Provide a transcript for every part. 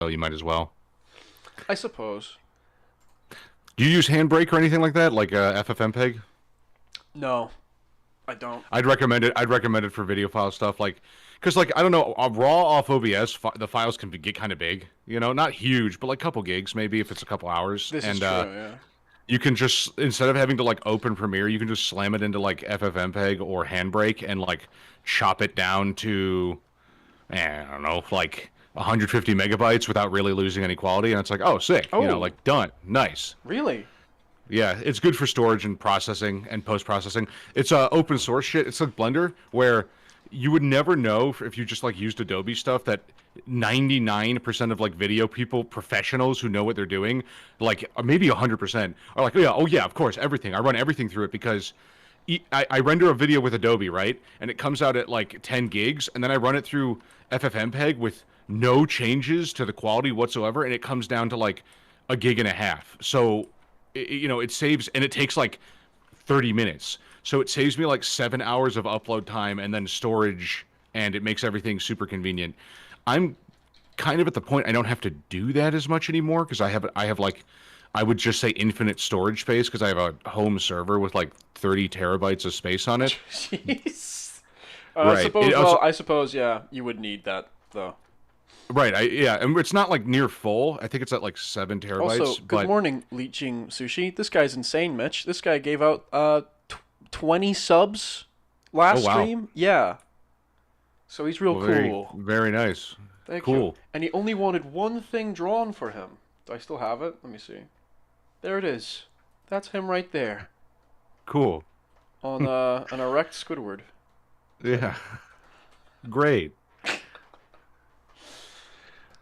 you might as well. I suppose. Do you use Handbrake or anything like that, like FFmpeg? No, I don't. I'd recommend it. I'd recommend it for video file stuff, like, because like I don't know, raw off OBS, the files can get kind of big. You know, not huge, but like a couple gigs maybe if it's a couple hours, This is and true, yeah. you can just instead of having to like open Premiere, you can just slam it into like FFmpeg or Handbrake and like chop it down to, I don't know, like 150 megabytes without really losing any quality, and it's like, oh, sick, Oh, like done, nice. really? Yeah, it's good for storage and processing and post processing. It's open source shit. It's like Blender, where you would never know if you just like used Adobe stuff that 99% of like video people, professionals who know what they're doing, like maybe 100% are like, oh yeah, of course, everything. I run everything through it because I render a video with Adobe, right? And it comes out at like 10 gigs, and then I run it through FFmpeg with no changes to the quality whatsoever, and it comes down to like a gig and a half. So it saves, and it takes like 30 minutes. So it saves me like 7 hours of upload time and then storage, and it makes everything super convenient. I'm kind of at the point I don't have to do that as much anymore because I have like, I would just say infinite storage space because I have a home server with like 30 terabytes of space on it. Jeez. I Right. suppose. Well, I suppose. Yeah, you would need that though. Right. Yeah, and it's not like near full. I think it's at like 7 terabytes. Also, good But morning, Leeching Sushi. This guy's insane, Mitch. This guy gave out 20 subs oh last wow, stream. Yeah. So he's real well, very cool. very nice. Thank you. Cool. And he only wanted one thing drawn for him. Do I still have it? Let me see. There it is. That's him right there Cool. on an erect Squidward. Yeah. Great.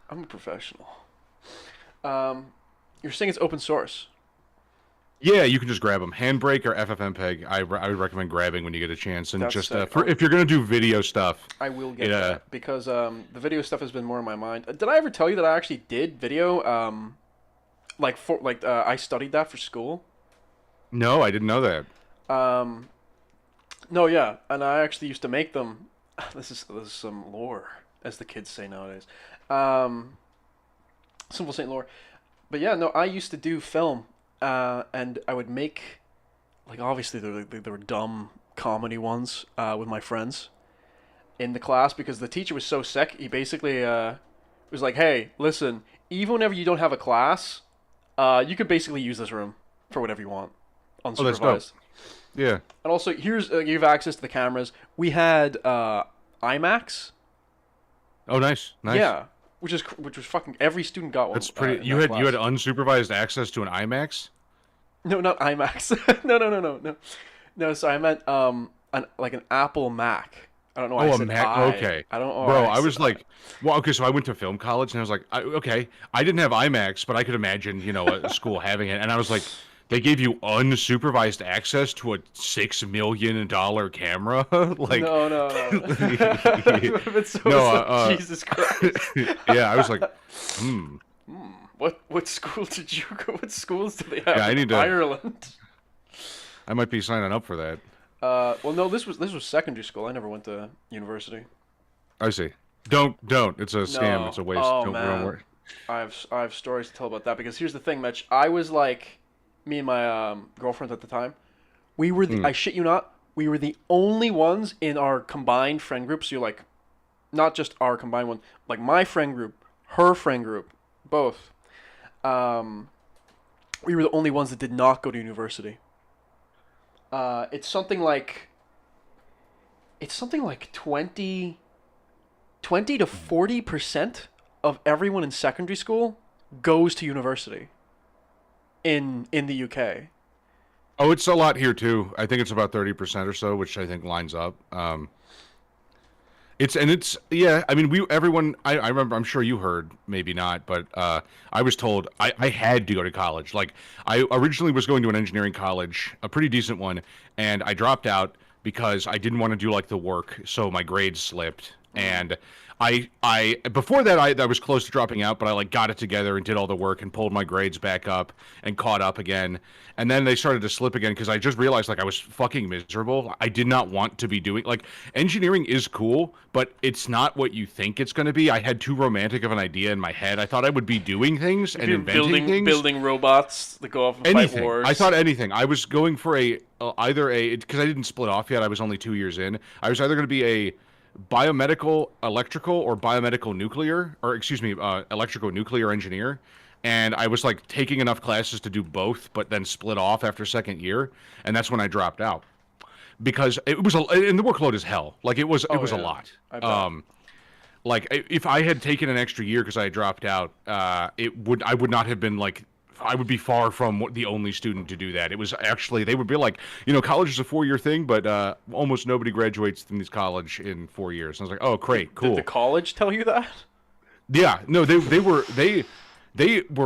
I'm a professional. You're saying it's open source. Yeah, you can just grab them. Handbrake or FFmpeg. I would recommend grabbing when you get a chance, and That's just sick. for if you're gonna do video stuff. I will get It, that because the video stuff has been more in my mind. Did I ever tell you that I actually did video? I studied that for school. No, I didn't know that. Um, no, yeah, and I actually used to make them. This is some lore, as the kids say nowadays. Um, Simple Saint lore, but yeah, no, I used to do film, and I would make, like, obviously they were dumb comedy ones with my friends in the class because the teacher was so sick. He basically was like, "Hey, listen, even whenever you don't have a class, you can basically use this room for whatever you want, Oh, that's dope. unsupervised." Yeah. And also, here's you have access to the cameras. We had IMAX. Oh, nice, nice. Yeah, which was fucking every student got one. That's pretty. In You that had class. unsupervised access to an IMAX. No, not IMAX. No. No, so I meant like an Apple Mac. I don't know why Oh, I a said Mac. I. Okay, I don't know bro. why I said was like, well, okay. So I went to film college, and I was like, okay, I didn't have IMAX, but I could imagine, a school having it, and I was like, they gave you unsupervised access to a $6 million camera, like, No. It would have been so no, Jesus Christ. yeah. I was like, hmm. What school did you go? What schools do they have Yeah, I in need to. Ireland? I might be signing up for that. Well, no, this was secondary school. I never went to university. I see. Don't. It's a scam. No. It's a waste. Oh Don't man, worry. I have stories to tell about that because here's the thing, Mitch. I was like, me and my girlfriend at the time, we were Hmm. I shit you not, we were the only ones in our combined friend group. So you're like, not just our combined one, like my friend group, her friend group, both. We were the only ones that did not go to university. It's something like 20 to 40% of everyone in secondary school goes to university in the UK. Oh, it's a lot here too. I think it's about 30% or so, which I think lines up. It's yeah. I mean, everyone. I remember. I'm sure you heard, maybe not, but I was told I had to go to college. Like I originally was going to an engineering college, a pretty decent one, and I dropped out because I didn't want to do like the work, so my grades slipped, and I before that I was close to dropping out, but I like got it together and did all the work and pulled my grades back up and caught up again. And then they started to slip again because I just realized like I was fucking miserable. I did not want to be doing like engineering is cool, but it's not what you think it's going to be. I had too romantic of an idea in my head. I thought I would be doing things and You're inventing things. building robots that go off and fight Anything. wars. I thought anything. I was going for a either a because I didn't split off yet. I was only 2 years in. I was either going to be a biomedical electrical or biomedical nuclear, or excuse me, electrical nuclear engineer. And I was like taking enough classes to do both, but then split off after second year, and that's when I dropped out because it was and the workload is hell. Like it was a yeah. lot. I bet. Like if I had taken an extra year because I had dropped out, I would not have been like I would be far from the only student to do that. It was actually they would be like, college is a 4-year thing, but almost nobody graduates from this college in 4 years. And I was like, oh, great, cool. Did the college tell you that? Yeah, no, they were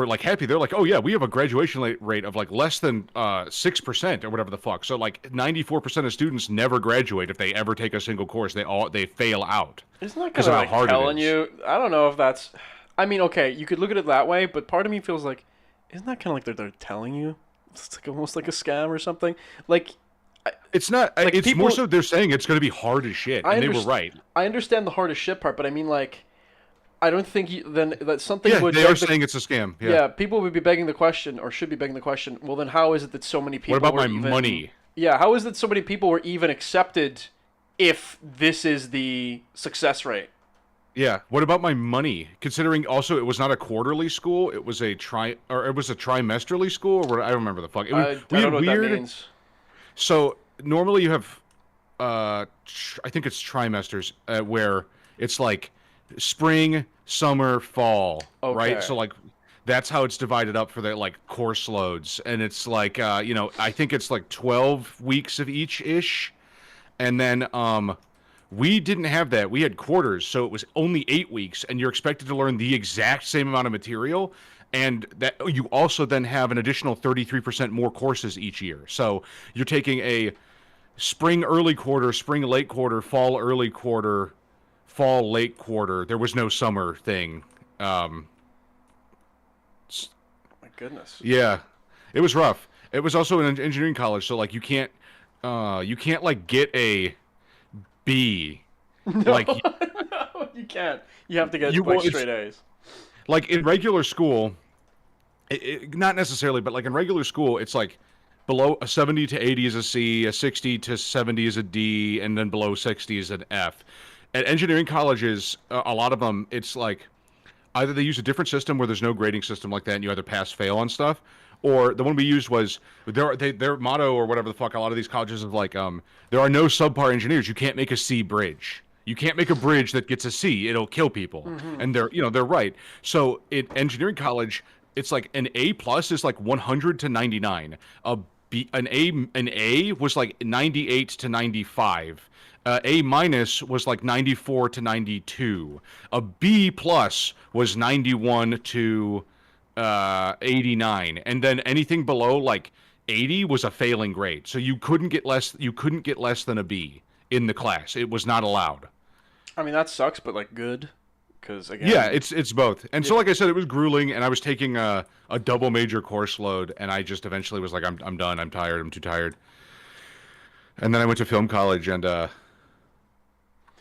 like happy. They're like, oh yeah, we have a graduation rate of like less than 6% or whatever the fuck. So like 94% of students never graduate if they ever take a single course. They fail out. Isn't that kind of like telling you? I don't know if that's. I mean, okay, you could look at it that way, but part of me feels like, isn't that kind of like they're telling you? It's like almost like a scam or something. Like, it's not. like it's people, more so they're saying it's going to be hard as shit, and they were right. I understand the hard as shit part, but I mean, like, I don't think then that something would. They are saying it's a scam. Yeah, people would be begging the question, or should be begging the question. Well, then how is it that so many people? What about my money? Yeah, how is it so many people were even accepted if this is the success rate? Yeah. What about my money? Considering also it was not a quarterly school, it was a trimesterly school, or what? I don't remember the fuck. I don't know what that means. So normally you have, I think it's trimesters where it's like spring, summer, fall, right? So like that's how it's divided up for the like course loads, and it's like I think it's like 12 weeks of each ish, and then we didn't have that. We had quarters, so it was only 8 weeks, and you're expected to learn the exact same amount of material, and that you also then have an additional 33% more courses each year. So you're taking a spring early quarter, spring late quarter, fall early quarter, fall late quarter. There was no summer thing. My goodness. Yeah, it was rough. It was also an engineering college, so like you can't like get a B. No, like no, you can't. You have to get straight A's. Like in regular school, not necessarily, but like in regular school, it's like below a 70 to 80 is a C, a 60 to 70 is a D, and then below 60 is an F. At engineering colleges, a lot of them, it's like either they use a different system where there's no grading system like that, and you either pass, fail on stuff, or the one we used was their motto or whatever the fuck. A lot of these colleges is like, there are no subpar engineers. You can't make a C bridge. You can't make a bridge that gets a C. It'll kill people. Mm-hmm. And they're right. So at engineering college, it's like an A plus is like 100 to 99. An A was like 98 to 95. A minus was like 94 to 92. A B plus was 91 to 89, and then anything below like 80 was a failing grade. So you couldn't get less than a B in the class. It was not allowed. I mean, that sucks, but like good, because again. Yeah, it's both. And so like I said, it was grueling, and I was taking a double major course load, and I just eventually was like, I'm done. I'm tired. I'm too tired. And then I went to film college, and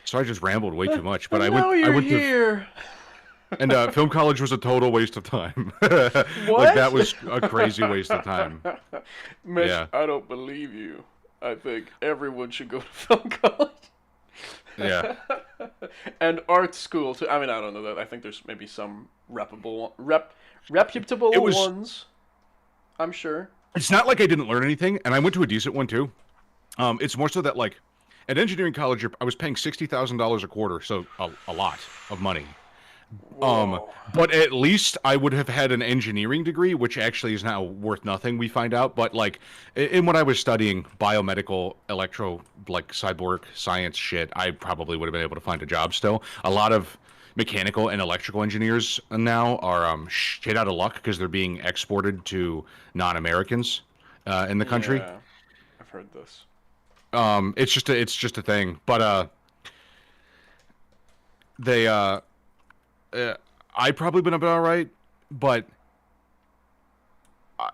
so I just rambled way too much. But I went here. And film college was a total waste of time. What? Like that was a crazy waste of time. Miss, yeah. I don't believe you. I think everyone should go to film college. Yeah. And art school too. I mean, I don't know that. I think there's maybe some reputable ones. I'm sure. It's not like I didn't learn anything, and I went to a decent one too. It's more so that like at engineering college, I was paying $60,000 a quarter, so a lot of money. But at least I would have had an engineering degree, which actually is now worth nothing, we find out. But like in what I was studying, biomedical, like cyborg science shit, I probably would have been able to find a job still. A lot of mechanical and electrical engineers now are shit out of luck because they're being exported to non-Americans in the country. Yeah, I've heard this. It's just a thing. But they I probably been about all right, but I,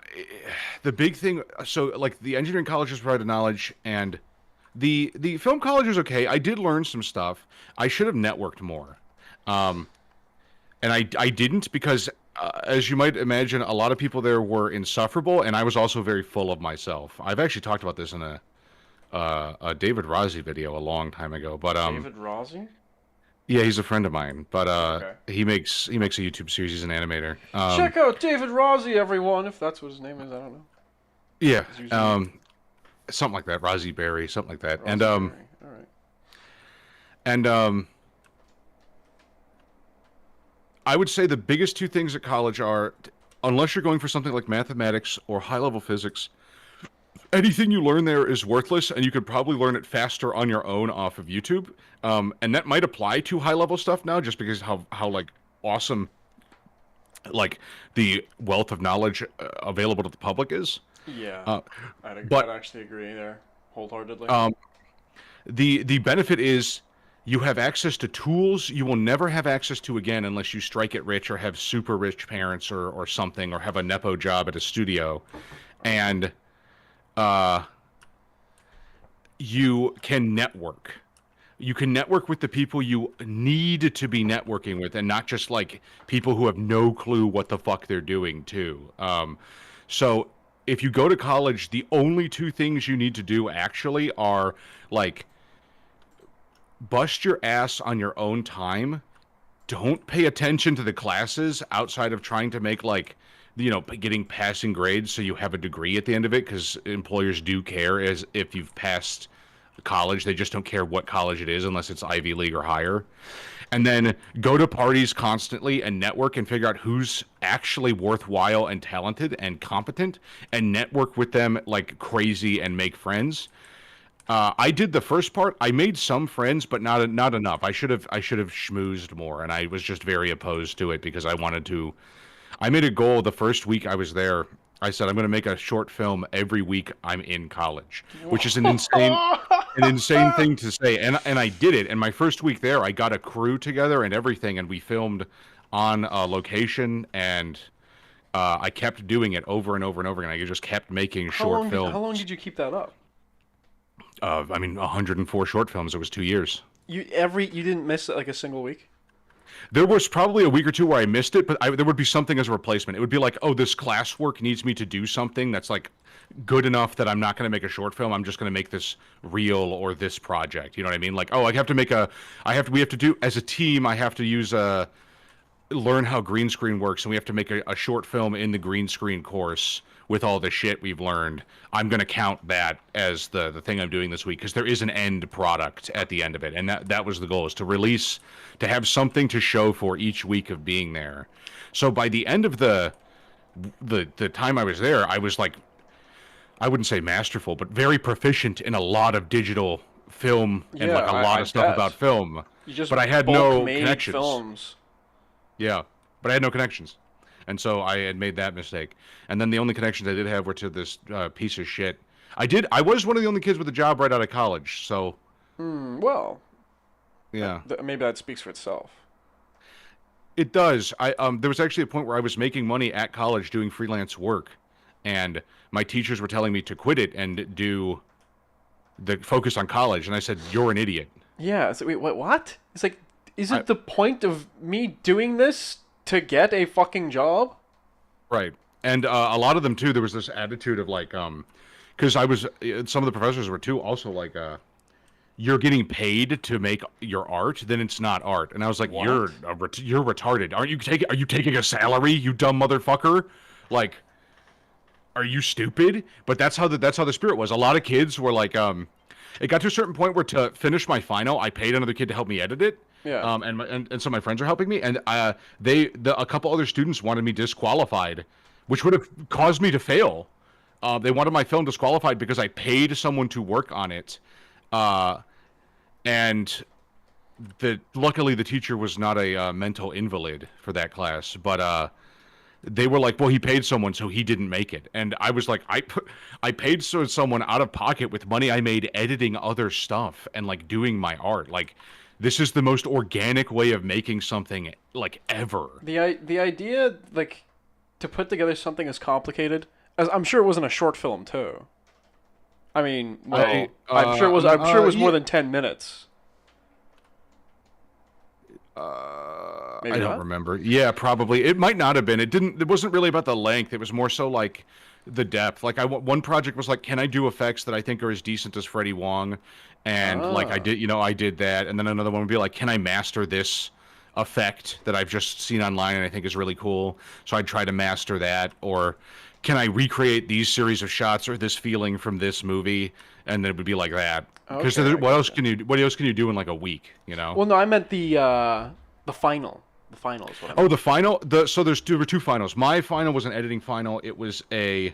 the big thing, so like the engineering colleges provided knowledge, and the film college was okay. I did learn some stuff. I should have networked more, um, and I didn't because, as you might imagine, a lot of people there were insufferable, and I was also very full of myself. I've actually talked about this in a David Rossi video a long time ago, but David Rossi? yeah, he's a friend of mine, but Okay. he makes a YouTube series. He's an animator. Check out David Rossi, everyone, if that's what his name is. I don't know. Yeah, His username. something like that. Rossi Berry, something like that. Rossi Berry. All right. And I would say the biggest two things at college are, unless you're going for something like mathematics or high level physics, anything you learn there is worthless, and you could probably learn it faster on your own off of YouTube. And that might apply to high level stuff now, just because how like awesome like the wealth of knowledge available to the public is. Yeah, Uh, I'd but actually agree there wholeheartedly. um, the benefit is you have access to tools you will never have access to again unless you strike it rich or have super rich parents or something or have a nepo job at a studio, and uh, you can network. You can network with the people you need to be networking with, and not just like people who have no clue what the fuck they're doing too. So if you go to college, the only two things you need to do actually are like bust your ass on your own time. Don't pay attention to the classes outside of trying to make like, getting passing grades so you have a degree at the end of it, because employers do care as if you've passed college. They just don't care what college it is unless it's Ivy League or higher. And then go to parties constantly and network and figure out who's actually worthwhile and talented and competent, and network with them like crazy and make friends. I did the first part. I made some friends, but not enough. I should have schmoozed more, and I was just very opposed to it because I wanted to. I made a goal the first week I was there. I said I'm going to make a short film every week I'm in college, which is an insane thing to say. And I did it. And my first week there, I got a crew together and everything, and we filmed on location, and I kept doing it over and over and over again. I just kept making short films. How long did you keep that up? 104 short films. It was 2 years. You didn't miss like a single week? There was probably a week or two where I missed it, but there would be something as a replacement. It would be like, oh, this classwork needs me to do something that's like good enough that I'm not going to make a short film. I'm just going to make this reel or this project. You know what I mean? Like, oh, we have to do as a team. I have to learn how green screen works, and we have to make a short film in the green screen course with all the shit we've learned. I'm going to count that as the thing I'm doing this week, because there is an end product at the end of it. And that was the goal, is to have something to show for each week of being there. So by the end of the time I was there, I was like, I wouldn't say masterful, but very proficient in a lot of digital film and like a lot of stuff bet. about film. You just But I had bulk no made connections. films. Yeah, but I had no connections. And so I had made that mistake. And then the only connections I did have were to this piece of shit. I was one of the only kids with a job right out of college, so Well, yeah. maybe that speaks for itself. It does. There was actually a point where I was making money at college doing freelance work, and my teachers were telling me to quit it and do the focus on college, and I said, "You're an idiot." Yeah. So wait, what? It's like, is it the point of me doing this to get a fucking job? Right. And a lot of them too, there was this attitude of like, because some of the professors were too also like, you're getting paid to make your art, then it's not art. And I was like, What? you're retarded. Are you taking a salary, you dumb motherfucker? Like, are you stupid? But that's how the spirit was. A lot of kids were like, it got to a certain point where to finish my final, I paid another kid to help me edit it. Yeah. And some of my friends are helping me, and a couple other students wanted me disqualified, which would have caused me to fail. They wanted my film disqualified because I paid someone to work on it, and luckily the teacher was not a mental invalid for that class, but they were like, well, he paid someone, so he didn't make it. And I was like, I paid someone out of pocket with money I made editing other stuff and like doing my art. Like, this is the most organic way of making something like ever. The idea, like, to put together something as complicated as I'm sure it wasn't a short film too. I mean, well, I'm sure it was. I'm sure it was more than 10 minutes. I Maybe don't not. remember. Yeah, probably. It might not have been. It didn't. It wasn't really about the length. It was more so like the depth. Like one project was like, can I do effects that I think are as decent as Freddie Wong? And like I Ah, did, I did that. And then another one would be like, can I master this effect that I've just seen online and I think is really cool? So I'd try to master that. Or can I recreate these series of shots or this feeling from this movie? And then it would be like that. Because okay, I what else gotcha. can you what else can you do in like a week? You know? Well, no, I meant the final. The final is what I Oh, meant. the final. So there were two finals. My final was an editing final. It was a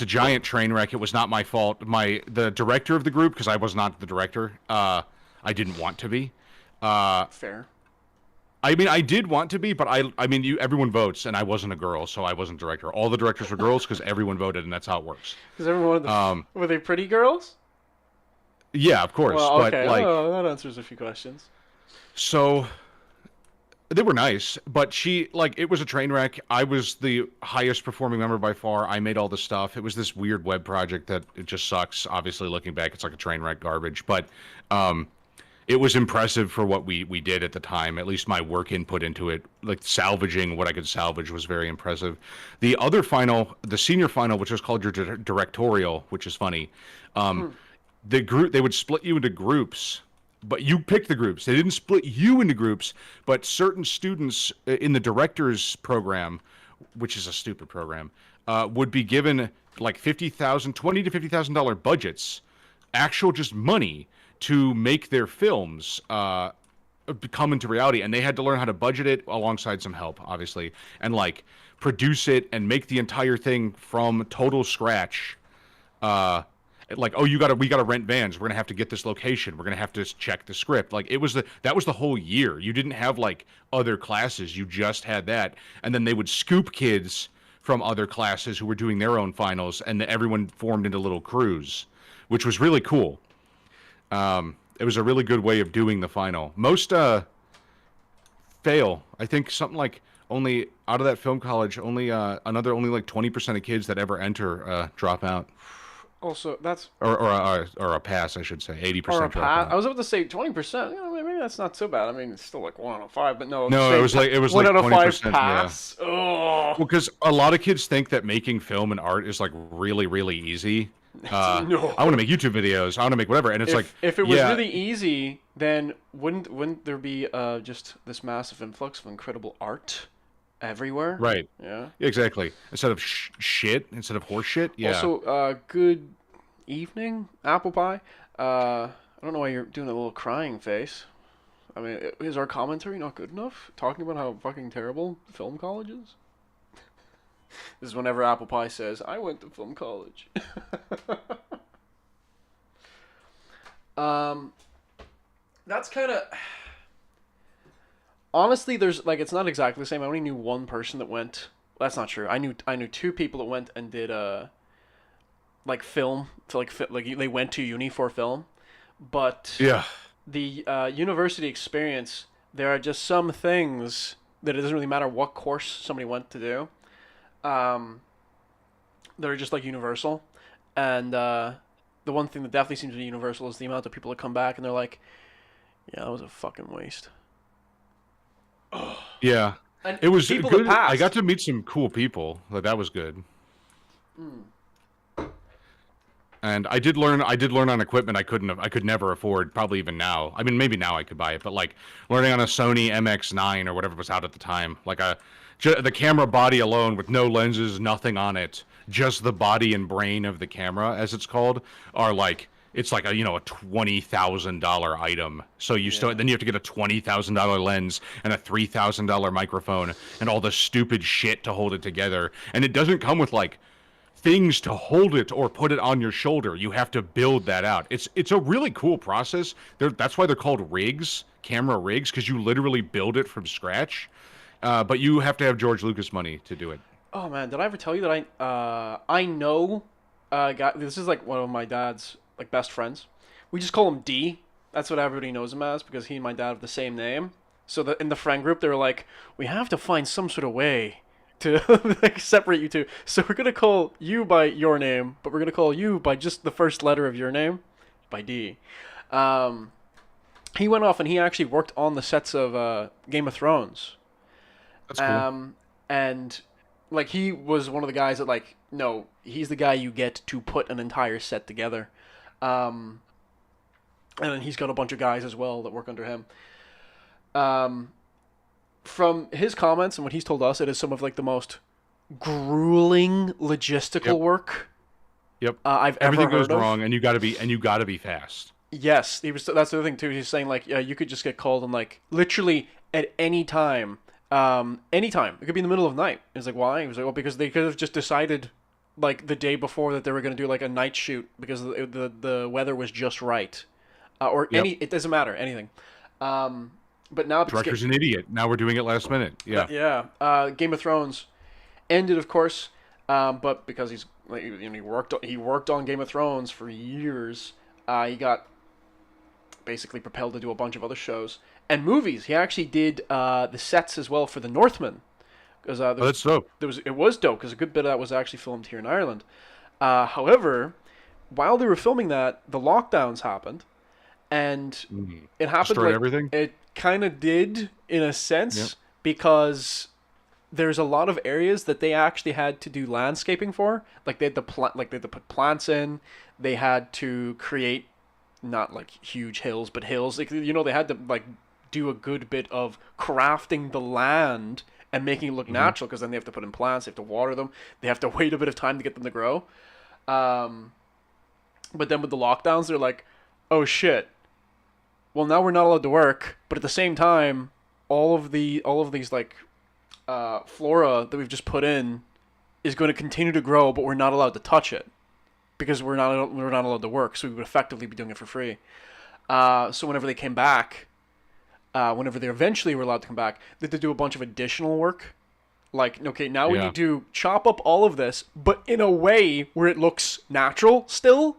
giant train wreck. It was not my fault. The director of the group, because I was not the director. I didn't want to be. Uh, Fair. I mean, I did want to be, but I mean, everyone votes, and I wasn't a girl, so I wasn't director. All the directors were girls because everyone voted, and that's how it works. Because everyone of the Um, were they pretty girls? yeah, of course, Well, but okay. like, Oh, that answers a few questions. so they were nice, but it was a train wreck. I was the highest performing member by far. I made all the stuff. It was this weird web project that it just sucks. Obviously, looking back, it's like a train wreck garbage, but um, it was impressive for what we did at the time. At least my work input into it, like salvaging what I could salvage, was very impressive. The other final, the senior final, which was called your directorial, which is funny. Um, Hmm. they would split you into groups, but you picked the groups. They didn't split you into groups, but certain students in the director's program, which is a stupid program, would be given like 50,000, to $50,000 budgets, actual just money to make their films come into reality, and they had to learn how to budget it alongside some help, obviously, and like produce it and make the entire thing from total scratch. Uh, like, oh, we gotta rent vans, we're gonna have to get this location, we're gonna have to check the script. Like, that was the whole year. You didn't have like other classes, you just had that. And then they would scoop kids from other classes who were doing their own finals, and everyone formed into little crews, which was really cool. It was a really good way of doing the final. Most fail. I think something like, only out of that film college, only like 20% of kids that ever enter drop out. Also, that's Or a pass, I should say. or a 80% pass. I dropout. was about to say 20%. Maybe that's not so bad. I mean, it's still like 1 out of 5, but no, No, say it was one like out of five 20%. Yeah. pass. Oh, Well, because a lot of kids think that making film and art is like really, really easy. no. I want to make YouTube videos. I want to make whatever, and it's like, If it was yeah, really easy, then wouldn't there be just this massive influx of incredible art everywhere? right, Yeah. exactly. Instead of shit, instead of horse shit, yeah. Also, good evening, apple pie. I don't know why you're doing a little crying face. I mean, is our commentary not good enough? Talking about how fucking terrible film college is? This is whenever apple pie says, I went to film college. um, that's kind of. Honestly, there's like it's not exactly the same. I only knew one person that went. That's not true. I knew two people that went and did like film to like fit like they went to uni for film, but Yeah. the university experience, there are just some things that it doesn't really matter what course somebody went to do. Um, that are just like universal, and the one thing that definitely seems to be universal is the amount of people that come back and they're like, "Yeah, that was a fucking waste." Yeah. And It was people that good. I passed. got to meet some cool people. Like, that was good. Mm. And I did learn on equipment I could never afford, probably even now. I mean, maybe now I could buy it, but like learning on a Sony MX9 or whatever was out at the time, like the camera body alone with no lenses, nothing on it, just the body and brain of the camera, as it's called, are like, it's like a $20,000 item. So Yeah. then you have to get a $20,000 lens and a $3,000 microphone and all the stupid shit to hold it together. And it doesn't come with like things to hold it or put it on your shoulder. You have to build that out. It's a really cool process. That's why they're called rigs, camera rigs, because you literally build it from scratch. But you have to have George Lucas money to do it. Oh man, did I ever tell you that I know guy, this is like one of my dad's like best friends. We just call him D. That's what everybody knows him as because he and my dad have the same name. So in the friend group, they were like, we have to find some sort of way to like separate you two. So we're gonna call you by your name, but we're gonna call you by just the first letter of your name, by D. Um, he went off and he actually worked on the sets of Game of Thrones. That's cool. And like he was one of the guys that like no, he's the guy you get to put an entire set together. Um, and then he's got a bunch of guys as well that work under him. Um, from his comments and what he's told us, it is some of like the most grueling logistical Yep. work Yep. I've Everything ever goes heard of. wrong, and you gotta be fast. Yes, he was. That's the other thing too. He's saying like, yeah, you could just get called and like literally at any time. Anytime. It could be in the middle of the night. It's like why? He was like, well, because they could have just decided like the day before that they were going to do like a night shoot because the weather was just right, or Yep. any. It doesn't matter anything. But now because Director's an idiot. Now we're doing it last minute. Yeah. yeah, Game of Thrones ended, of course, but because he's like, you know, he worked on Game of Thrones for years. He got basically propelled to do a bunch of other shows and movies. He actually did the sets as well for The Northman because Oh, that's dope. it was dope because a good bit of that was actually filmed here in Ireland. However, while they were filming that, the lockdowns happened, and it happened Destroyed like everything. it kind of did in a sense Yep. because there's a lot of areas that they actually had to do landscaping for. Like they had to like they had to put plants in. They had to create not like huge hills, but hills. Like you know, they had to like do a good bit of crafting the land and making it look natural because then they have to put in plants, they have to water them, they have to wait a bit of time to get them to grow. But then with the lockdowns, they're like, oh shit. Well, now we're not allowed to work, but at the same time, all of these like flora that we've just put in is going to continue to grow, but we're not allowed to touch it because we're not allowed to work. So we would effectively be doing it for free. So whenever they came back, whenever they eventually were allowed to come back, they had to do a bunch of additional work. Like, okay, now we Yeah. need to chop up all of this, but in a way where it looks natural still,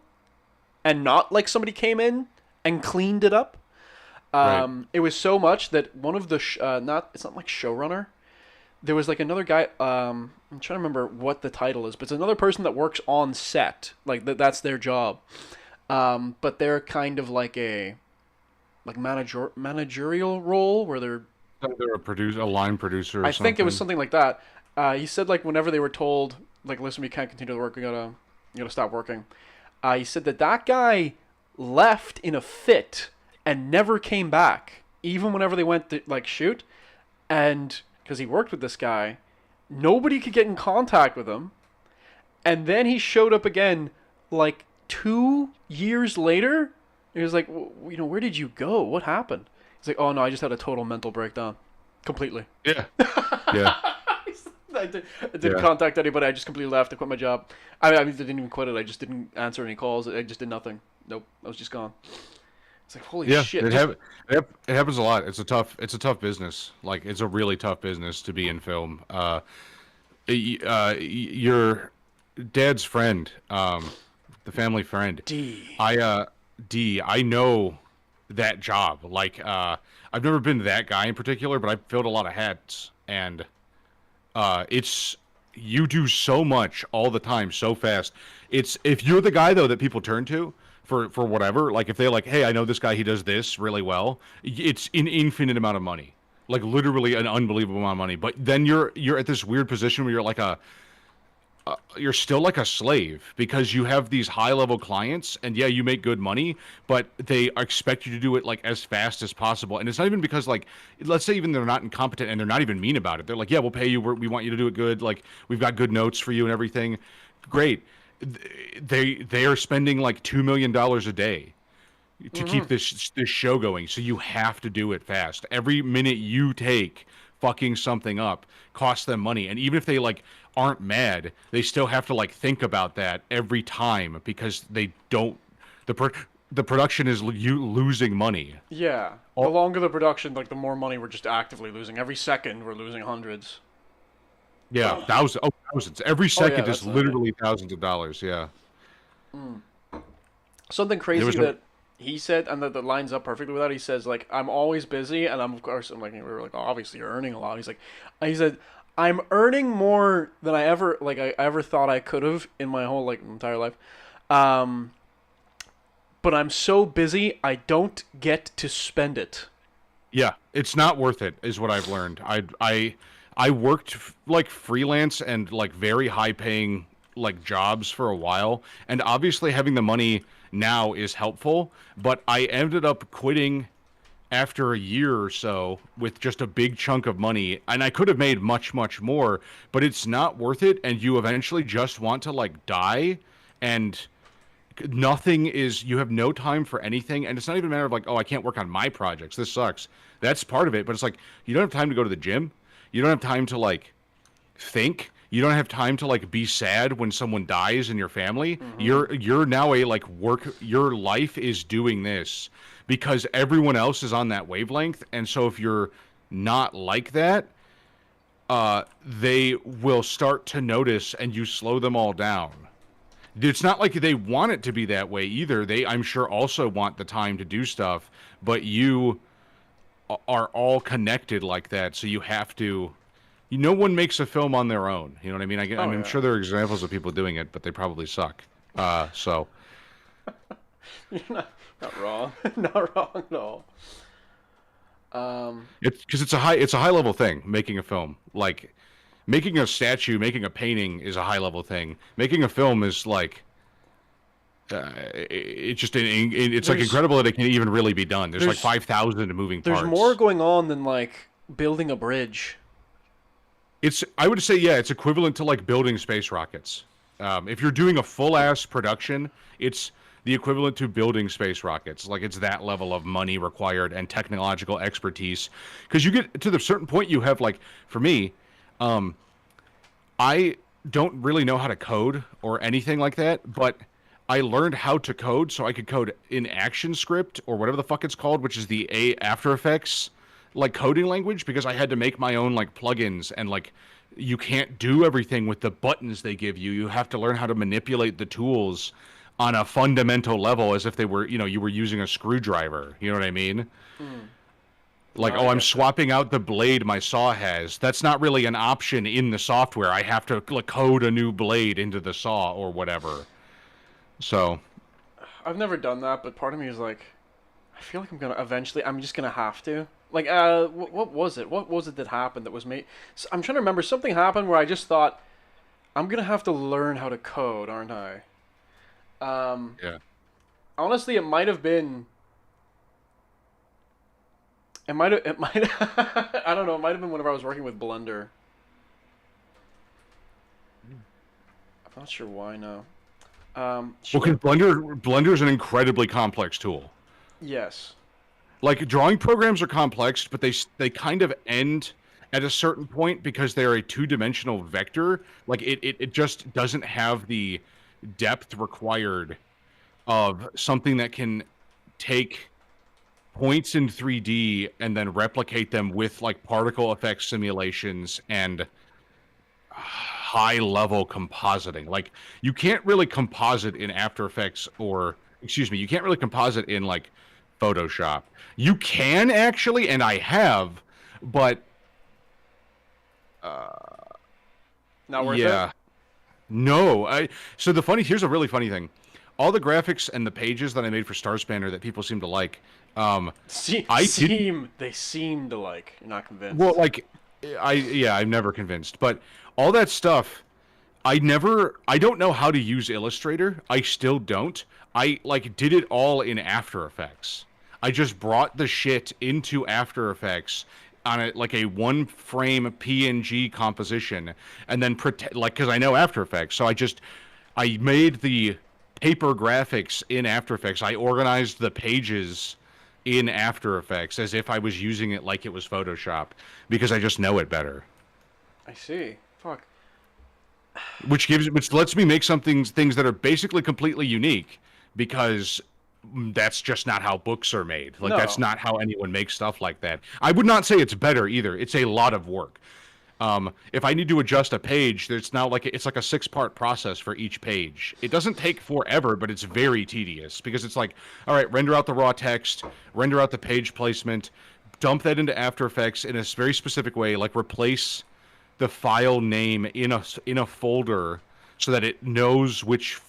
and not like somebody came in and cleaned it up. Right. It was so much that one of the it's not like showrunner. There was like another guy. I'm trying to remember what the title is, but it's another person that works on set. Like that's their job. But they're kind of like a managerial role where they're. They're a line producer. Or I think it was something. something like that. He said like whenever they were told like, listen, we can't continue to work. You gotta stop working. He said that guy left in a fit and never came back, even whenever they went to like shoot, and because he worked with this guy, nobody could get in contact with him, and then he showed up again like 2 years later. He was like, you know, where did you go? What happened? He's like, oh no, I just had a total mental breakdown, completely. Yeah. Yeah. I didn't Yeah. contact anybody. I just completely left. I quit my job. I mean, I didn't even quit it. I just didn't answer any calls. I just did nothing. Nope. I was just gone. It's like, holy Yeah. shit. It happens a lot. It's a tough business. Like it's a really tough business to be in film. Your dad's friend, the family friend. D. I know that job. Like I've never been that guy in particular, but I've filled a lot of hats, and it's you do so much all the time so fast. It's if you're the guy though that people turn to for whatever, like if they're like, hey, I know this guy, he does this really well, it's an infinite amount of money, like literally an unbelievable amount of money. But then you're at this weird position where you're like you're still like a slave because you have these high level clients, and yeah, you make good money, but they expect you to do it like as fast as possible. And it's not even because like, let's say even they're not incompetent and they're not even mean about it. They're like, yeah, we'll pay you. We want you to do it good. Like we've got good notes for you and everything. Great. They are spending like $2 million a day to keep this show going. So you have to do it fast. Every minute you take fucking something up costs them money, and even if they like aren't mad, they still have to like think about that every time because they don't. The production is you losing money. Yeah. The longer the production, like the more money we're just actively losing. Every second we're losing hundreds. Yeah, thousands. Every Oh, yeah, second that's is literally thousands of dollars. Yeah. Something There crazy was that he said, and that lines up perfectly with that. He says like, I'm always busy, and I'm of course I'm like, we were like, oh, obviously you're earning a lot. He's like, he said, I'm earning more than I ever thought I could have in my whole like entire life. Um, but I'm so busy, I don't get to spend it. Yeah, it's not worth it, is what I've learned. I worked like freelance and like very high paying like jobs for a while, and obviously having the money now is helpful, but I ended up quitting after a year or so with just a big chunk of money, and I could have made much, much more, but it's not worth it, and you eventually just want to like die, and nothing is, you have no time for anything, and it's not even a matter of like, oh, I can't work on my projects, this sucks. That's part of it, but it's like you don't have time to go to the gym, you don't have time to like think, you don't have time to like be sad when someone dies in your family. You're now a like work, your life is doing this because everyone else is on that wavelength, and so if you're not like that, they will start to notice and you slow them all down. It's not like they want it to be that way either. They, I'm sure, also want the time to do stuff, but you are all connected like that, so you have to. No one makes a film on their own. You know what I mean? Oh I'm yeah. sure there are examples of people doing it, but they probably suck. So You're not wrong. Not wrong at all. Um, it's because it's a high level thing. Making a film, like making a statue, making a painting, is a high level thing. Making a film is like it's just it's like there's incredible that it can even really be done. There's like there's 5,000 moving there's parts. more going on than like building a bridge. It's, I would say, yeah, it's equivalent to like building space rockets. If you're doing a full ass production, it's the equivalent to building space rockets. Like it's that level of money required and technological expertise. Because you get to the certain point, you have like, for me, I don't really know how to code or anything like that, but I learned how to code so I could code in ActionScript or whatever the fuck it's called, which is the After Effects like coding language, because I had to make my own like plugins, and like you can't do everything with the buttons they give you. You have to learn how to manipulate the tools on a fundamental level as if they were, you were using a screwdriver. You know what I mean? Like, No, oh, I I'm get you. swapping out the blade my saw has. That's not really an option in the software. I have to like, code a new blade into the saw or whatever. So, I've never done that, but part of me is like, I feel like I'm gonna eventually. I'm just gonna have to. Like, what was it? What was it that happened that was made? I'm trying to remember. Something happened where I just thought, I'm gonna have to learn how to code, aren't I? Um, yeah. honestly, it might have been. It might have. It might. I don't know. It might have been whenever I was working with Blender. I'm not sure why now. Well, because Shit. Blender is an incredibly complex tool. Yes. Like drawing programs are complex, but they kind of end at a certain point because they're a two-dimensional vector. Like it just doesn't have the depth required of something that can take points in 3D and then replicate them with like particle effects simulations and high level compositing. Like you can't really composite in After Effects, or excuse me, you can't really composite in like Photoshop. You can actually, and I have, but Not worth it. yeah. No, so here's a really funny thing. All the graphics and the pages that I made for Star Spanner that people seem to like, I didn't. They seem to like. You're not Well, convinced. like, yeah, I'm never convinced, but all that stuff, I don't know how to use Illustrator. I still don't. I like did it all in After Effects. I just brought the shit into After Effects on like a one frame PNG composition, and then pretend like, because I know After Effects, so I made the paper graphics in After Effects. I organized the pages in After Effects as if I was using it like it was Photoshop, because I just know it better. I see. Fuck. Which lets me make things that are basically completely unique, because that's just not how books are made. Like that's No. not how anyone makes stuff like that. I would not say it's better either. It's a lot of work. If I need to adjust a page, there's now like it's like a 6-part process for each page. It doesn't take forever, but it's very tedious because it's like, all right, render out the raw text, render out the page placement, dump that into After Effects in a very specific way, like replace the file name in a folder so that it knows which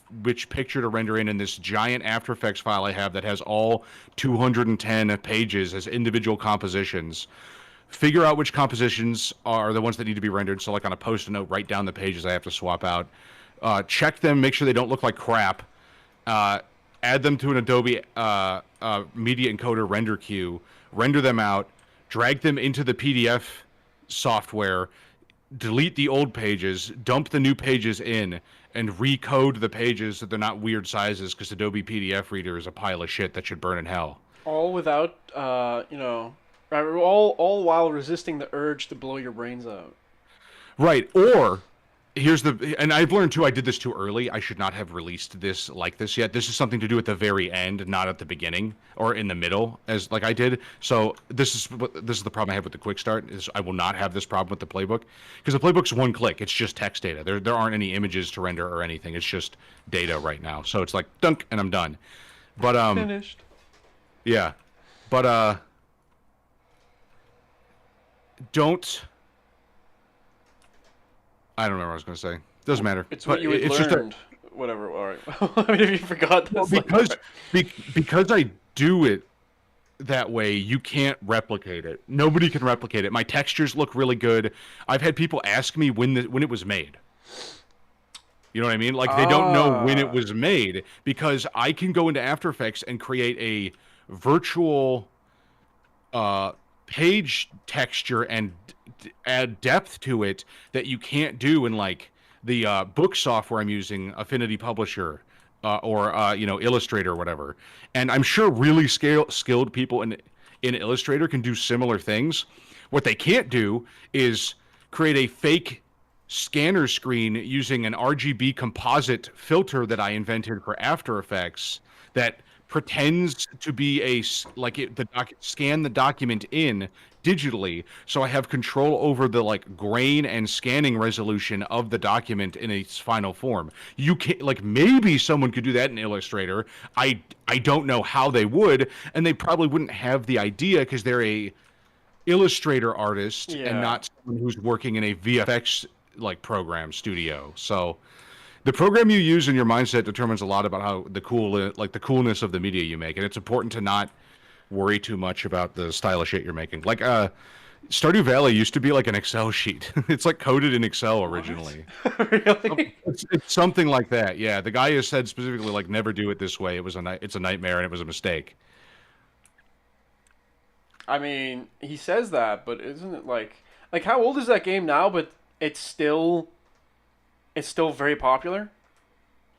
picture to render in this giant After Effects file I have that has all 210 pages as individual compositions. Figure out which compositions are the ones that need to be rendered. So, like on a post-it note, write down the pages I have to swap out. Check them, make sure they don't look like crap. Add them to an Adobe Media Encoder render queue. Render them out. Drag them into the PDF software. Delete the old pages. Dump the new pages in, and recode the pages so they're not weird sizes. Because Adobe PDF Reader is a pile of shit that should burn in hell. All without, all while resisting the urge to blow your brains out. Right. Or and I've learned too, I did this too early. I should not have released this like this yet. This is something to do at the very end, not at the beginning or in the middle, as like I did. So this is the problem I have with the quick start is I will not have this problem with the playbook because the playbook's one click. It's just text data. There aren't any images to render or anything. It's just data right now. So it's like dunk and I'm done. But Finished. yeah. But don't. I don't remember what I was going to say. Doesn't matter. It's what you had learned. Whatever. All right. I mean, if you forgot this, well, because I do it that way, you can't replicate it. Nobody can replicate it. My textures look really good. I've had people ask me when it was made. You know what I mean? Like they don't know when it was made because I can go into After Effects and create a virtual page texture and add depth to it that you can't do in like the book software I'm using, Affinity Publisher or Illustrator or whatever. And I'm sure really skilled people in Illustrator can do similar things. What they can't do is create a fake scanner screen using an RGB composite filter that I invented for After Effects that pretends to be scan the document in digitally, so I have control over the like grain and scanning resolution of the document in its final form. You can maybe someone could do that in Illustrator. I don't know how they would, and they probably wouldn't have the idea because they're a Illustrator artist and not someone who's working in a VFX program studio. So the program you use in your mindset determines a lot about how the coolness of the media you make, and it's important to not worry too much about the style of shit you're making. Like Stardew Valley used to be like an Excel sheet. It's like coded in Excel originally. Really? It's something like that. Yeah, the guy has said specifically like never do it this way. It's a nightmare and it was a mistake. I mean, he says that, but isn't it like how old is that game now? But it's still very popular.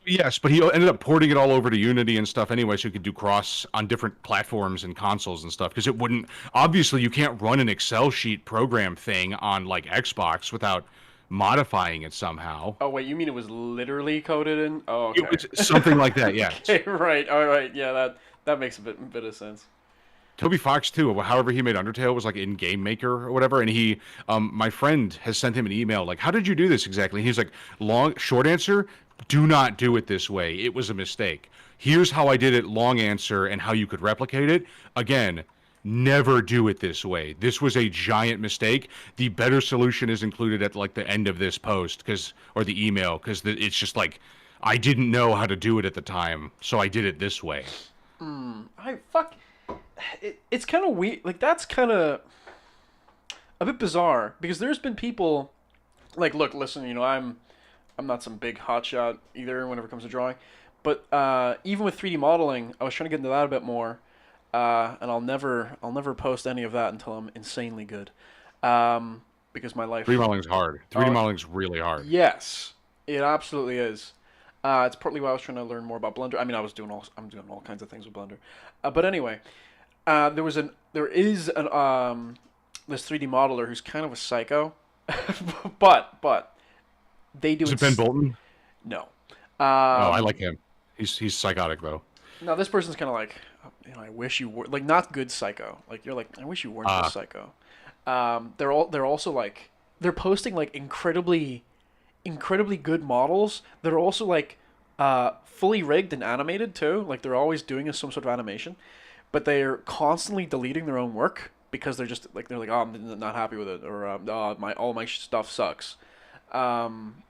Yes, but he ended up porting it all over to Unity and stuff anyway, so you could do cross on different platforms and consoles and stuff. Because it wouldn't obviously you can't run an Excel sheet program thing on like Xbox without modifying it somehow. Oh wait, you mean it was literally coded in? Oh, okay. It was something like that. Yeah. Okay, right. All right. Yeah, that makes a bit of sense. Toby Fox too. However, he made Undertale was like in Game Maker or whatever, and he, my friend has sent him an email like, "How did you do this exactly?" And he's like, short answer, do not do it this way. It was a mistake. Here's how I did it. Long answer, and how you could replicate it. Again, never do it this way. This was a giant mistake. The better solution is included at like the end of this post or the email because it's just like I didn't know how to do it at the time, so I did it this way. It's kind of weird. Like that's kind of a bit bizarre because there's been people like, look, listen, I'm not some big hotshot either whenever it comes to drawing, but even with 3D modeling, I was trying to get into that a bit more, and I'll never post any of that until I'm insanely good, because my life. 3D modeling is hard. 3D modeling is really hard. Yes, it absolutely is. It's partly why I was trying to learn more about Blender. I mean, I'm doing all kinds of things with Blender, but anyway. There is an this 3D modeler who's kind of a psycho, but they do. Is it Ben Bolton? No. I like him. He's psychotic though. No, this person's kind of like, I wish you were not good psycho. Like you're like, I wish you weren't this psycho. They're also like they're posting like incredibly good models that are also like fully rigged and animated too. Like they're always doing some sort of animation, but they're constantly deleting their own work because they're like, oh, I'm not happy with it, or oh, my all my stuff sucks. Um,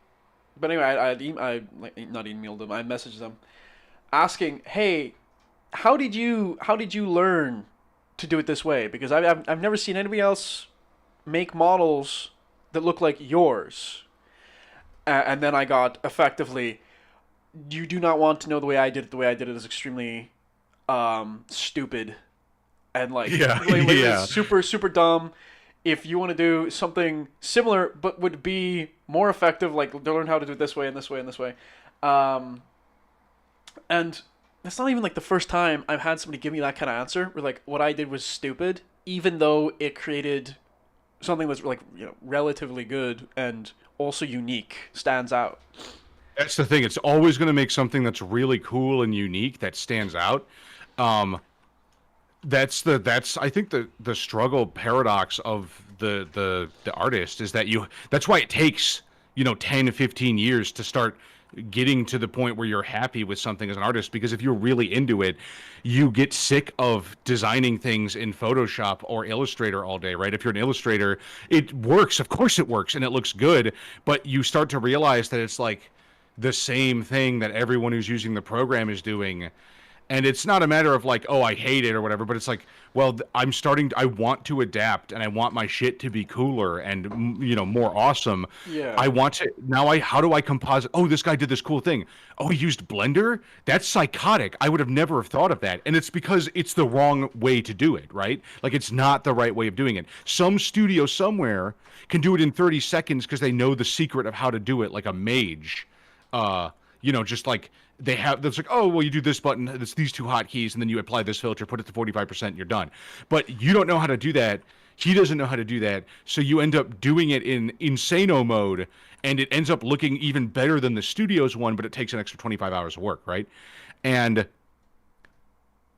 but anyway, I like not emailed them. I messaged them asking, hey, how did you learn to do it this way? Because I've never seen anybody else make models that look like yours. And then I got effectively, you do not want to know the way I did it. The way I did it is extremely stupid and Yeah, it's yeah. super super dumb. If you want to do something similar but would be more effective, like learn how to do it this way and this way and this way. Um, and that's not even like the first time I've had somebody give me that kind of answer where like what I did was stupid, even though it created something that's like relatively good and also unique, stands out. That's the thing. It's always going to make something that's really cool and unique that stands out. Um, that's I think the struggle paradox of the artist is that that's why it takes 10 to 15 years to start getting to the point where you're happy with something as an artist, because if you're really into it, you get sick of designing things in Photoshop or Illustrator all day, right? If you're an illustrator, it works, of course it works, and it looks good, but you start to realize that it's like the same thing that everyone who's using the program is doing. And it's not a matter of like, oh, I hate it or whatever, but it's like, well, I want to adapt and I want my shit to be cooler and, more awesome. Yeah. I want to, how do I composite? Oh, this guy did this cool thing. Oh, he used Blender? That's psychotic. I would have never have thought of that. And it's because it's the wrong way to do it, right? Like, it's not the right way of doing it. Some studio somewhere can do it in 30 seconds because they know the secret of how to do it, like a mage. Just like they have, that's like, oh, well, you do this button, it's these two hotkeys, and then you apply this filter, put it to 45%, you're done. But you don't know how to do that. He doesn't know how to do that. So you end up doing it in insano mode, and it ends up looking even better than the studio's one, but it takes an extra 25 hours of work, right? And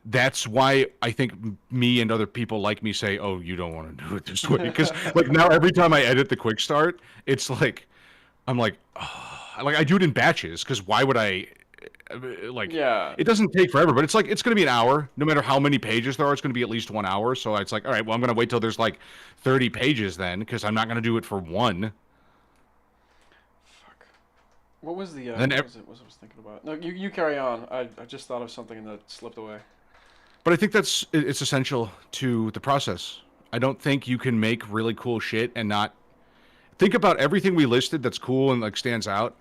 that's why I think me and other people like me say, oh, you don't want to do it this way. Because like now every time I edit the quick start, it's like, I'm like, oh, like I do it in batches because why would I like Yeah. it doesn't take forever, but it's like it's going to be an hour no matter how many pages there are. It's going to be at least 1 hour, so it's like, all right, well, I'm going to wait till there's like 30 pages then because I'm not going to do it for one. Fuck. What was the Then what was it? What was I was thinking about? No, you carry on. I just thought of something and that slipped away. But I think it's essential to the process. I don't think you can make really cool shit and not think about everything we listed that's cool and like stands out.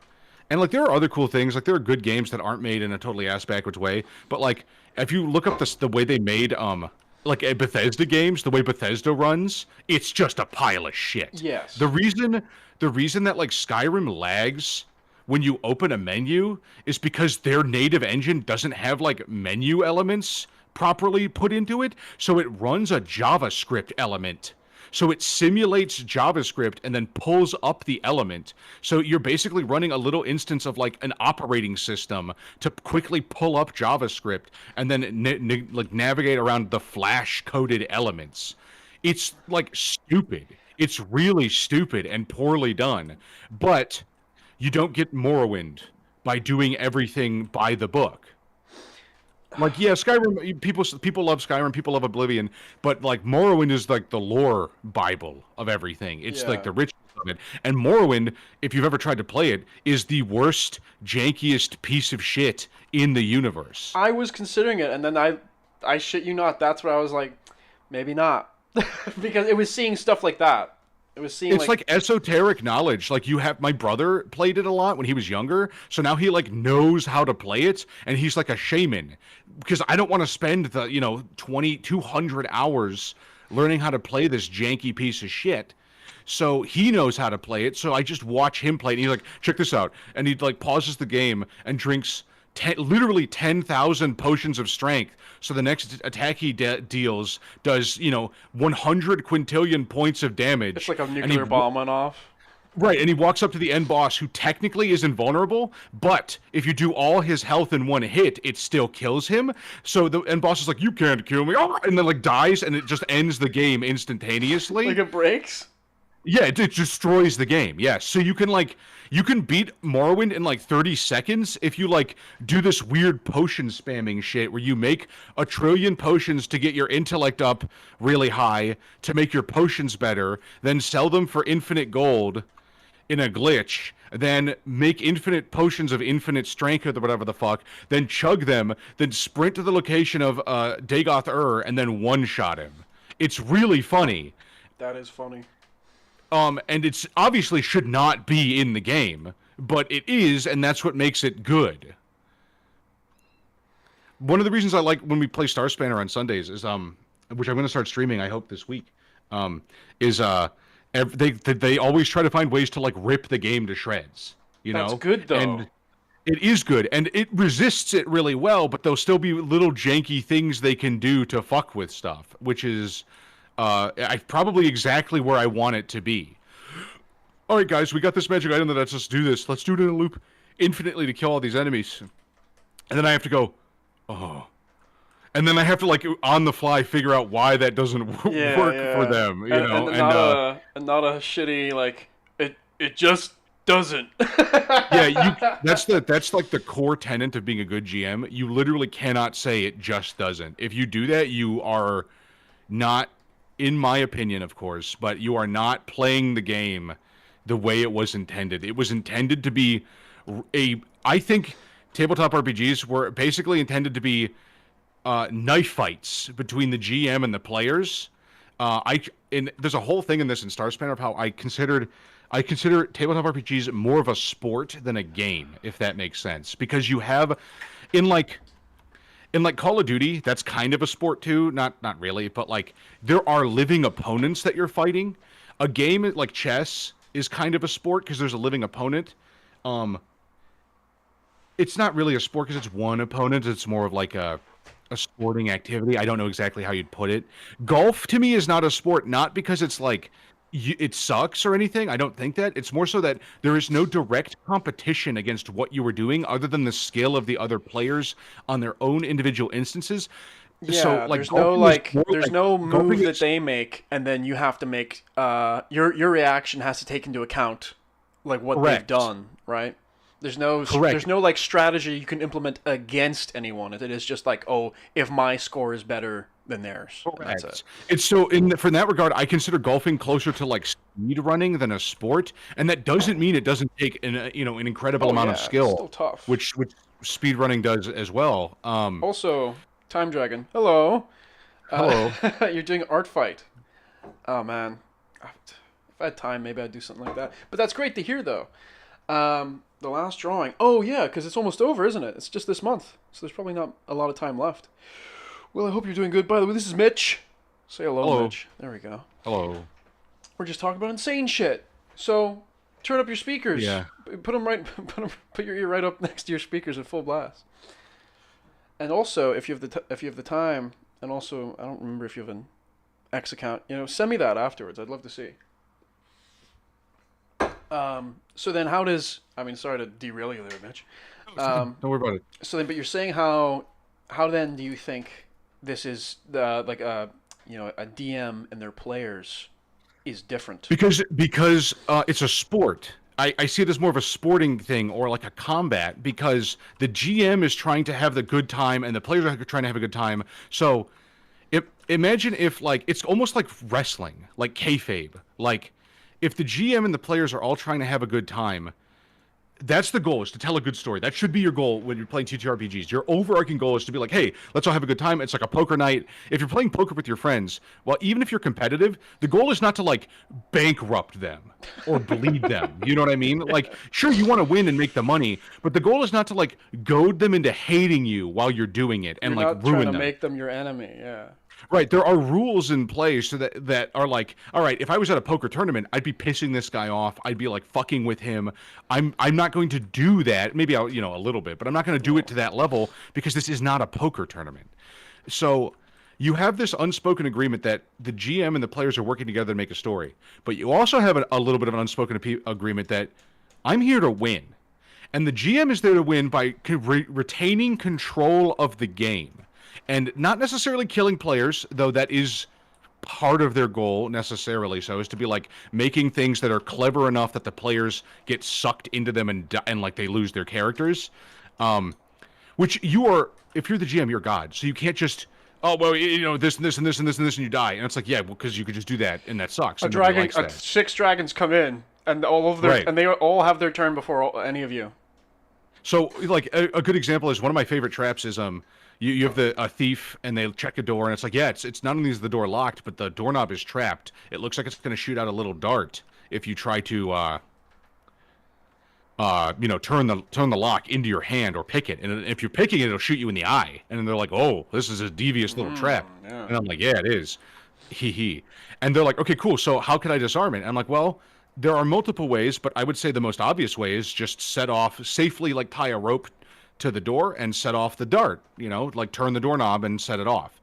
And like there are other cool things, like there are good games that aren't made in a totally ass backwards way. But like if you look up the way they made like a Bethesda games, the way Bethesda runs, it's just a pile of shit. Yes. The reason that like Skyrim lags when you open a menu is because their native engine doesn't have like menu elements properly put into it, so it runs a JavaScript element. So it simulates JavaScript and then pulls up the element. So you're basically running a little instance of like an operating system to quickly pull up JavaScript and then like navigate around the Flash coded elements. It's like stupid. It's really stupid and poorly done. But you don't get Morrowind by doing everything by the book. Like, yeah, Skyrim, people love Skyrim, people love Oblivion, but like Morrowind is like the lore Bible of everything. It's like Yeah. the richness of it. And Morrowind, if you've ever tried to play it, is the worst, jankiest piece of shit in the universe. I was considering it, and then I shit you not, that's where I was like, maybe not, because it was seeing stuff like that. It was seeing It's like esoteric knowledge. Like my brother played it a lot when he was younger, so now he like knows how to play it, and he's like a shaman. Because I don't want to spend the 200 hours learning how to play this janky piece of shit. So he knows how to play it. So I just watch him play it. And he's like, check this out, and he like pauses the game and drinks literally 10,000 potions of strength. So the next attack he deals does 100 quintillion points of damage. it's like a And nuclear bomb went off. Right, and he walks up to the end boss, who technically is invulnerable, but if you do all his health in one hit, it still kills him. So the end boss is like, you can't kill me, and then like dies, and it just ends the game instantaneously. Like it breaks. Yeah, it destroys the game. Yeah, so you can beat Morrowind in like 30 seconds if you like do this weird potion spamming shit where you make a trillion potions to get your intellect up really high to make your potions better, then sell them for infinite gold in a glitch, then make infinite potions of infinite strength or whatever the fuck, then chug them, then sprint to the location of Dagoth and then one-shot him. It's really funny. That is funny. And it's obviously should not be in the game, but it is, and that's what makes it good. One of the reasons I like when we play Star Spanner on Sundays is which I'm going to start streaming, I hope this week, is they always try to find ways to like rip the game to shreds. You That's know, good though. and it is good, and it resists it really well, but there'll still be little janky things they can do to fuck with stuff, which is I probably exactly where I want it to be. All right, guys, we got this magic item that lets us do this. Let's do it in a loop infinitely to kill all these enemies. And then I have to go, oh. And then I have to, like, on the fly figure out why that doesn't work for them, you know? And not a shitty, like, it just doesn't. Yeah, that's like the core tenet of being a good GM. You literally cannot say it just doesn't. If you do that, you are not, in my opinion, of course, but you are not playing the game the way it was intended. It was intended to be I think tabletop RPGs were basically intended to be knife fights between the GM and the players. There's a whole thing in this in Star Spanner of how I consider tabletop RPGs more of a sport than a game, if that makes sense, because you have in like Call of Duty, that's kind of a sport too. Not really, but like there are living opponents that you're fighting. A game like chess is kind of a sport because there's a living opponent. It's not really a sport because it's one opponent. It's more of like a sporting activity. I don't know exactly how you'd put it. Golf to me is not a sport, not because it's like it sucks or anything. I don't think that. It's more so that there is no direct competition against what you were doing other than the skill of the other players on their own individual instances. Yeah, So, like, there's no move that they make, and then you have to make your reaction has to take into account like what they've done, right? There's no like strategy you can implement against anyone. It is just like, oh, if my score is better than theirs, that's it. It's so from that regard, I consider golfing closer to like speed running than a sport, and that doesn't mean it doesn't take an incredible amount of skill, it's still tough. which speed running does as well. Also, Time Dragon, hello. Hello. You're doing art fight. Oh man, if I had time, maybe I'd do something like that. But that's great to hear, though. The last drawing. Oh yeah, because it's almost over, isn't it? It's just this month, so there's probably not a lot of time left. Well, I hope you're doing good. By the way, this is Mitch. Say hello, Mitch. There we go. Hello. We're just talking about insane shit. So, turn up your speakers. Yeah. Put your ear right up next to your speakers at full blast. And also, if you have the time, and also, I don't remember if you have an X account. Send me that afterwards. I'd love to see. So then, sorry to derail you there, Mitch. Don't worry about it. So then, but you're saying how then do you think this is a DM and their players is different? Because it's a sport. I see it as more of a sporting thing or like a combat because the GM is trying to have the good time and the players are trying to have a good time. So imagine if like it's almost like wrestling, like kayfabe. Like if the GM and the players are all trying to have a good time, that's the goal, is to tell a good story. That should be your goal when you're playing TTRPGs. Your overarching goal is to be like, hey, let's all have a good time. It's like a poker night. If you're playing poker with your friends, well, even if you're competitive, the goal is not to like bankrupt them or bleed them. You know what I mean? Like, sure, you want to win and make the money, but the goal is not to like goad them into hating you while you're doing it and you're like not ruin trying to them. make them your enemy. Yeah. Right, there are rules in place so that are like, all right, if I was at a poker tournament, I'd be pissing this guy off. I'd be like fucking with him. I'm not going to do that. Maybe I'll, a little bit, but I'm not going to do it to that level because this is not a poker tournament. So you have this unspoken agreement that the GM and the players are working together to make a story, but you also have a little bit of an unspoken agreement that I'm here to win, and the GM is there to win by retaining control of the game. And not necessarily killing players, though that is part of their goal necessarily. So is to be like making things that are clever enough that the players get sucked into them and like they lose their characters. Which you are, if you're the GM, you're God. So you can't just, oh well, this and this and this and this and this, and you die. And it's like, yeah, well, because you could just do that, and that sucks. And nobody likes that. 6 dragons come in, and and they all have their turn before any of you. So like a good example is one of my favorite traps is you have a thief and they check a door and it's like, yeah, it's not only is the door locked, but the doorknob is trapped. It looks like it's going to shoot out a little dart if you try to turn the lock into your hand or pick it. And if you're picking it, it'll shoot you in the eye. And then they're like, oh, this is a devious little trap. Yeah. And I'm like, yeah, it is. Hee hee. And they're like, okay, cool. So how can I disarm it? And I'm like, well, there are multiple ways, but I would say the most obvious way is just set off safely, like tie a rope to the door and set off the dart, like turn the doorknob and set it off.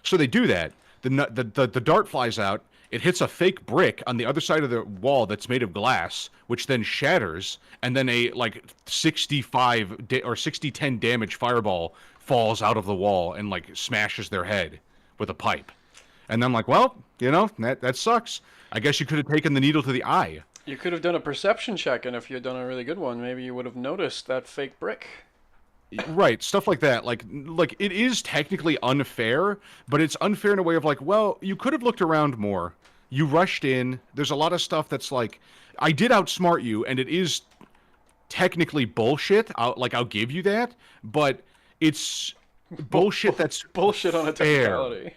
So they do that. The dart flies out. It hits a fake brick on the other side of the wall that's made of glass, which then shatters, and then a like 60-10 damage fireball falls out of the wall and like smashes their head with a pipe. And I'm like, well, that sucks. I guess you could have taken the needle to the eye. You could have done a perception check, and if you had done a really good one, maybe you would have noticed that fake brick. Right, stuff like that. Like it is technically unfair, but it's unfair in a way of like, well, you could have looked around more. You rushed in. There's a lot of stuff that's like, I did outsmart you, and it is technically bullshit. I'll give you that, but it's bullshit that's bullshit on a technicality.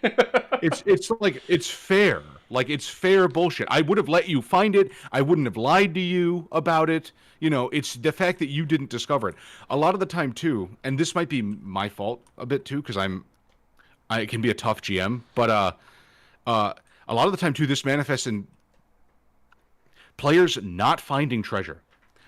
It's like it's fair. Like it's fair bullshit. I would have let you find it. I wouldn't have lied to you about it. It's the fact that you didn't discover it. A lot of the time too, and this might be my fault a bit too, because I can be a tough GM, but a lot of the time too, this manifests in players not finding treasure,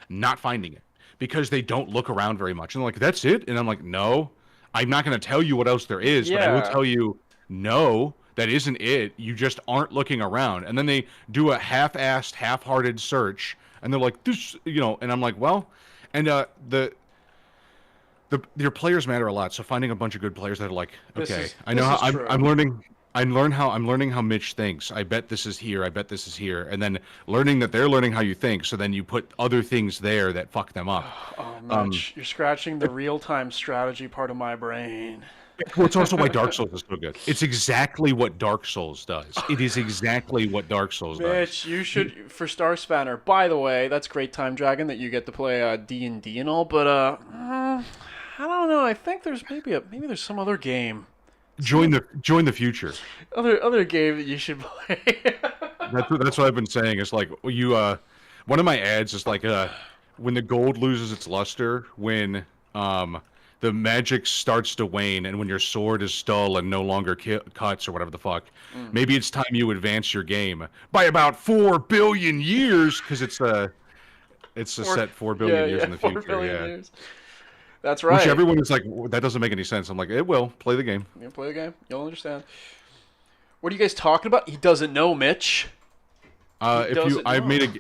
not finding it because they don't look around very much. And they're like, that's it? And I'm like, no, I'm not going to tell you what else there is, but I will tell you, no, that isn't it. You just aren't looking around. And then they do a half-assed, half-hearted search, and they're like, this, and I'm like, well, and your players matter a lot. So finding a bunch of good players that are like, okay, I know how I'm learning how Mitch thinks. I bet this is here. I bet this is here. And then learning that they're learning how you think. So then you put other things there that fuck them up. Oh, Mitch, you're scratching the real-time strategy part of my brain. Well, it's also why Dark Souls is so good. It's exactly what Dark Souls does. It is exactly what Dark Souls does. Mitch, you should, for Star Spanner, by the way, that's great Time Dragon that you get to play D&D and all, but I don't know. I think there's maybe there's some other game. Join the future. Other game that you should play. That's what I've been saying. It's like one of my ads is like when the gold loses its luster, when the magic starts to wane, and when your sword is dull and no longer cuts or whatever the fuck, maybe it's time you advance your game by about 4 billion years, because it's a set 4 billion years in the future. 4 billion years. That's right. Which everyone is like, that doesn't make any sense. I'm like, it will. Play the game. Yeah, play the game. You'll understand. What are you guys talking about? He doesn't know, Mitch. I made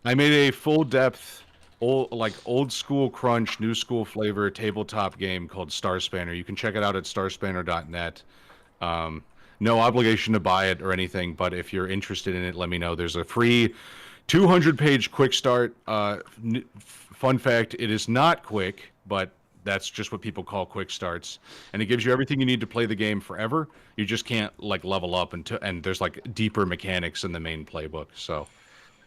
a full depth, old school crunch, new school flavor tabletop game called Star Spanner. You can check it out at starspanner.net. No obligation to buy it or anything, but if you're interested in it, let me know. There's a free 200-page quick start. Fun fact: it is not quick, but that's just what people call quick starts, and it gives you everything you need to play the game forever. You just can't level up and there's deeper mechanics in the main playbook. So,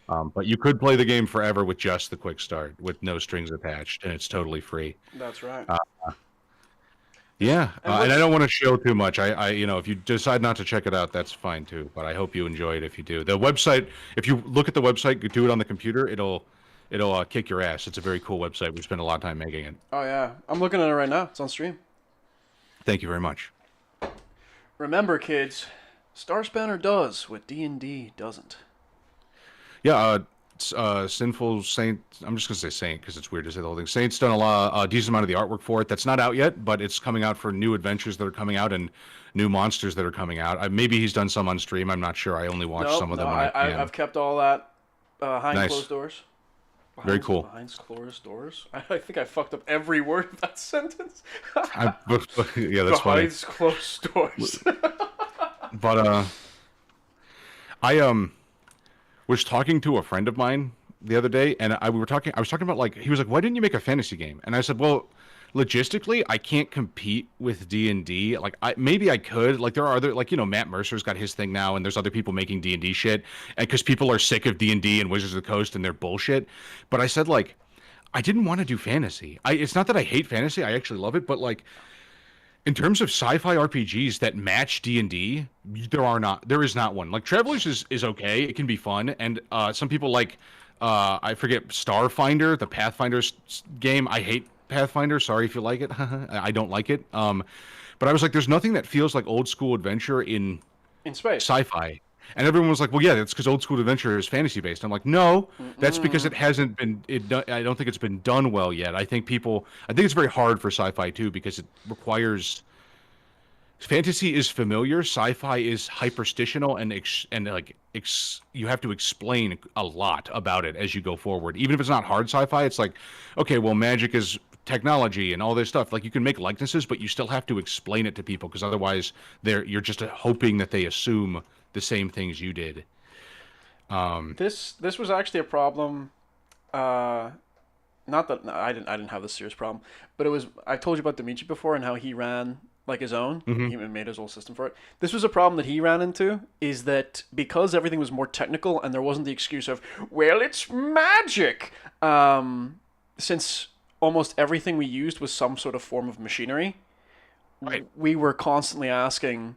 but you could play the game forever with just the quick start with no strings attached, and it's totally free. That's right. Yeah, and I don't want to show too much. If you decide not to check it out, that's fine too. But I hope you enjoy it if you do. The website, if you look at the website, do it on the computer, it'll kick your ass. It's a very cool website. We spent a lot of time making it. Oh yeah, I'm looking at it right now. It's on stream. Thank you very much. Remember, kids, Star Spanner does what D&D doesn't. Yeah, Sinful Saint. I'm just gonna say Saint because it's weird to say the whole thing. Saint's done a decent amount of the artwork for it. That's not out yet, but it's coming out for new adventures that are coming out and new monsters that are coming out. Maybe he's done some on stream. I'm not sure. I only watched some of them. I've kept all that behind closed doors. Very cool. Behind closed doors. I think I fucked up every word of that sentence. Yeah, that's funny. Behind closed doors. But I was talking to a friend of mine the other day, and I was talking about like he was like, "Why didn't you make a fantasy game?" And I said, "Well, logistically, I can't compete with D&D. Like, maybe I could. Like, there are other like Matt Mercer's got his thing now, and there's other people making D&D shit, and because people are sick of D&D and Wizards of the Coast and their bullshit. But I said like, I didn't want to do fantasy. It's not that I hate fantasy. I actually love it, but like in terms of sci-fi RPGs that match D&D, there is not one. Like Travelers is okay. It can be fun, and some people like I forget Starfinder, the game. I hate Pathfinder. Sorry if you like it. I don't like it. But I was like, there's nothing that feels like old school adventure in In space. sci-fi. And everyone was like, "Well, yeah, that's because old school adventure is fantasy based." I'm like, "No, that's because it Mm-mm. hasn't been. I don't think it's been done well yet. I think people. I think it's very hard for sci-fi too because it requires. Fantasy is familiar. Sci-fi is hyperstitional and like you have to explain a lot about it as you go forward. Even if it's not hard sci-fi, it's like, okay, well, magic is technology and all this stuff. Like you can make likenesses, but you still have to explain it to people because otherwise, you're just hoping that they assume the same things you did. This was actually a problem. Uh, Not that no, I didn't have this serious problem, but it was I told you about Dimitri before and how he ran like his own. Hmm. He made his whole system for it. This was a problem that he ran into is that because everything was more technical and there wasn't the excuse of well it's magic. Since almost everything we used was some sort of form of machinery, Right. we were constantly asking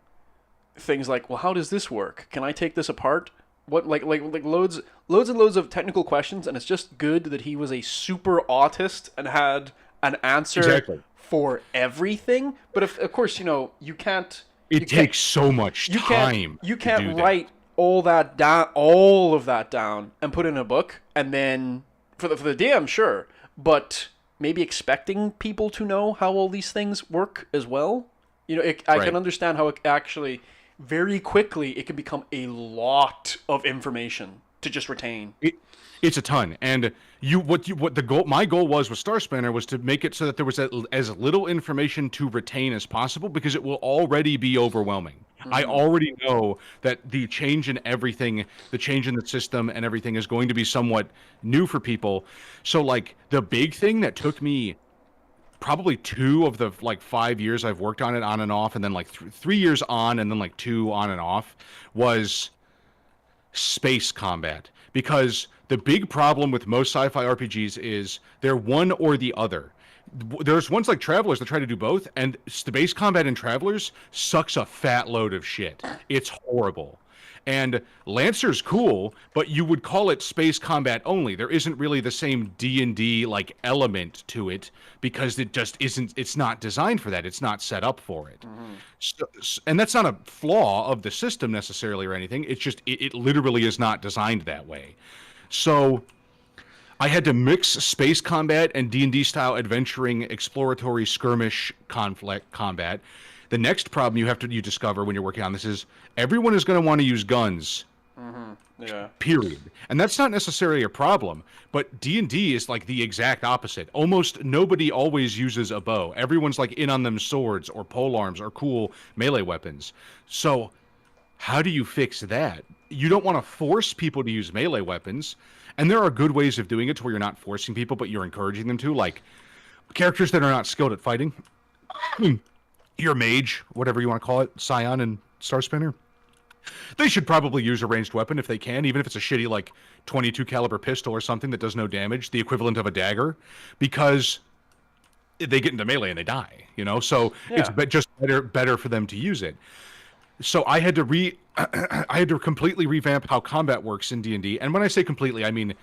things like, well, how does this work? Can I take this apart? What like loads and loads of technical questions, and it's just good that he was a super autist and had an answer Exactly. for everything. But if, of course, you can't It takes so much you can't time you to do can't that. write all of that down and put in a book, and then for the DM, sure, but maybe expecting people to know how all these things work as well. I can Right. understand how it actually very quickly it can become a lot of information to just retain. It's a ton, and what the goal my goal was with Star Spanner was to make it so that there was as little information to retain as possible because it will already be overwhelming. I Mm-hmm. already know that the change in everything, the change in the system and everything is going to be somewhat new for people. So like the big thing that took me probably 2 of the like 5 years I've worked on it on and off, and then like 3 years on, and then like two on and off, was space combat. Because the big problem with most sci-fi RPGs is they're one or the other. There's ones like Travelers that try to do both, and space combat in Travelers sucks a fat load of shit. It's horrible. And Lancer's cool, but you would call it space combat only. There isn't really the same D&D like element to it because it just isn't. It's not designed for that. It's not set up for it. Mm-hmm. And that's not a flaw of the system necessarily or anything. It's just it literally is not designed that way. So I had to mix space combat and D&D style adventuring, exploratory skirmish conflict combat. The next problem you discover when you're working on this is everyone is going to want to use guns, Mm-hmm. Yeah. period. And that's not necessarily a problem, but D&D is like the exact opposite. Almost nobody always uses a bow. Everyone's like in on them swords or pole arms or cool melee weapons. So how do you fix that? You don't want to force people to use melee weapons, and there are good ways of doing it to where you're not forcing people, but you're encouraging them to, like characters that are not skilled at fighting. Your mage, whatever you want to call it, Scion and Star Spinner. They should probably use a ranged weapon if they can, even if it's a shitty like 22 caliber pistol or something that does no damage, the equivalent of a dagger, because they get into melee and they die. So it's Yeah. just better for them to use it. So I had to I had to completely revamp how combat works in D&D. And when I say completely, I mean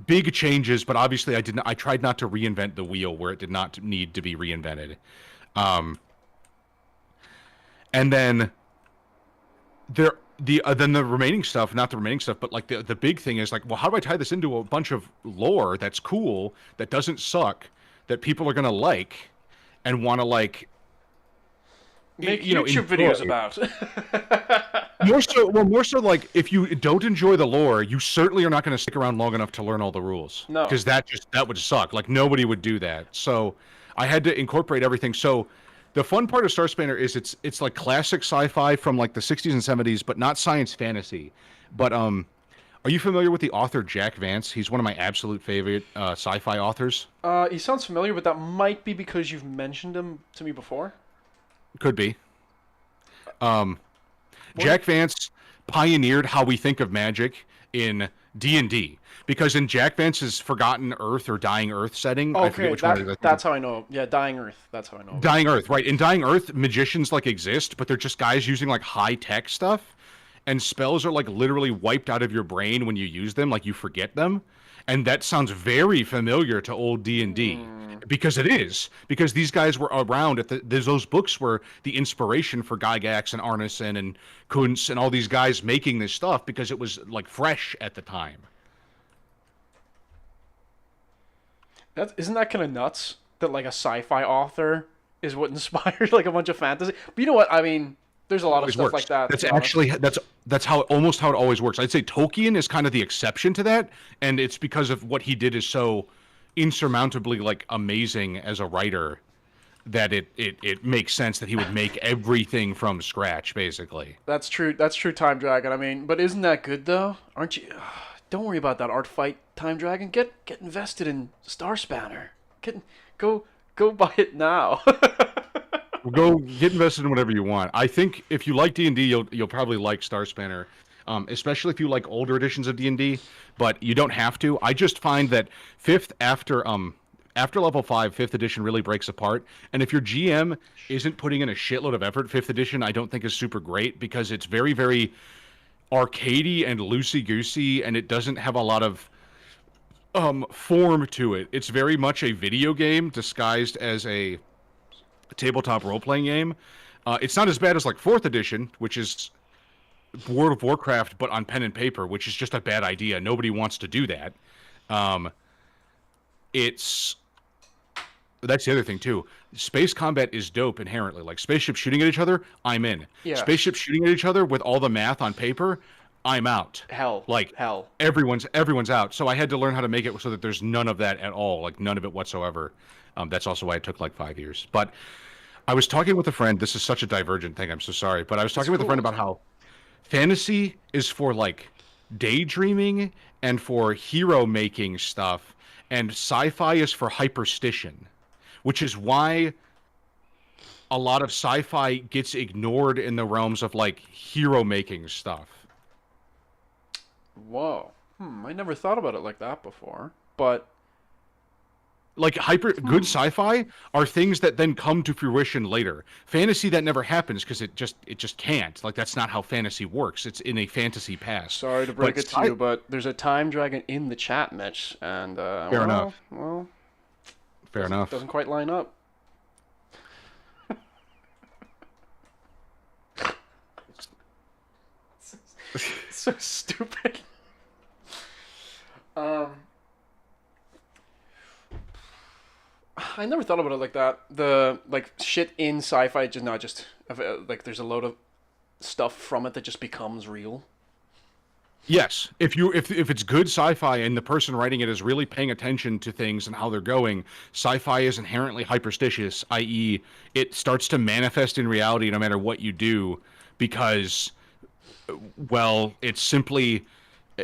big changes, but obviously I tried not to reinvent the wheel where it did not need to be reinvented. Um, and then the remaining stuff, not the remaining stuff, but like the big thing is like, well, how do I tie this into a bunch of lore that's cool, that doesn't suck, that people are gonna like and want to like Make YouTube enjoy. videos about. More so like if you don't enjoy the lore, you certainly are not going to stick around long enough to learn all the rules No. because that would suck. Like nobody would do that. So I had to incorporate everything. So The fun part of Star Spanner is it's like classic sci-fi from like the 60s and 70s, but not science fantasy. But are you familiar with the author Jack Vance? He's one of my absolute favorite sci-fi authors. He sounds familiar, but that might be because you've mentioned him to me before. Could be. Um, What? Jack Vance pioneered how we think of magic in D&D because in Jack Vance's Forgotten Earth or Dying Earth setting, I forget Okay, which one it is. that's how I know. Yeah, Dying Earth. That's how I know. Dying Earth, right? In Dying Earth, magicians like exist, but they're just guys using like high tech stuff, and spells are like literally wiped out of your brain when you use them, like you forget them. And that sounds very familiar to old D&D because it is because these guys were around at there's those books were the inspiration for Gygax and Arneson and Kuntz and all these guys making this stuff because it was like fresh at the time. Isn't that kind of nuts that like a sci-fi author is what inspired like a bunch of fantasy? But you know what? I mean, there's a lot of Always stuff works. like that. That's to be honest. actually that's how almost how it always works. I'd say Tolkien is kind of the exception to that, and it's because of what he did is so insurmountably like amazing as a writer that it makes sense that he would make everything from scratch basically. That's true. That's true. Time Dragon. I mean, but isn't that good though? Aren't you? Don't worry about that art fight. Time Dragon. Get invested in Star Spanner. Go buy it now. Go get invested in whatever you want. I think if you like D&D, you'll probably like Star Spanner, especially if you like older editions of D&D. But you don't have to. I just find that after level 5, 5th edition really breaks apart. And if your GM isn't putting in a shitload of effort, 5th edition I don't think is super great because it's very very arcadey and loosey goosey, and it doesn't have a lot of form to it. It's very much a video game disguised as a tabletop role-playing game. It's not as bad as like 4th edition, which is World of Warcraft but on pen and paper, which is just a bad idea. Nobody wants to do that. It's That's the other thing too. Space combat is dope inherently. Like spaceships shooting at each other, I'm in. Yeah. Spaceships shooting at each other with all the math on paper, I'm out. Hell. Like hell. everyone's out. So I had to learn how to make it so that there's none of that at all. Like none of it whatsoever. That's also why it took like 5 years. But I was talking with a friend. This is such a divergent thing. I'm so sorry. But I was talking with a friend about how fantasy is for like daydreaming and for hero making stuff, and sci-fi is for hyperstition, which is why a lot of sci-fi gets ignored in the realms of like hero making stuff. Whoa. I never thought about it like that before. But Like good sci-fi are things that then come to fruition later. Fantasy that never happens because it just can't. Like that's not how fantasy works. It's in a fantasy past. sorry to break But it to you, but there's a time dragon in the chat, Mitch, and Fair enough. Well, Fair enough. doesn't quite line up. So stupid. I never thought about it like that. The like shit in sci-fi just not just like there's a load of stuff from it that just becomes real. Yes, if it's good sci-fi and the person writing it is really paying attention to things and how they're going, sci-fi is inherently hyperstitious, i.e., it starts to manifest in reality no matter what you do, because, well, it's simply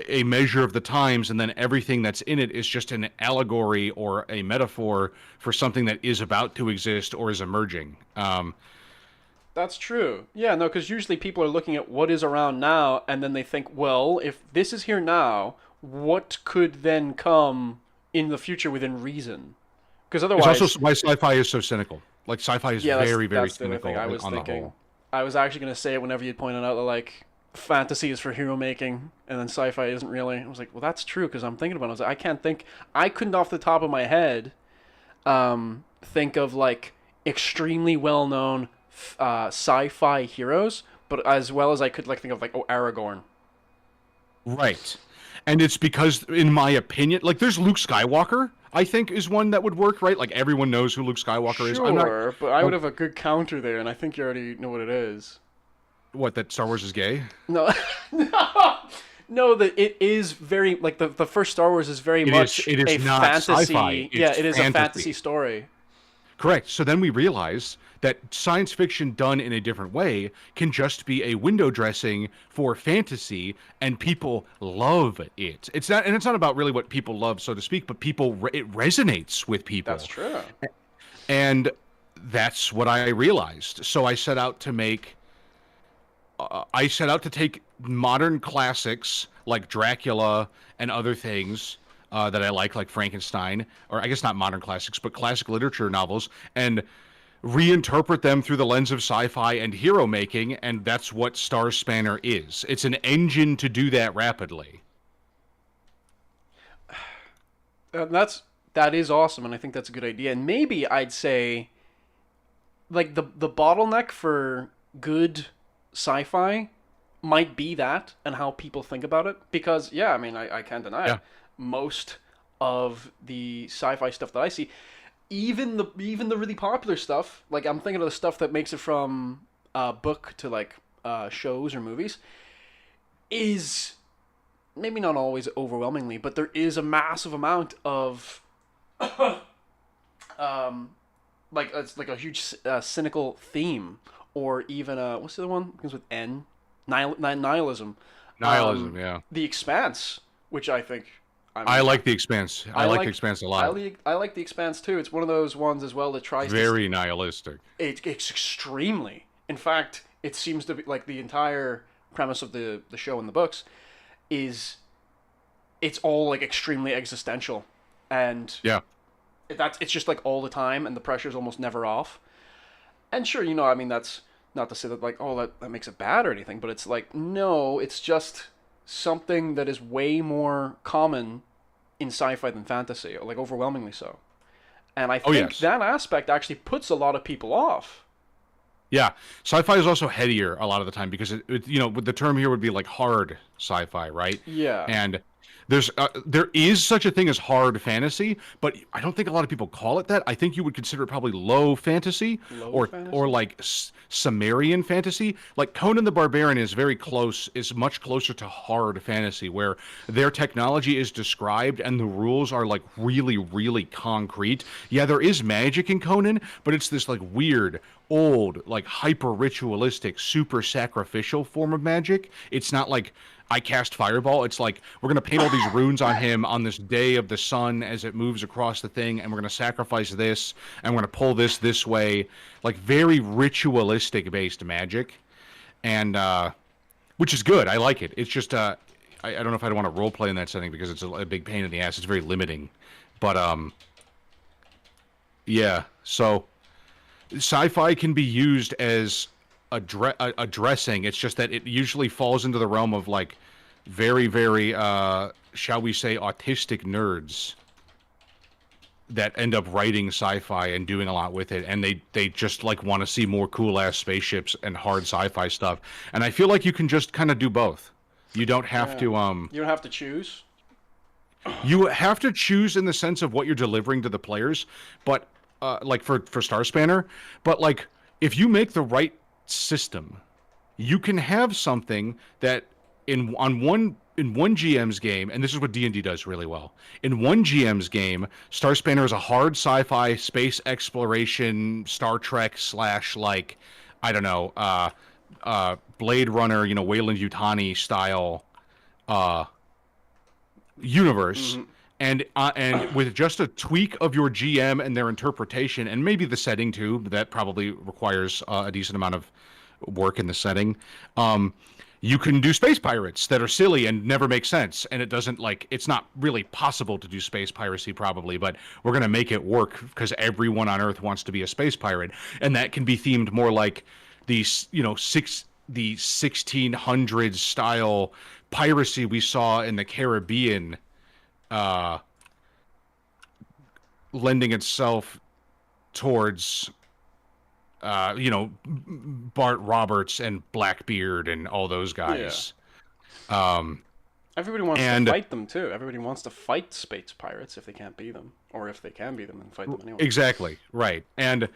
a measure of the times, and then everything that's in it is just an allegory or a metaphor for something that is about to exist or is emerging. That's true. Yeah, no, because usually people are looking at what is around now, and then they think, well, if this is here now, what could then come in the future within reason? Because It's otherwise, also why sci-fi is so cynical. Like sci-fi is yeah, very, very that's the other cynical thing I was on the thinking. whole. I was actually going to say it whenever you pointed out that like fantasy is for hero making, and then sci-fi isn't really. I was like, well, that's true because I'm thinking about it. I was like, I couldn't off the top of my head, think of like extremely well-known sci-fi heroes, but as well as I could like think of like Aragorn. Right. And it's because, in my opinion, like there's Luke Skywalker, I think is one that would work, right? Like everyone knows who Luke Skywalker is. Sure, but I would have a good counter there, and I think you already know what it is. What, that Star Wars is gay? No, no, that it is very like the first Star Wars is very much it is a not fantasy. sci-fi, it's Yeah, it is a fantasy. fantasy story. Correct. So then we realize that science fiction done in a different way can just be a window dressing for fantasy, and people love it. It's not about really what people love, so to speak, but it resonates with That's people, true. and that's what I realized. So I set out to take modern classics like Dracula and other things that I like Frankenstein, or I guess not modern classics, but classic literature novels, and reinterpret them through the lens of sci-fi and hero making, and that's what Star Spanner is. It's an engine to do that rapidly. That is awesome, and I think that's a good idea. And maybe I'd say, like, the bottleneck for good sci-fi might be that and how people think about it. Because yeah, I mean, I can't deny it. Yeah. Most of the sci-fi stuff that I see, even the really popular stuff, like I'm thinking of the stuff that makes it from book to like shows or movies, is maybe not always overwhelmingly, but there is a massive amount of um, like it's like a huge cynical theme, or even what's the other one? It begins with N, nihilism. Nihilism, yeah. The Expanse, which I think I like The Expanse. I like The Expanse a lot. I like The Expanse too. It's one of those ones as well that tries Very nihilistic. it's extremely. In fact, it seems to be like the entire premise of the show and the books is it's all like extremely existential, and Yeah. it's just like all the time, and the pressure's almost never off. And sure, you know, I mean, that's not to say that like, oh, that makes it bad or anything, but it's like, no, it's just something that is way more common in sci-fi than fantasy, like overwhelmingly so. And I think yes. that aspect actually puts a lot of people off. Yeah, sci-fi is also headier a lot of the time because the term here would be like hard sci-fi, right? Yeah. And there is such a thing as hard fantasy, but I don't think a lot of people call it that. I think you would consider it probably low fantasy, Low fantasy? or like Sumerian fantasy. Like Conan the Barbarian is much closer to hard fantasy, where their technology is described and the rules are like really, really concrete. Yeah, there is magic in Conan, but it's this like weird, old, like hyper ritualistic, super sacrificial form of magic. It's not like I cast fireball. It's like we're gonna paint all these runes on him on this day of the sun as it moves across the thing, and we're gonna sacrifice this, and we're gonna pull this way, like very ritualistic based magic, and which is good. I like it. It's just I don't know if I'd want to role play in that setting because it's a big pain in the ass. It's very limiting, but yeah. So sci-fi can be used as a dressing. It's just that it usually falls into the realm of like very, very, shall we say, autistic nerds that end up writing sci-fi and doing a lot with it, and they just like want to see more cool ass spaceships and hard sci-fi stuff. And I feel like you can just kind of do both. You don't have to You don't have to choose. you have to choose in the sense of what you're delivering to the players, but like for Star Spanner, but like if you make the right system, you can have something that in one GM's game, and this is what D&D does really well. In one GM's game, Star Spanner is a hard sci-fi space exploration Star Trek slash like I don't know Blade Runner, Wayland Yutani style universe. Mm-hmm. And with just a tweak of your GM and their interpretation, and maybe the setting too, that probably requires a decent amount of work in the setting. You can do space pirates that are silly and never make sense, and it's not really possible to do space piracy probably, but we're gonna make it work because everyone on Earth wants to be a space pirate, and that can be themed more like the 1600s style piracy we saw in the Caribbean. Lending itself towards, Bart Roberts and Blackbeard and all those guys. Everybody wants to fight them too. Everybody wants to fight space pirates if they can't be them, or if they can be them and fight them anyway. Exactly, right. And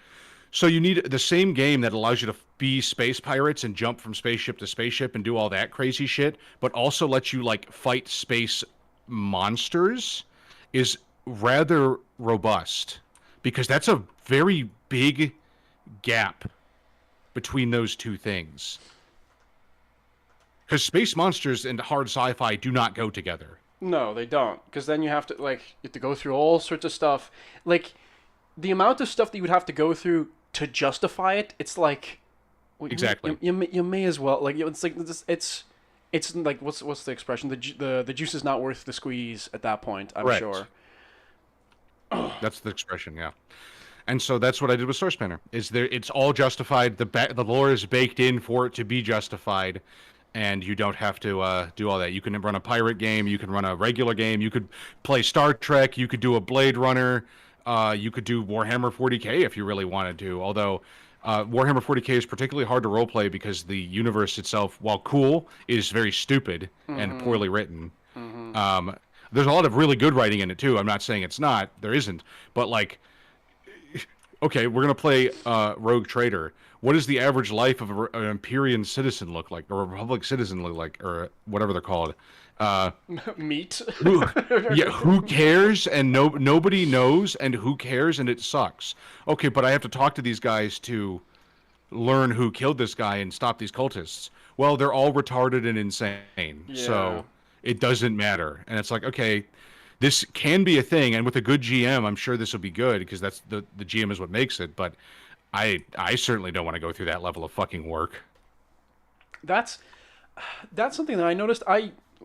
so you need the same game that allows you to be space pirates and jump from spaceship to spaceship and do all that crazy shit, but also lets you like fight space monsters is rather robust, because that's a very big gap between those two things. Because space monsters and hard sci-fi do not go together. No, they don't. Because then you have to go through all sorts of stuff. Like the amount of stuff that you would have to go through to justify it. It's like well, Exactly. you may as well it's like it's like what's the expression? The juice is not worth the squeeze at that point. I'm Correct. sure. That's the expression, yeah. And so that's what I did with Source Banner. Is there? It's all justified. The lore is baked in for it to be justified, and you don't have to do all that. You can run a pirate game. You can run a regular game. You could play Star Trek. You could do a Blade Runner. You could do Warhammer 40K if you really wanted to. Although Warhammer 40K is particularly hard to roleplay because the universe itself, while cool, is very stupid and poorly written. There's a lot of really good writing in it too. I'm not saying it's not. There isn't. But like, okay, we're gonna play Rogue Trader. What does the average life of an Empyrean citizen look like, or a Republic citizen look like, or whatever they're called? Meat. Yeah, who cares? And nobody knows, and who cares? And it sucks. Okay, but I have to talk to these guys to learn who killed this guy and stop these cultists. Well, they're all retarded and insane, so it doesn't matter. And it's like, okay, this can be a thing, and with a good GM, I'm sure this will be good because that's the GM is what makes it. But I certainly don't want to go through that level of fucking work. That's something that I noticed.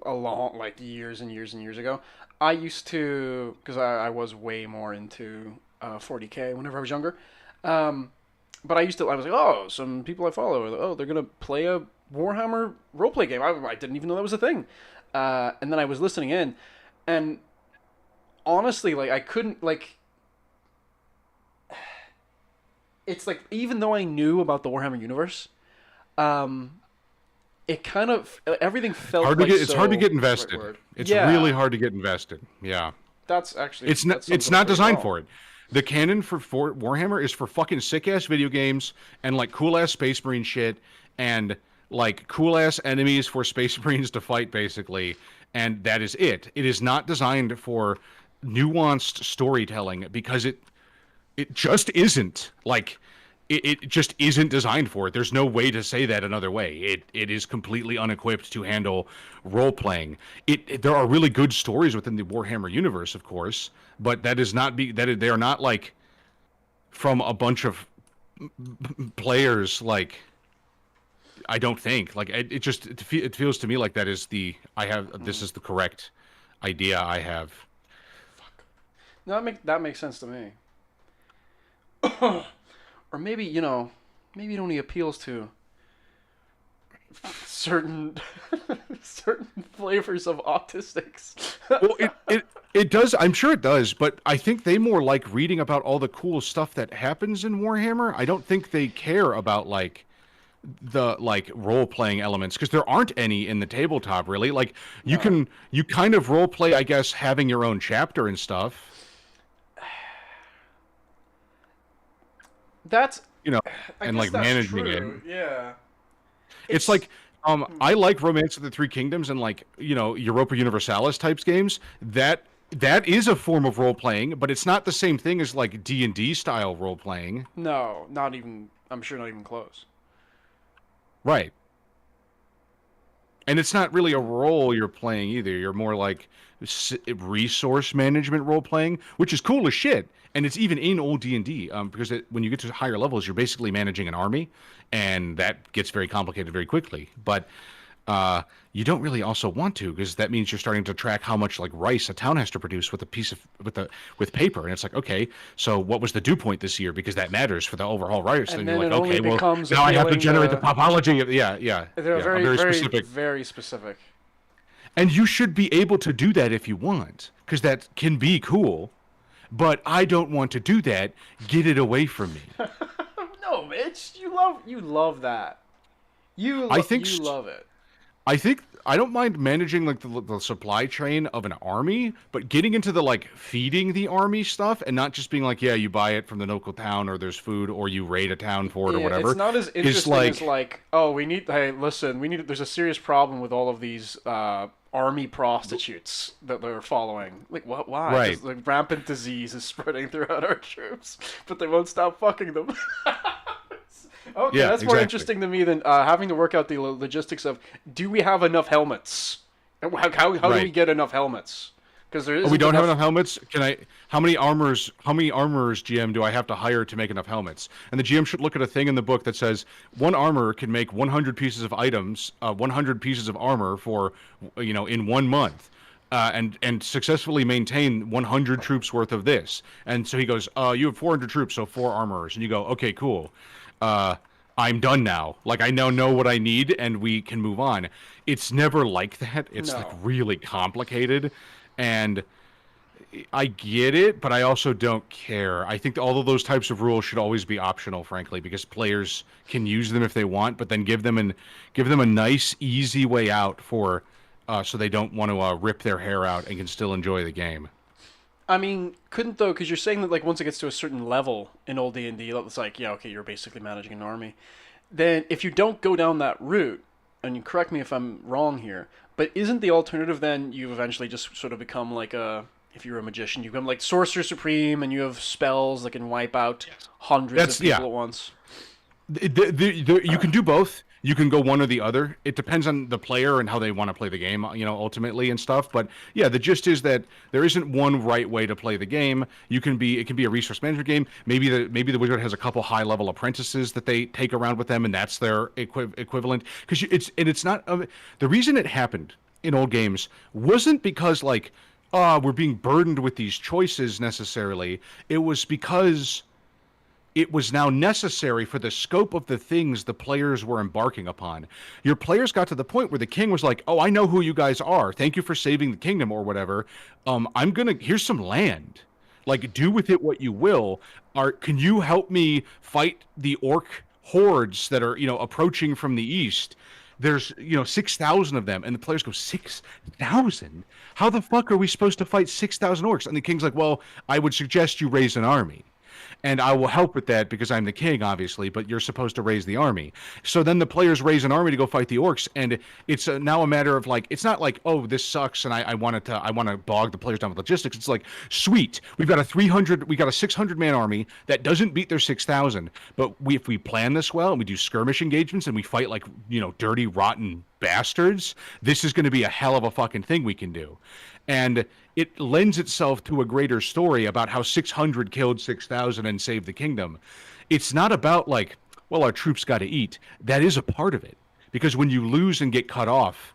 A long years and years and years ago, I used to because I was way more into 40K whenever I was younger. But I was like, oh, some people I follow, oh, they're gonna play a Warhammer roleplay game. I didn't even know that was a thing. And then I was listening in, and honestly, like I couldn't like. It's like even though I knew about the Warhammer universe, it kind of everything felt Hard to like get. It's hard to get invested. It's really hard to get invested. Yeah. That's actually It's not designed for it. The canon for Warhammer is for fucking sick ass video games and like cool ass Space Marine shit and like cool ass enemies for Space Marines to fight basically, and that is it. It is not designed for nuanced storytelling because it just isn't. Like it just isn't designed for it. There's no way to say that another way. It is completely unequipped to handle role playing. There are really good stories within the Warhammer universe, of course, but that is not they are not like from a bunch of players. Like I don't think like it feels to me like that is this is the correct idea I have. No, that makes sense to me. Or maybe maybe it only appeals to certain flavors of autistics. Well, it does. I'm sure it does, but I think they more like reading about all the cool stuff that happens in Warhammer. I don't think they care about like the role playing elements because there aren't any in the tabletop really. Like you kind of role play, I guess, having your own chapter and stuff. That's and like managing it. Yeah. It's like I like Romance of the Three Kingdoms and like Europa Universalis types games. That is a form of role playing, but it's not the same thing as like D&D style role playing. No, not even. I'm sure not even close. Right. And it's not really a role you're playing either. You're more like resource management role playing, which is cool as shit. And it's even in old D&D because when you get to higher levels, you're basically managing an army, and that gets very complicated very quickly. But you don't really also want to because that means you're starting to track how much like rice a town has to produce with a piece of with paper, and it's like, okay, so what was the dew point this year because that matters for the overall rice. And then you're like, it okay, well becomes now I have to generate the appealing topology of yeah. They're very, very very specific. very specific. And you should be able to do that if you want, because that can be cool. But I don't want to do that. Get it away from me. No, Mitch, you love that. You love it. I think I don't mind managing like the supply chain of an army, but getting into the like feeding the army stuff and not just being like, yeah, you buy it from the local town or there's food or you raid a town for it or Yeah, it's whatever, not as is interesting as like, like, oh, we need. Hey, listen, we need. There's a serious problem with all of these army prostitutes that they're following. Like, what? Why? right. Because like rampant disease is spreading throughout our troops, but they won't stop fucking them. Okay, Yeah, that's more exactly. interesting to me than having to work out the logistics of do we have enough helmets? How do we Right. get enough helmets? Because there Oh, we isn't don't have enough. enough helmets. Can I? How many armorers, GM, do I have to hire to make enough helmets? And the GM should look at a thing in the book that says one armorer can make 100 pieces of items, 100 pieces of armor for, in 1 month, and successfully maintain 100 troops worth of this. And so he goes, you have 400 troops, so 4 armorers. And you go, okay, cool. Uh, I'm done now. Like I now know what I need, and we can move on. It's never like that. It's like No. really complicated, and I get it, but I also don't care. I think all of those types of rules should always be optional, frankly, because players can use them if they want, but then give them a nice, easy way out for so they don't want to rip their hair out and can still enjoy the game. I mean, couldn't though, because you're saying that like once it gets to a certain level in old D&D, it's like yeah, okay, you're basically managing an army. Then if you don't go down that route, and you correct me if I'm wrong here, but isn't the alternative then you eventually just sort of become like a if you're a magician, you become like sorcerer supreme, and you have spells that can wipe out hundreds of That's people yeah. at once. You can do both. You can go one or the other. It depends on the player and how they want to play the game, ultimately and stuff. But yeah, the gist is that there isn't one right way to play the game. It can be a resource management game. Maybe the wizard has a couple high level apprentices that they take around with them, and that's their equivalent. Because it's not the reason it happened in old games wasn't because like, we're being burdened with these choices necessarily. It was because it was now necessary for the scope of the things the players were embarking upon. Your players got to the point where the king was like, "Oh, I know who you guys are. Thank you for saving the kingdom or whatever. Here's some land. Like do with it what you will. Can you help me fight the orc hordes that are, approaching from the east?" There's 6,000 of them, and the players go 6,000. How the fuck are we supposed to fight 6,000 orcs? And the king's like, well, I would suggest you raise an army and I will help with that because I'm the king, obviously. But you're supposed to raise the army. So then the players raise an army to go fight the orcs, and it's now a matter of like, it's not like, oh, this sucks, and I want to bog the players down with logistics. It's like, sweet, we got a 600 man army that doesn't beat their 6,000, but if we plan this well and we do skirmish engagements and we fight like dirty, rotten bastards, this is going to be a hell of a fucking thing we can do. And it lends itself to a greater story about how 600 killed 6,000 and saved the kingdom. It's not about like, well, our troops got to eat. That is a part of it, because when you lose and get cut off,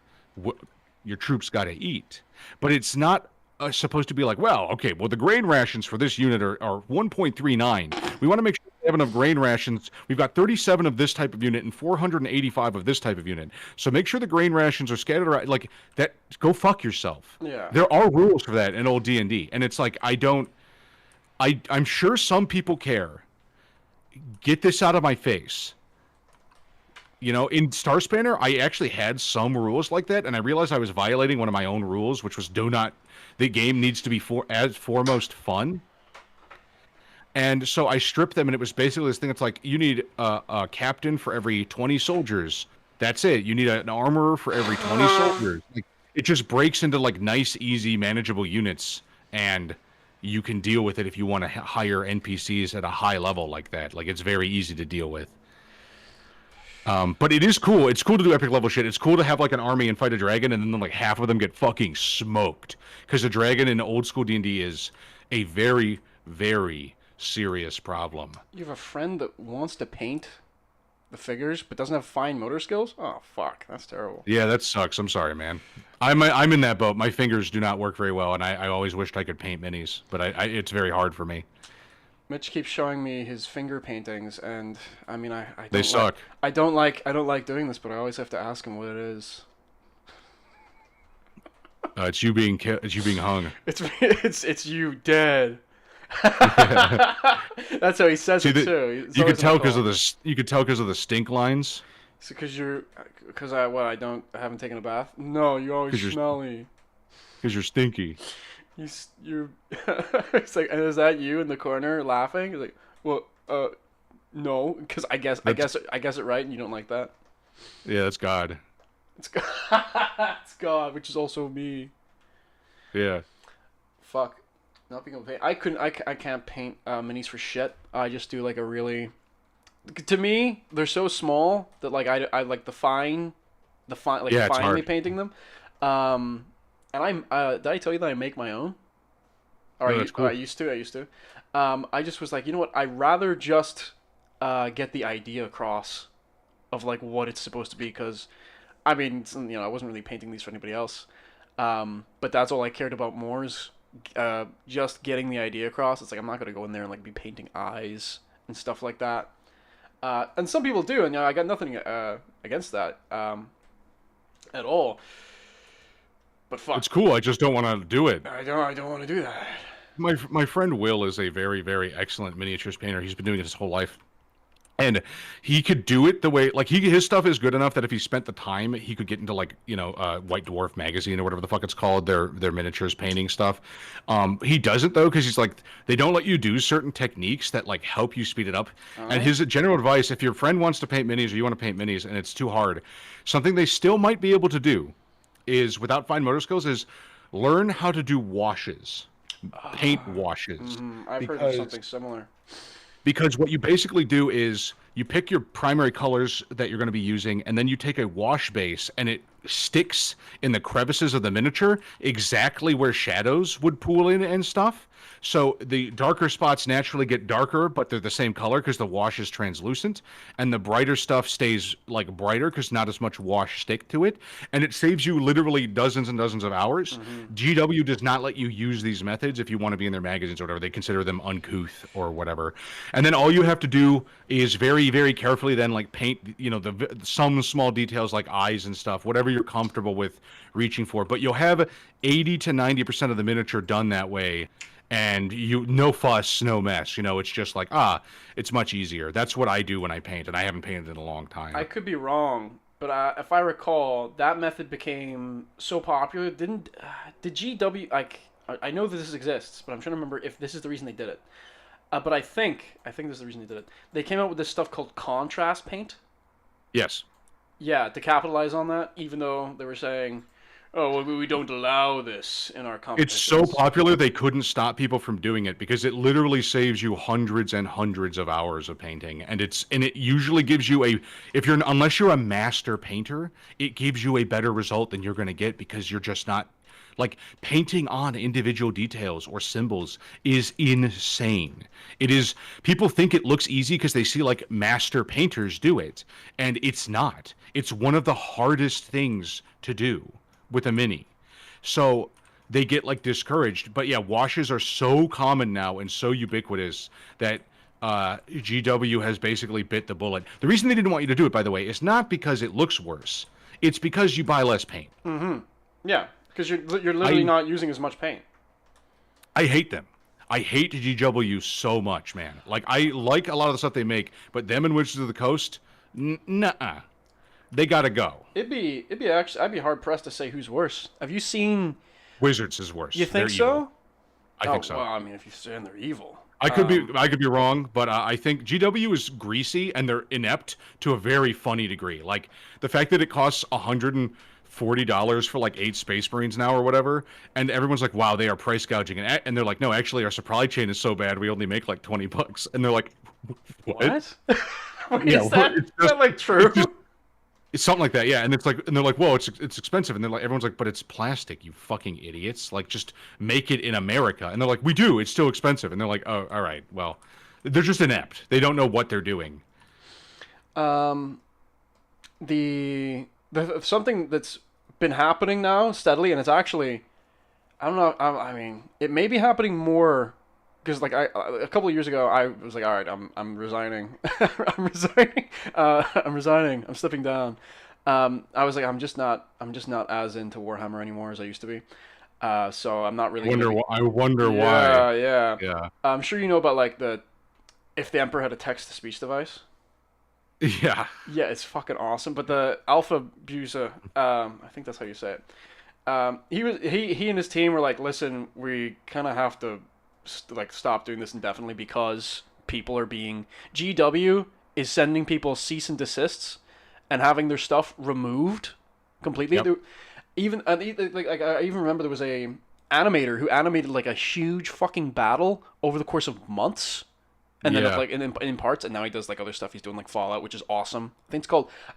your troops got to eat. But it's not supposed to be like, well, okay, well, the grain rations for this unit are 1.39. We want to make sure we have enough grain rations. We've got 37 of this type of unit and 485 of this type of unit. So make sure the grain rations are scattered around. Like that, go fuck yourself. Yeah. There are rules for that in old D&D. And it's like, I'm sure some people care. Get this out of my face. In Star Spanner, I actually had some rules like that, and I realized I was violating one of my own rules, which was the game needs to be as foremost fun. And so I stripped them, and it was basically this thing. It's like, you need a captain for every 20 soldiers. That's it. You need an armorer for every 20 soldiers. Like, it just breaks into like nice, easy, manageable units, and you can deal with it if you want to hire NPCs at a high level like that. Like, it's very easy to deal with. But it is cool. It's cool to do epic level shit. It's cool to have like an army and fight a dragon, and then like half of them get fucking smoked, because the dragon in old school D&D is a very, very serious problem. You have a friend that wants to paint the figures but doesn't have fine motor skills? Oh fuck, that's terrible. Yeah, that sucks. I'm sorry, man. I'm in that boat. My fingers do not work very well, and I always wished I could paint minis, but it's very hard for me. Mitch keeps showing me his finger paintings, and I mean, I don't They suck. I don't like doing this, but I always have to ask him what it is. It's you being hung. It's you dead. Yeah. That's how he says See, it too. It's you could always tell like, because "Oh." of the stink lines. because I haven't taken a bath. No, you're always Because smelly. you're stinky. You're. It's like, and is that you in the corner laughing? It's like, well, no, because That's I guess it right, and you don't like that. yeah, that's God. It's God, it's God, which is also me. Yeah. Fuck. Not being able to paint. I can't paint minis for shit. I just do like a really. To me, they're so small that like I like like Yeah, it's finely hard. painting them. Um, and did I tell you that I make my own? Or No, that's I cool. used to. I used to. I just was like, you know what? I'd rather just get the idea across of like what it's supposed to be, because I mean, I wasn't really painting these for anybody else. But that's all I cared about more is just getting the idea across. It's like I'm not gonna go in there and like be painting eyes and stuff like that. And some people do, and I got nothing against that at all. But fuck, It's cool. I just don't want to do it. I don't want to do that. My friend Will is a very excellent miniatures painter. He's been doing it his whole life. And he could do it the way like his stuff is good enough that if he spent the time, he could get into like White Dwarf magazine or whatever the fuck it's called, their miniatures painting stuff. He doesn't though because he's like they don't let you do certain techniques that like help you speed it up. And Oh. his general advice, if your friend wants to paint minis or you want to paint minis and it's too hard, something they still might be able to do is without fine motor skills is learn how to do washes, paint washes, I've heard of because something similar. what you basically do is you pick your primary colors that you're going to be using, and then you take a wash base and it sticks in the crevices of the miniature exactly where shadows would pool in and stuff. So the darker spots naturally get darker, but they're the same color because the wash is translucent, and the brighter stuff stays like brighter because not as much wash stick to it, and it saves you literally dozens and dozens of hours. GW does not let you use these methods if you want to be in their magazines or whatever. They consider them uncouth or whatever. And then all you have to do is very carefully then like paint, some small details like eyes and stuff, whatever you're comfortable with reaching for. But you'll have 80 to 90% of the miniature done that way, and no fuss, no mess. It's just like it's much easier. That's what I do when I paint, and I haven't painted in a long I time. could be wrong, but if I recall, that method became so popular. Did GW like? I know that this exists, but I'm trying to remember if this is the reason they did it. But I think this is the reason they did it. They came out with this stuff called contrast paint. Yes. Yeah, to capitalize on that, even though they were saying, "Oh, well, we don't allow this in our It's so competitions." popular they couldn't stop people from doing it because it literally saves you hundreds and hundreds of hours of painting, and it usually gives you unless you're a master painter, it gives you a better result than you're going to get because you're just not like painting on individual details or symbols is insane. It is people think it looks easy because they see like master painters do it, and it's not. It's one of the hardest things to do with a mini. So they get like discouraged. But yeah, washes are so common now and so ubiquitous that GW has basically bit the bullet. The reason they didn't want you to do it, by the way, is not because it looks worse. It's because you buy less paint. Yeah, because you're literally I not using as much paint. I hate them. I hate GW so much, man. Like I like a lot of the stuff they make, but them and Wizards of the Coast, nah, they gotta go. I'd be hard pressed to say who's worse. Have you seen? Wizards is worse. You They're think evil. so? I Oh think so. well, I mean, if you're saying they're evil. I could be wrong, but I think GW is greasy and they're inept to a very funny degree. Like the fact that it costs $140 for like 8 Space Marines now or whatever, and everyone's like, "Wow, they are price gouging," and they're like, "No, actually, our supply chain is so bad, we only make like $20," and they're like, "What?" What? Wait, Yeah, is that it's is that like true? it's something like that, yeah. And it's like, and they're like, "Whoa, it's expensive," and they're like, everyone's like, "But it's plastic, you fucking idiots! Like, just make it in America." And they're like, "We do. It's still expensive." And they're like, "Oh, all right. Well, they're just inept. They don't know what they're doing." Um, the something that's been happening now steadily, and it's actually I don't know. I mean, it may be happening more because like a couple of years ago, I was like, all right, I'm resigning. I'm resigning. I'm resigning. I'm stepping down. I was like, I'm just not as into Warhammer anymore as I used to be. So I'm not really gonna be. I wonder why. Yeah, yeah. Yeah. I'm sure you know about like the if the Emperor had a text to speech device. Yeah. Yeah, it's fucking awesome. But the Alpha Busa, I think that's how you say it. He and his team were like, listen, we kind of have to like stop doing this indefinitely because people are being GW is sending people cease and desists and having their stuff removed completely. Yep. Even like I even remember there was a animator who animated like a huge fucking battle over the course of months. And then Yeah. like in parts, and now he does like other stuff. He's doing like Fallout, which is awesome. I think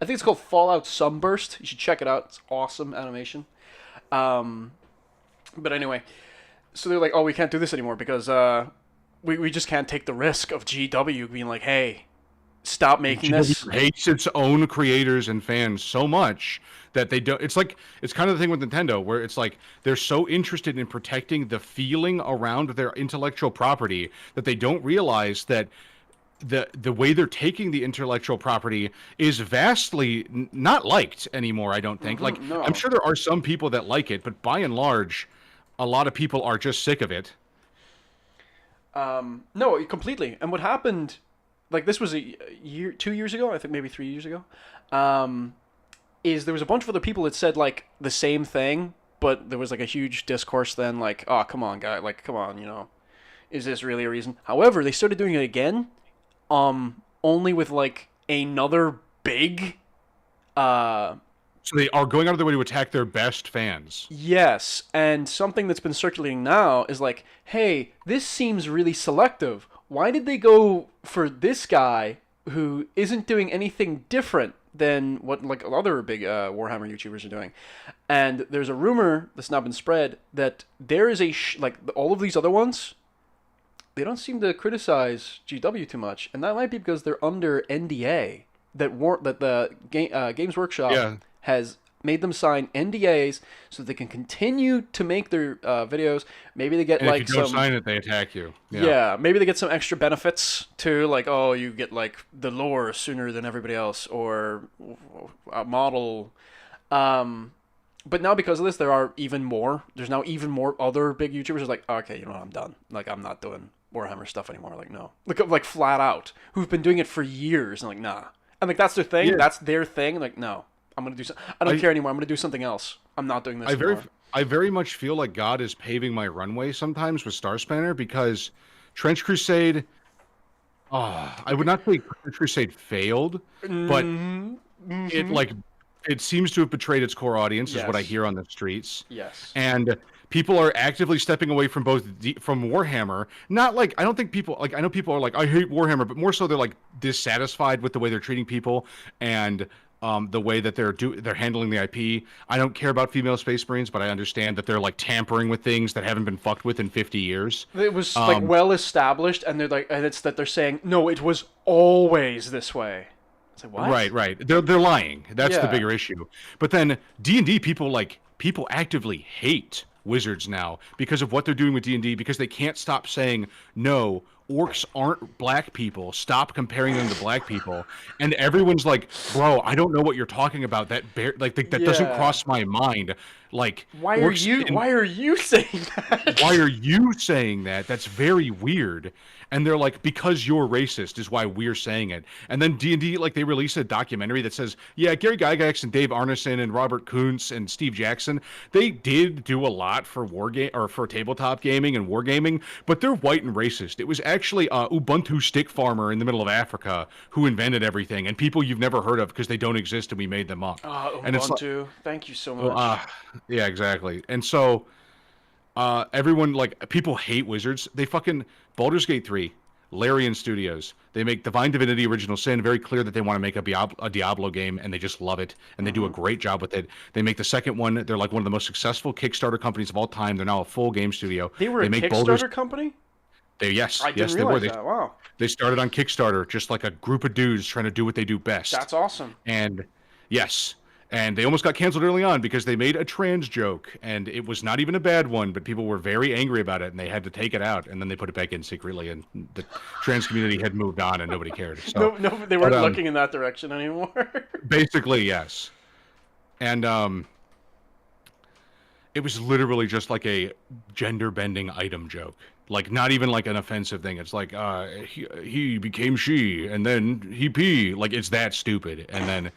it's called Fallout Sunburst. You should check it out. It's awesome animation. Um, but anyway, so they're like, oh, we can't do this anymore because we just can't take the risk of GW being like, hey, stop making this. Hates its own creators and fans so much that they don't. It's like it's kind of the thing with Nintendo, where it's like they're so interested in protecting the feeling around their intellectual property that they don't realize that the way they're taking the intellectual property is vastly not liked anymore. I don't think. Like No. I'm sure there are some people that like it, but by and large, a lot of people are just sick of it. No, completely. And what happened, like this was a year, 2 years ago, I think maybe 3 years ago, is there was a bunch of other people that said like the same thing, but there was like a huge discourse then, like, oh, come on, guy, like, come on, is this really a reason? However, they started doing it again, only with like another big, So they are going out of their way to attack their best fans. yes, and something that's been circulating now is like, hey, this seems really selective. Why did they go for this guy who isn't doing anything different than what like other big Warhammer YouTubers are doing? And there's a rumor that's now been spread that there is like all of these other ones, they don't seem to criticize GW too much, and that might be because they're under NDA that the Games Workshop Yeah. has made them sign NDAs so they can continue to make their videos. Maybe they get And like if you don't some sign it, they attack you. yeah, maybe they get some extra benefits too, like oh, you get like the lore sooner than everybody else, or a model. But now because of this, there are even more. There's now even more other big YouTubers who's like, okay, you know what, I'm done. Like I'm not doing Warhammer stuff anymore. Like no, like flat out, who've been doing it for years and like nah, and like that's their thing. Yeah. That's their thing. Like no, I'm gonna do. I don't care anymore. I'm gonna do something else. I'm not doing this anymore. I very much feel like God is paving my runway sometimes with Star Spanner because Trench Crusade. I would not say Trench Crusade failed, but it seems to have betrayed its core audience, is what I Yes. hear on the streets. Yes. And people are actively stepping away from from Warhammer. Not like I don't think people like I know people are like I hate Warhammer, but more so they're like dissatisfied with the way they're treating people and the way that they're handling the IP. I don't care about female Space Marines, but I understand that they're like tampering with things that haven't been fucked with in 50 years. It was like well established, and they're like, and it's that they're saying no, it was always this way. It's like what? Right. They're lying. That's the Yeah. bigger issue. But then D&D people actively hate Wizards now because of what they're doing with D&D because they can't stop saying no, orcs aren't black people. Stop comparing them to black people. And everyone's like, "Bro, I don't know what you're talking about. That doesn't Yeah. cross my mind." Like Why are orcs you? in- Why are you saying that? why are you saying that? That's very weird. And they're like, because you're racist is why we're saying it. And then D&D, like they released a documentary that says, yeah, Gary Gygax and Dave Arneson and Robert Kuntz and Steve Jackson, they did do a lot for for tabletop gaming and wargaming, but they're white and racist. It was actually Ubuntu stick farmer in the middle of Africa who invented everything, and people you've never heard of because they don't exist and we made them up. And it's like, Ubuntu. Thank you so much. yeah, exactly. And so everyone, like, people hate Wizards. They fucking Baldur's Gate 3, Larian Studios. They make Divine Divinity Original Sin very clear that they want to make a Diablo game, and they just love it, and they do a great job with it. They make the second one. They're like one of the most successful Kickstarter companies of all time. They're now a full game studio. They were a make Kickstarter company? Yes, I didn't yes, they realize were. that. Wow. They started on Kickstarter, just like a group of dudes trying to do what they do best. That's awesome. And yes, and they almost got canceled early on because they made a trans joke, and it was not even a bad one, but people were very angry about it, and they had to take it out, and then they put it back in secretly, and the trans community had moved on, and nobody cared. So, No, they weren't looking in that direction anymore. basically, yes. And it was literally just like a gender bending item joke. Like not even like an offensive thing. It's like he became she and then he pee. Like it's that stupid. And then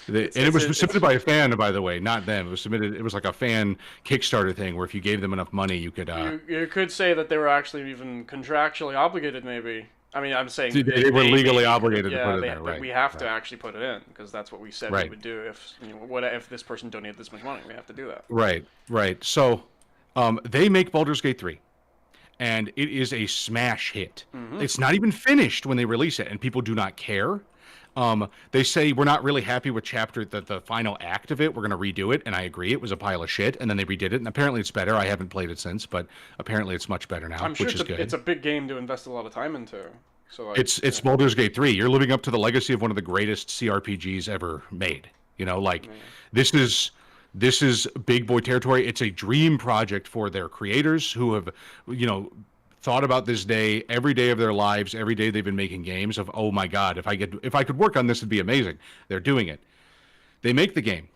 and it was submitted by a fan, by the way, not them. It was submitted. It was like a fan Kickstarter thing where if you gave them enough money, you could. You could say that they were actually even contractually obligated, maybe. I mean, I'm saying they were legally obligated to put it there, right? We have to actually put it in because that's what we said Right. we would do. If what if this person donated this much money? We have to do that. Right, right. So, they make Baldur's Gate 3, and it is a smash hit. It's not even finished when they release it, and people do not care. They say we're not really happy with the final act of it. We're going to redo it, and I agree. It was a pile of shit, and then they redid it, and apparently it's better. I haven't played it since, but apparently it's much better now, I'm sure which is good. it's a big game to invest a lot of time into. So like, It's Baldur's Gate 3. You're living up to the legacy of one of the greatest CRPGs ever made. You know, like this is big boy territory. It's a dream project for their creators who have, thought about this day every day of their lives, every day they've been making games of, oh my God, if I could work on this, it'd be amazing. They're doing it. They make the game.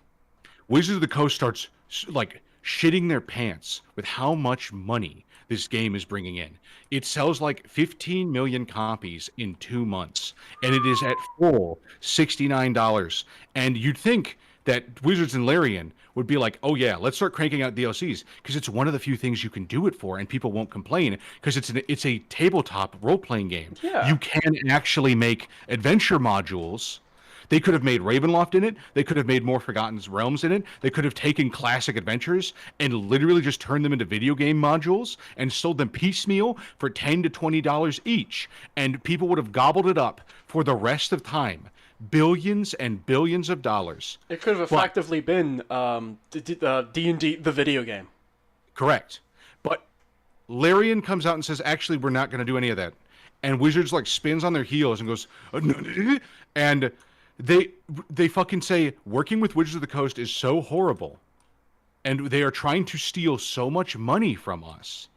Wizards of the Coast starts like shitting their pants with how much money this game is bringing in. It sells like 15 million copies in 2 months, and it is at full $69. And you'd think that Wizards and Larian would be like, oh yeah, let's start cranking out DLCs because it's one of the few things you can do it for, and people won't complain because it's a tabletop role-playing game. Yeah. You can actually make adventure modules. They could have made Ravenloft in it. They could have made more Forgotten Realms in it. They could have taken classic adventures and literally just turned them into video game modules and sold them piecemeal for $10 to $20 each. And people would have gobbled it up for the rest of time. Billions and billions of dollars. It could have effectively been D&D, the video game. Correct. But Larian comes out and says, actually, we're not going to do any of that. And Wizards like spins on their heels and goes, and they fucking say working with Wizards of the Coast is so horrible, and they are trying to steal so much money from us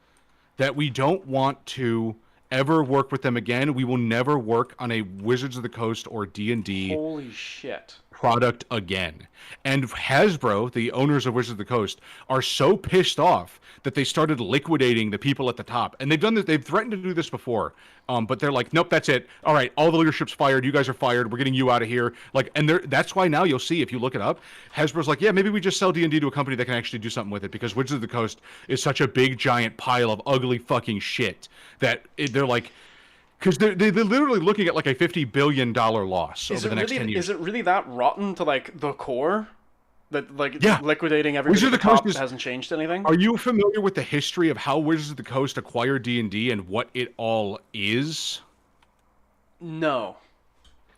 that we don't want to ever work with them again. We will never work on a Wizards of the Coast or D&D Holy shit. product again. And Hasbro, the owners of Wizards of the Coast, are so pissed off that they started liquidating the people at the top. And they've done this. They've threatened to do this before, but they're like, nope, that's it. All right, all the leadership's fired. You guys are fired. We're getting you out of here. Like, and that's why now you'll see if you look it up, Hasbro's like, yeah, maybe we just sell D&D to a company that can actually do something with it because Wizards of the Coast is such a big giant pile of ugly fucking shit that they're like. Because they're literally looking at like a $50 billion loss over the next 10 years. Is it really that rotten to like the core? That like Yeah. liquidating everything Wizards at of the the Coast top is- hasn't changed anything? Are you familiar with the history of how Wizards of the Coast acquired D&D and what it all is? No.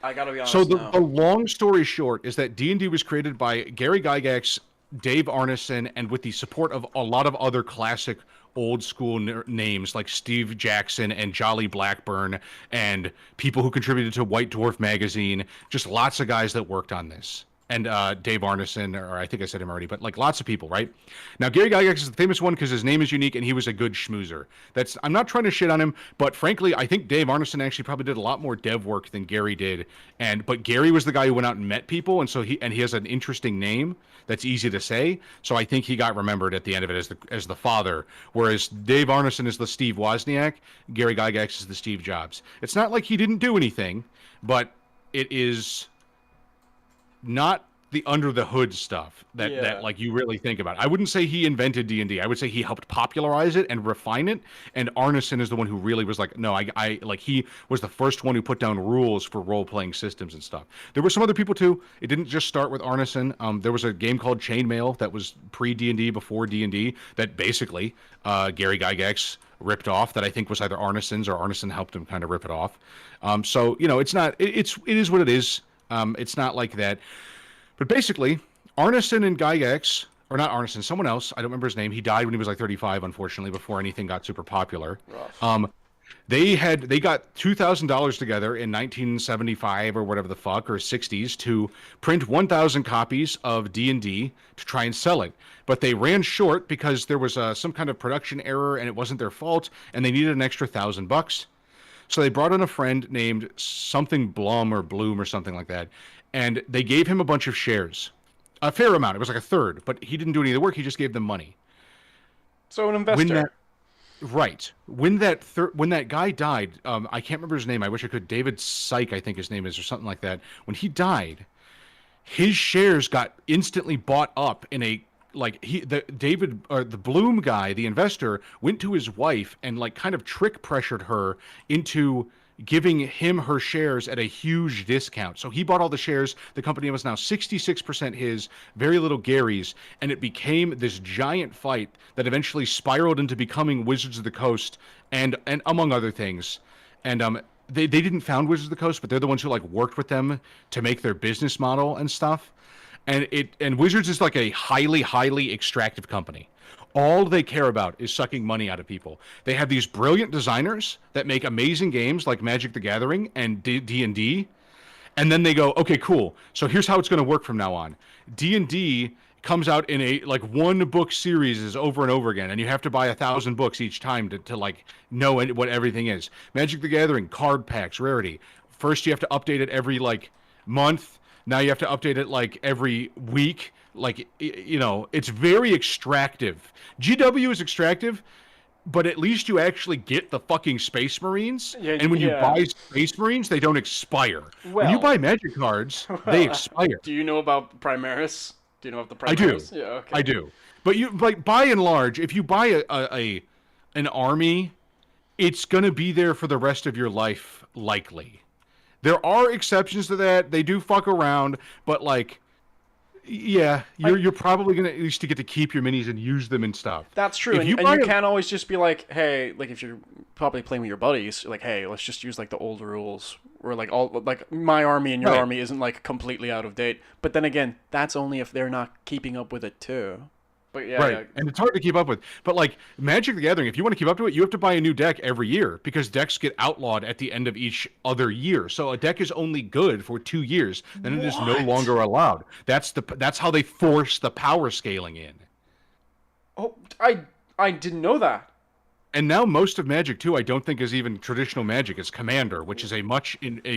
I gotta be honest. So the no. long story short is that D&D was created by Gary Gygax, Dave Arneson, and with the support of a lot of other classic old school names like Steve Jackson and Jolly Blackburn and people who contributed to White Dwarf magazine. Just lots of guys that worked on this. And Dave Arneson, or I think I said him already, but like lots of people, right? Now, Gary Gygax is the famous one because his name is unique and he was a good schmoozer. I'm not trying to shit on him, but frankly, I think Dave Arneson actually probably did a lot more dev work than Gary did. But Gary was the guy who went out and met people, and so he has an interesting name that's easy to say. So I think he got remembered at the end of it as the father, whereas Dave Arneson is the Steve Wozniak, Gary Gygax is the Steve Jobs. It's not like he didn't do anything, but it is not the under the hood stuff that like you really think about. I wouldn't say he invented D&D. I would say he helped popularize it and refine it. And Arneson is the one who really was like, no, I like he was the first one who put down rules for role playing systems and stuff. There were some other people too. It didn't just start with Arneson. There was a game called Chainmail that was pre D&D, before D&D, that basically Gary Gygax ripped off. That I think was either Arneson's or Arneson helped him kind of rip it off. So it's not. It is what it is. It's not like that. But basically, Arneson and Gygax, or not Arneson, someone else, I don't remember his name. He died when he was like 35, unfortunately, before anything got super popular. They got $2,000 together in 1975 or whatever the fuck, or 60s, to print 1,000 copies of D&D to try and sell it. But they ran short because there was some kind of production error and it wasn't their fault, and they needed an extra $1,000. So they brought in a friend named something Blum or Bloom or something like that, and they gave him a bunch of shares A fair amount. It was like a third, but he didn't do any of the work. He just gave them money. So an When that investor. Right. When that guy died, I can't remember his name. I wish I could. David Syke, I think his name is, or something like that. When he died, his shares got instantly bought up in a like he the David or the Bloom guy, the investor, went to his wife and like kind of trick pressured her into giving him her shares at a huge discount. So he bought all the shares. The company was now 66% his, very little Gary's, and it became this giant fight that eventually spiraled into becoming Wizards of the Coast and among other things. And they didn't found Wizards of the Coast, but they're the ones who like worked with them to make their business model and stuff. And Wizards is like a highly extractive company. All they care about is sucking money out of people. They have these brilliant designers that make amazing games like Magic the Gathering and D&D, and then they go, okay, cool. So here's how it's going to work from now on. D&D comes out in a like one book series is over and over again, and you have to buy 1,000 books each time to like know what everything is. Magic the Gathering card packs rarity. First you have to update it every like month. Now you have to update it like every week. Like it's very extractive. GW is extractive, but at least you actually get the fucking Space Marines. Yeah, And when you yeah. buy Space Marines, they don't expire. When you Well, buy Magic cards, they expire. do you know about Primaris? Do you know about the I do. Primaris? Yeah, okay. I do. But you like by and large, if you buy an army, it's gonna be there for the rest of your life, likely. There are exceptions to that. They do fuck around, but like yeah, you're probably gonna at least to get to keep your minis and use them and stuff. That's true, If and, you and buy you a, can't always just be like, hey, like if you're probably playing with your buddies, like, hey, let's just use like the old rules, or like all like my army and your right, army isn't like completely out of date. But then again, that's only if they're not keeping up with it too. But yeah, right, yeah. and it's hard to keep up with. But like Magic the Gathering, if you want to keep up to it, you have to buy a new deck every year because decks get outlawed at the end of each other year. So a deck is only good for 2 years, then it is no What? longer allowed. That's how they force the power scaling in. Oh, I didn't know that. And now most of Magic too, I don't think is even traditional Magic. It's Commander, which is a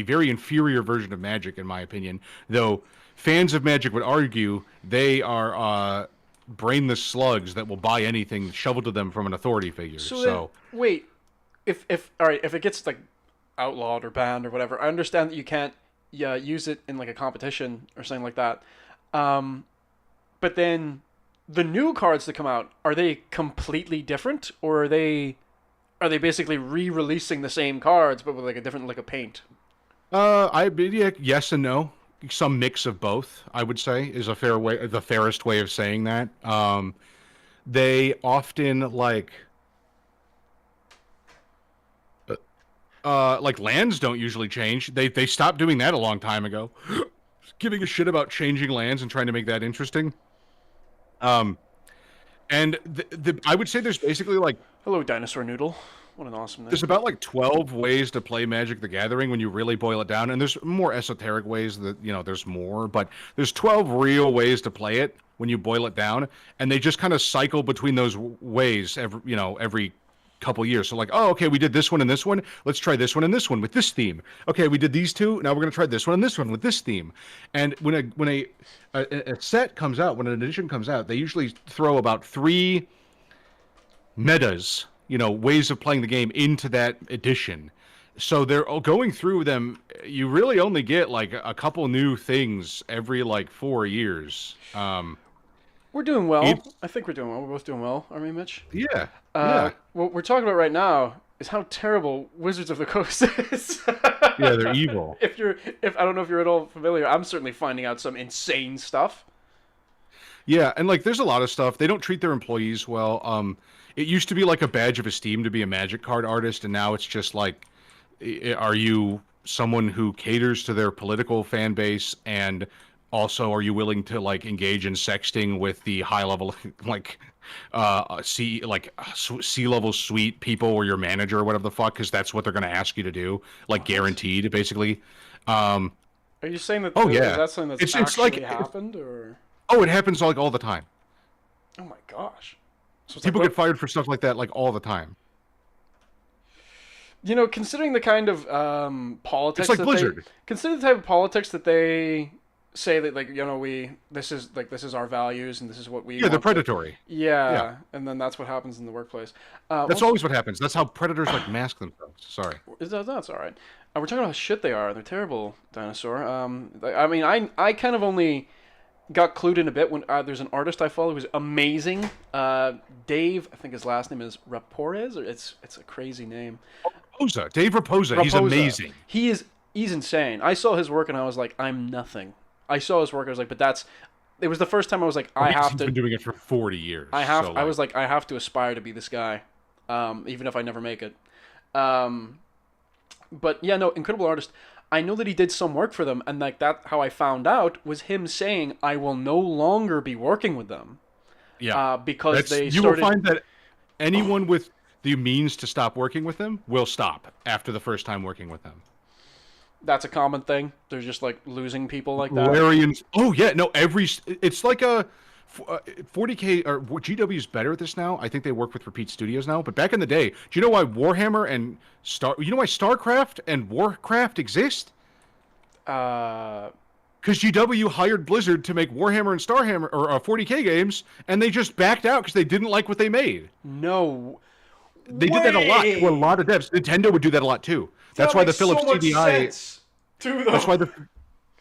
very inferior version of Magic in my opinion. Though fans of Magic would argue they are brainless slugs that will buy anything shoveled to them from an authority figure. So then, So wait, if all right, if it gets like outlawed or banned or whatever, I understand that you can't yeah use it in like a competition or something like that. Um, but then the new cards that come out, are they completely different, or are they basically re-releasing the same cards but with like a different like a paint? yeah, yes and no. Some mix of both, I would say, is the fairest way of saying that. They often like lands don't usually change. They stopped doing that a long time ago. Giving a shit about changing lands and trying to make that interesting. Um, and I would say there's basically like Hello, Dinosaur Noodle. What an awesome there's name. about like 12 ways to play Magic the Gathering when you really boil it down, and there's more esoteric ways that there's more, but there's 12 real ways to play it when you boil it down, and they just kind of cycle between those ways every couple years. So like, oh, okay, we did this one and this one. Let's try this one and this one with this theme. Okay, we did these two. Now we're gonna try this one and this one with this theme. And when a set comes out, when an edition comes out, they usually throw about three metas, ways of playing the game into that edition. So they're going through them. You really only get like a couple new things every like 4 years. We're doing well. It's I think we're doing well. We're both doing well, aren't we, Mitch? yeah, yeah, What we're talking about right now is how terrible Wizards of the Coast is. yeah. They're evil. If I don't know if you're at all familiar, I'm certainly finding out some insane stuff. Yeah, and like there's a lot of stuff. They don't treat their employees well. It used to be like a badge of esteem to be a Magic card artist, and now it's just like, are you someone who caters to their political fan base, and also are you willing to like engage in sexting with the high level like C level suite people or your manager or whatever the fuck, because that's what they're going to ask you to do, like What? guaranteed, basically. Um, Are you saying that oh is yeah, that something that's it's like actually happened, or? oh, it happens like all the time. Oh my gosh. So it's like People what? get fired for stuff like that like all the time. Considering the kind of It's politics like that they Blizzard. consider the type of politics that they say that like this is our values and this is what we Yeah, they're want to. predatory. Yeah, Yeah, and then that's what happens in the workplace. that's always what happens. That's how predators like mask themselves. Sorry. That's all right. We're talking about how shit they are. They're terrible, dinosaur. I mean, I kind of only got clued in a bit when there's an artist I follow who's amazing. Dave, I think his last name is Raporez, or it's a crazy name. Raposa, Dave Raposa. He's amazing. He's insane. I saw his work and I was like, I'm nothing. I saw his work. I was like, but it was the first time I was like, He's been doing it for 40 years. I was like, I have to aspire to be this guy, even if I never make it. But yeah, no, incredible artist. I know that he did some work for them, and like that, how I found out was him saying, "I will no longer be working with them." Yeah, because they you started. will find that anyone with the means to stop working with them will stop after the first time working with them. That's a common thing. They're just like losing people like that. Larians. Oh yeah, no. It's like a 40K or GW is better at this now. I think they work with Repeat Studios now. But back in the day, do you know why Warhammer and You know why StarCraft and Warcraft exist? Uh, Because GW hired Blizzard to make Warhammer and Starhammer or 40K games, and they just backed out because they didn't like what they made. no. They did that a lot to a lot of devs. Nintendo would do that a lot too. That's why the Philips CDI. That's why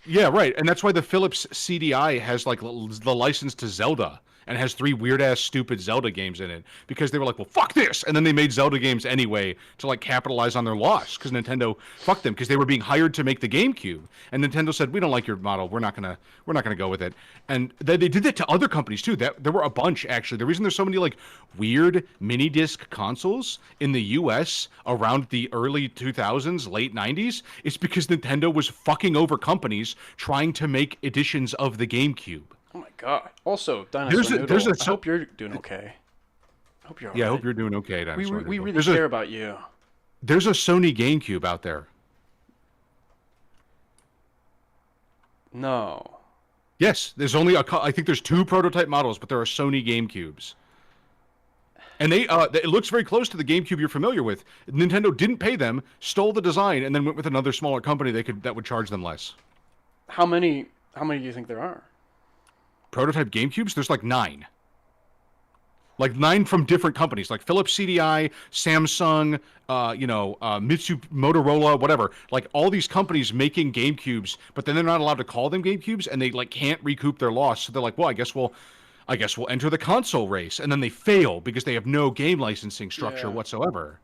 Yeah, right, and that's why the Philips CDI has like the license to Zelda and has 3 weird ass stupid Zelda games in it because they were like, well, fuck this, and then they made Zelda games anyway to like capitalize on their loss because Nintendo fucked them because they were being hired to make the GameCube, and Nintendo said, we don't like your model, we're not gonna go with it, and they did that to other companies too. That there were a bunch actually. The reason there's so many like weird mini disc consoles in the U.S. around the early 2000s, late 90s is because Nintendo was fucking over companies trying to make editions of the GameCube. Oh my god. Also, Dinosaur Noodle, I hope you're doing okay. I hope you're all right. I hope you're doing okay, Dinosaur We Noodle. really care about you. There's a Sony GameCube out there. No. Yes, there's only I think there's 2 prototype models, but there are Sony GameCubes. And it looks very close to the GameCube you're familiar with. Nintendo didn't pay them, stole the design, and then went with another smaller company that would charge them less. How many do you think there are? Prototype GameCubes? There's like 9. Like 9 from different companies, like Philips CDI, Samsung, Mitsu, Motorola, whatever. Like all these companies making GameCubes, but then they're not allowed to call them GameCubes, and they like can't recoup their loss. So they're like, well, I guess we'll enter the console race, and then they fail because they have no game licensing structure whatsoever.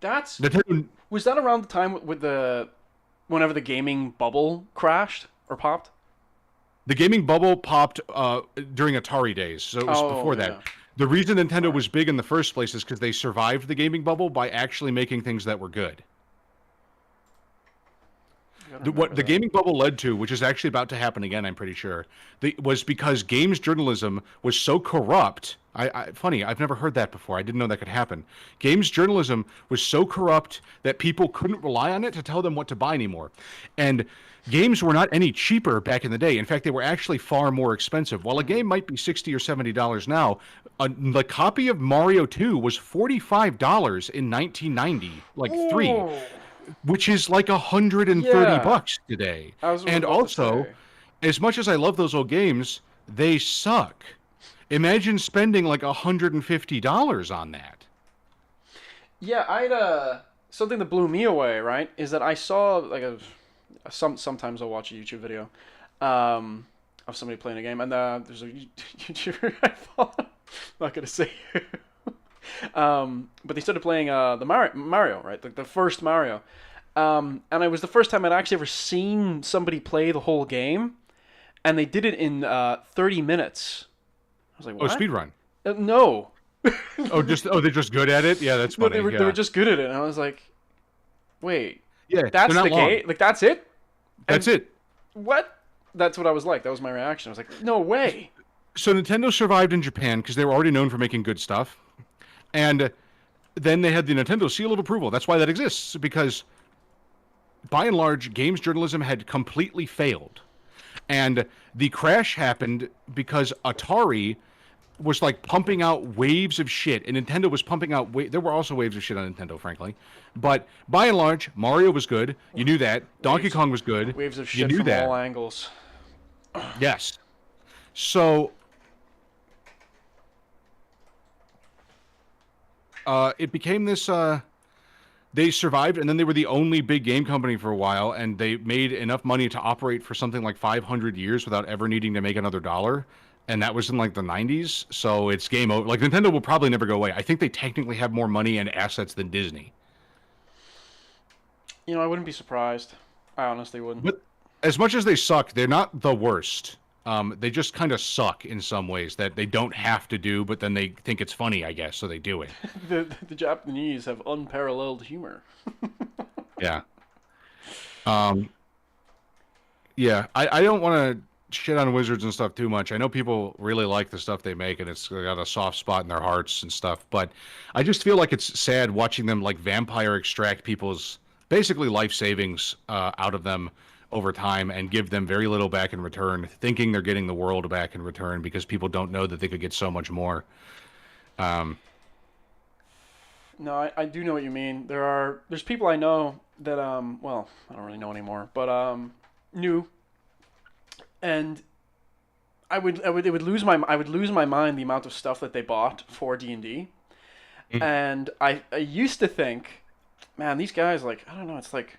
Was that around the time with whenever the gaming bubble crashed or popped? The gaming bubble popped during Atari days, so it was before that. The reason Nintendo was big in the first place is because they survived the gaming bubble by actually making things that were good. What the gaming bubble led to, which is actually about to happen again, I'm pretty sure, was because games journalism was so corrupt. Funny, I've never heard that before. I didn't know that could happen. Games journalism was so corrupt that people couldn't rely on it to tell them what to buy anymore. And games were not any cheaper back in the day. In fact, they were actually far more expensive. While a game might be $60 or $70 now, the copy of Mario 2 was $45 in 1990, like 3. Which is like $130 today. And also, as much as I love those old games, they suck. Imagine spending like $150 on that. Yeah, I'd something that blew me away, right, is that I saw like sometimes I'll watch a YouTube video of somebody playing a game, and there's a YouTuber I follow. I'm not gonna say who. But they started playing the Mario, right? The first Mario. And it was the first time I'd actually ever seen somebody play the whole game, and they did it in 30 minutes. I was like, what? Oh, speedrun. No. They're just good at it? Yeah, that's funny. No, they were just good at it, and I was like, wait. Yeah, that's the game? Like, that's it? That's it. What? That's what I was like. That was my reaction. I was like, no way. So Nintendo survived in Japan because they were already known for making good stuff. And then they had the Nintendo seal of approval. That's why that exists, because by and large, games journalism had completely failed. And the crash happened because Atari was like pumping out waves of shit, and Nintendo was pumping out. There were also waves of shit on Nintendo, frankly, but by and large, Mario was good. You knew that. Donkey Waves, Kong was good. waves of You shit knew from that. all angles. Yes. So it became this. They survived, and then they were the only big game company for a while, and they made enough money to operate for something like 500 years without ever needing to make another dollar. And that was in like the 90s. So it's game over. Like Nintendo will probably never go away. I think they technically have more money and assets than Disney. You know, I wouldn't be surprised. I honestly wouldn't. But as much as they suck, they're not the worst. They just kind of suck in some ways that they don't have to do, but then they think it's funny, I guess, so they do it. The Japanese have unparalleled humor. Yeah. Um, yeah, I don't want to shit on Wizards and stuff too much. I know people really like the stuff they make, and it's got a soft spot in their hearts and stuff, but I just feel like it's sad watching them like vampire extract people's basically life savings out of them over time and give them very little back in return, thinking they're getting the world back in return because people don't know that they could get so much more. Um, No, I do know what you mean. There's people I know that well, I don't really know anymore, but knew, and I would lose my mind the amount of stuff that they bought for D&D. And I used to think, man, these guys, like, I don't know, it's like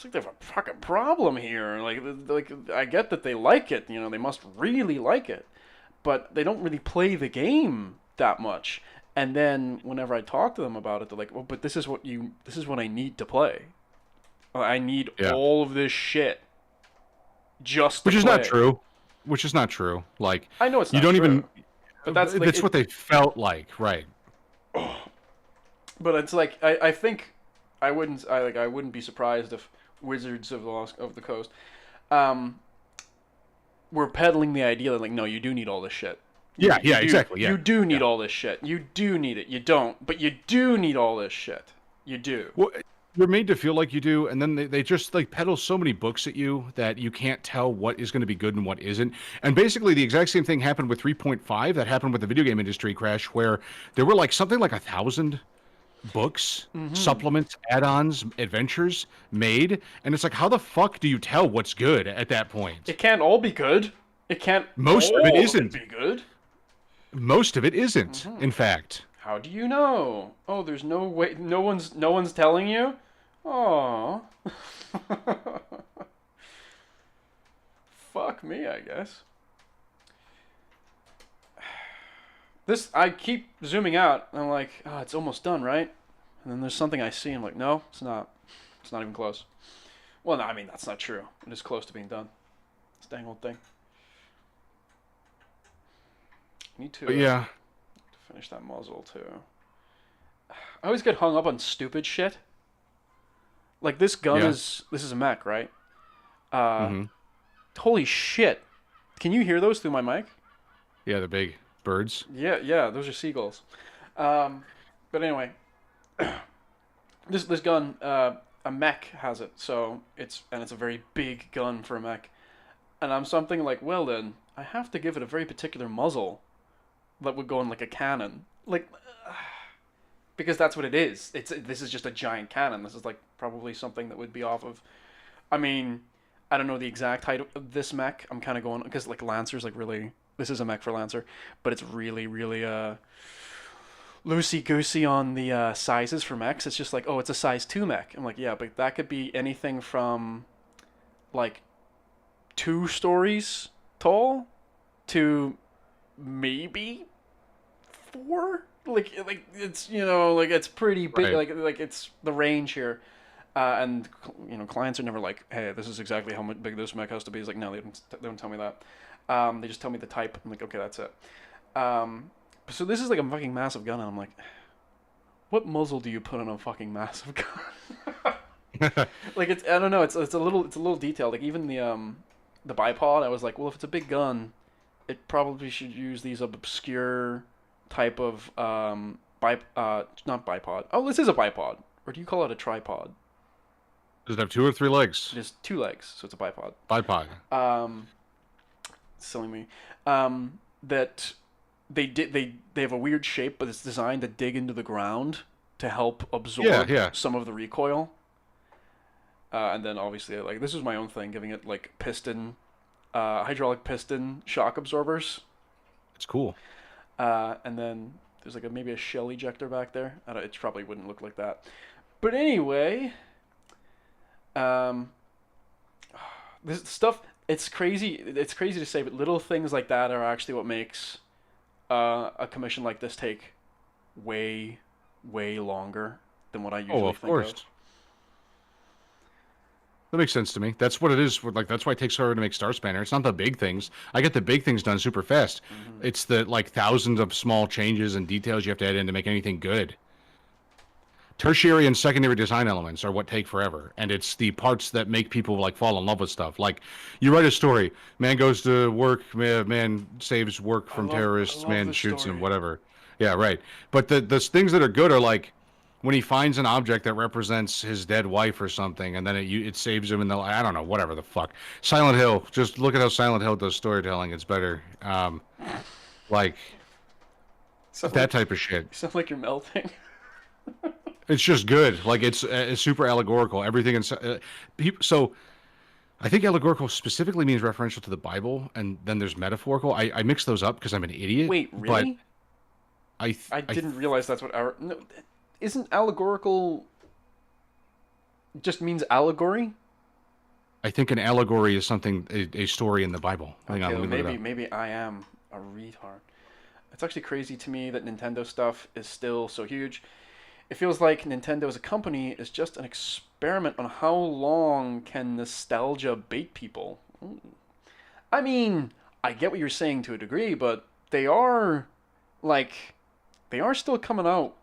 they have a fucking problem here. Like I get that they like it, you know, they must really like it, but they don't really play the game that much. And then whenever I talk to them about it, they're like, "Well, but this is what I need to play. I need yeah. all of this shit just to Which is play." not true. Which is not true. Like, I know it's you not don't true, even. but that's like That's what they felt like, right? But it's like I think I wouldn't be surprised if Wizards of the Coast were peddling the idea that, like, no, you do need all this shit. Yeah, yeah, exactly. Yeah, You do need yeah. all this shit. You do need it. You don't, but you do need all this shit. You do. Well, you're made to feel like you do, and then they just like peddle so many books at you that you can't tell what is going to be good and what isn't. And basically, the exact same thing happened with 3.5 that happened with the video game industry crash, where there were like something like 1,000 books, supplements, add-ons, adventures made, and it's like, how the fuck do you tell what's good at that point? It can't all be good. It can't Most of all it isn't. be good. Most of it isn't, in fact. How do you know? Oh, there's no way. No one's telling you. Oh. Fuck me, I guess. I keep zooming out. And I'm like, oh, it's almost done, right? And then there's something I see. I'm like, no, it's not. It's not even close. Well, no, I mean, that's not true. It is close to being done. This dang old thing. Need to. But yeah, Finish that muzzle too. I always get hung up on stupid shit. Like this gun Yeah. this is a mech, right? Uh, hmm Holy shit! Can you hear those through my mic? yeah, the big birds. Yeah, those are seagulls. But anyway, this gun, a mech has it, so it's a very big gun for a mech. And I'm something like, well then, I have to give it a very particular muzzle that would go in like a cannon, like, because that's what it is. This is just a giant cannon. This is like probably something that would be off of. I mean, I don't know the exact height of this mech. I'm kind of going because like Lancer's like really. This is a mech for Lancer, but it's really loosey goosey on the sizes for mechs. It's just like, oh, it's a size 2 mech. I'm like, yeah, but that could be anything from like 2 stories tall to maybe 4. Like it's, you know, like it's pretty big. Right. Like it's the range here. And you know, clients are never like, hey, this is exactly how much big this mech has to be. It's like, no, they don't tell me that. They just tell me the type. I'm like, okay, that's it. So this is like a fucking massive gun, and I'm like, what muzzle do you put on a fucking massive gun? Like it's, I don't know, it's a little detailed. Like even the bipod, I was like, well, if it's a big gun, it probably should use these obscure type of not bipod. Oh, this is a bipod, or do you call it a tripod? Does it have 2 or 3 legs? It has 2 legs, so it's a bipod. Bipod. Silly me. That they have a weird shape, but it's designed to dig into the ground to help Yeah, absorb yeah. some of the recoil. And then obviously, like this is my own thing, giving it like hydraulic piston shock absorbers. It's cool. And then there's like maybe a shell ejector back there. It probably wouldn't look like that. But anyway, um, this stuff, it's crazy. It's crazy to say, but little things like that are actually what makes a commission like this take way, way longer than what I Oh, usually of think of. course. That makes sense to me. That's what it is. Like that's why it takes forever to make Star Spanner. It's not the big things. I get the big things done super fast. Hmm. It's the like thousands of small changes and details you have to add in to make anything good. Tertiary and secondary design elements are what take forever, and it's the parts that make people like fall in love with stuff. Like you write a story, man goes to work, man saves work from I terrorists, love man this shoots him, story. whatever. Yeah, right. But the things that are good are like when he finds an object that represents his dead wife or something, and then it saves him in the I don't know whatever the fuck. Silent Hill, just look at how Silent Hill does storytelling. It's better. Like Sound that like type of shit. you sound like you're melting. It's just good. Like it's super allegorical. Everything in so I think allegorical specifically means referential to the Bible, and then there's metaphorical. I mix those up because I'm an idiot. Wait, But really? I th- I I th- didn't realize that's what our no, isn't allegorical just means allegory? I think an allegory is something a story in the Bible. Hang on, Okay, let well, me look it maybe up. maybe I am a retard. It's actually crazy to me that Nintendo stuff is still so huge. It feels like Nintendo as a company is just an experiment on how long can nostalgia bait people. I mean, I get what you're saying to a degree, but like they are still coming out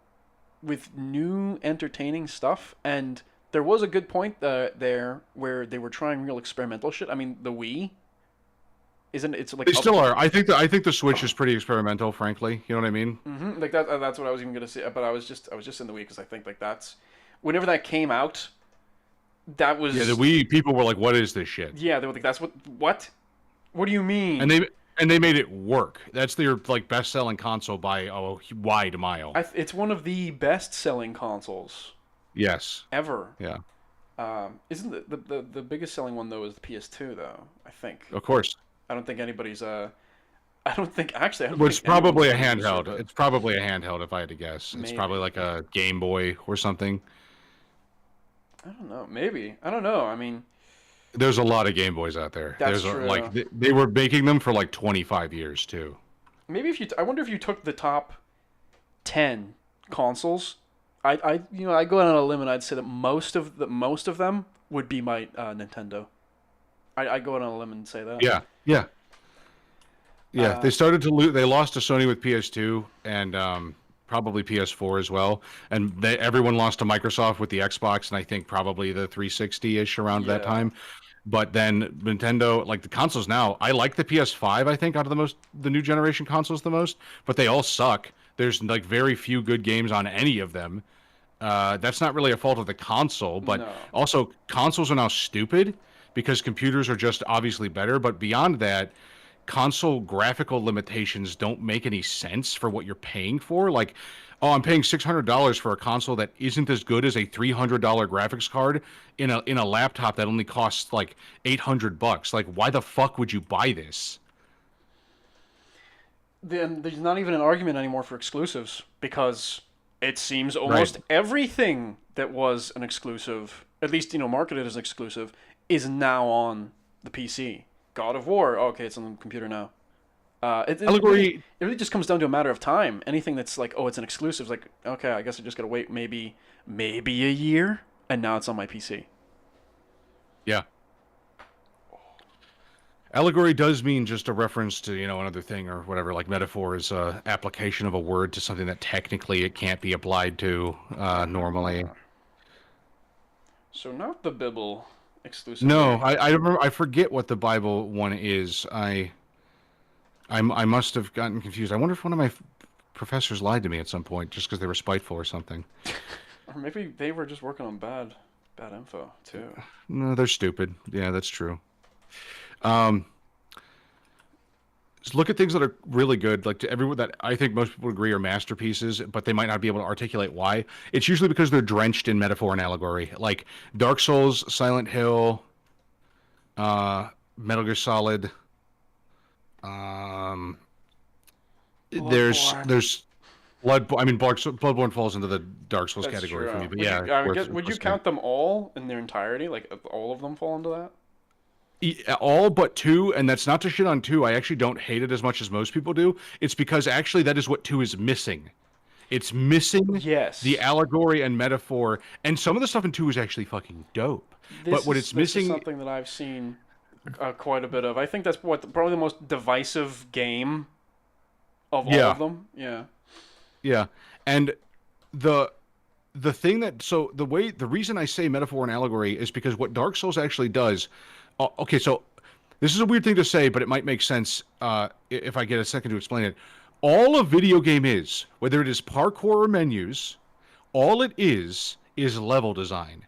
with new entertaining stuff, and there was a good point there where they were trying real experimental shit. I mean, the Wii isn't it's like They up still are. I think the Switch is pretty experimental, frankly. You know what I mean? like that. That's what I was even gonna say. But I was just in the Wii because I think like that's whenever that came out, that Yeah, the was Wii people were like, "What is this shit?" yeah. They were like, that's what? What do you And mean? they made it work. That's their like best selling console by a wide mile. It's one of the best selling consoles Yes. ever. Yeah. Isn't the biggest selling one though is the PS2 though? I think. Of course. I don't think anybody's I don't think actually I don't Well, it's think anyone's probably a a user, handheld. but It's probably a handheld if I had to guess. It's probably maybe. like a Game Boy or something. I don't know. Maybe. I don't know. I mean, There's a lot of Game Boys out there. that's There's a, true. like they were making them for like 25 years too. Maybe if you I wonder if you took the top 10 consoles, I go out on a limb and I'd say that most of them would be my Nintendo. I go out on a limb and say that. Yeah. Yeah. Yeah, Uh, they started to lose. They lost to Sony with PS2 and probably PS4 as well, and everyone lost to Microsoft with the Xbox and I think probably the 360-ish around that yeah. time. But then Nintendo, like the consoles now, I like the PS5. I think out of the new generation consoles the most, but they all suck. There's like very few good games on any of them. That's not really a fault of the console, but No. also consoles are now stupid because computers are just obviously better. But beyond that, console graphical limitations don't make any sense for what you're paying for. Like, oh, I'm paying $600 for a console that isn't as good as a $300 graphics card in a laptop that only costs like $800. Like, why the fuck would you buy this? Then there's not even an argument anymore for exclusives because it seems Right. almost everything that was an exclusive, at least marketed as an exclusive, is now on the PC. God of War, okay, it's on the computer now. Allegory, It really just comes down to a matter of time. Anything that's like, oh, it's an exclusive, it's like, okay, I guess I just gotta wait maybe a year, and now it's on my PC. yeah. Allegory does mean just a reference to, another thing or whatever. Like metaphor is a application of a word to something that technically it can't be applied to normally. So not the Bibble No, exclusively. I remember. I forget what the Bible one is. I must have gotten confused. I wonder if one of my professors lied to me at some point just because they were spiteful or something. Or maybe they were just working on bad info too. No, they're stupid. Yeah, that's true. Um, Just look at things that are really good, like to everyone that I think most people agree are masterpieces, but they might not be able to articulate why. It's usually because they're drenched in metaphor and allegory. Like Dark Souls, Silent Hill, Metal Gear Solid. Um, Bloodborne. there's I mean, Bloodborne falls into the Dark Souls That's category for me, true. but Would you yeah, would you count them all in their entirety? Like all of them fall into that? all but two, and that's not to shit on two. I actually don't hate it as much as most people do. It's because actually that is what two is missing. It's missing the Yes. allegory and metaphor, and some of the stuff in two is actually fucking dope. But what it's This is missing, something that I've seen quite a bit of. I think that's probably the most divisive game of all yeah, of them. Yeah. yeah, and the the thing that so the reason I say metaphor and allegory is because what Dark Souls actually does. Okay, so this is a weird thing to say, but it might make sense if I get a second to explain it. All a video game is, whether it is parkour or menus, all it is level design.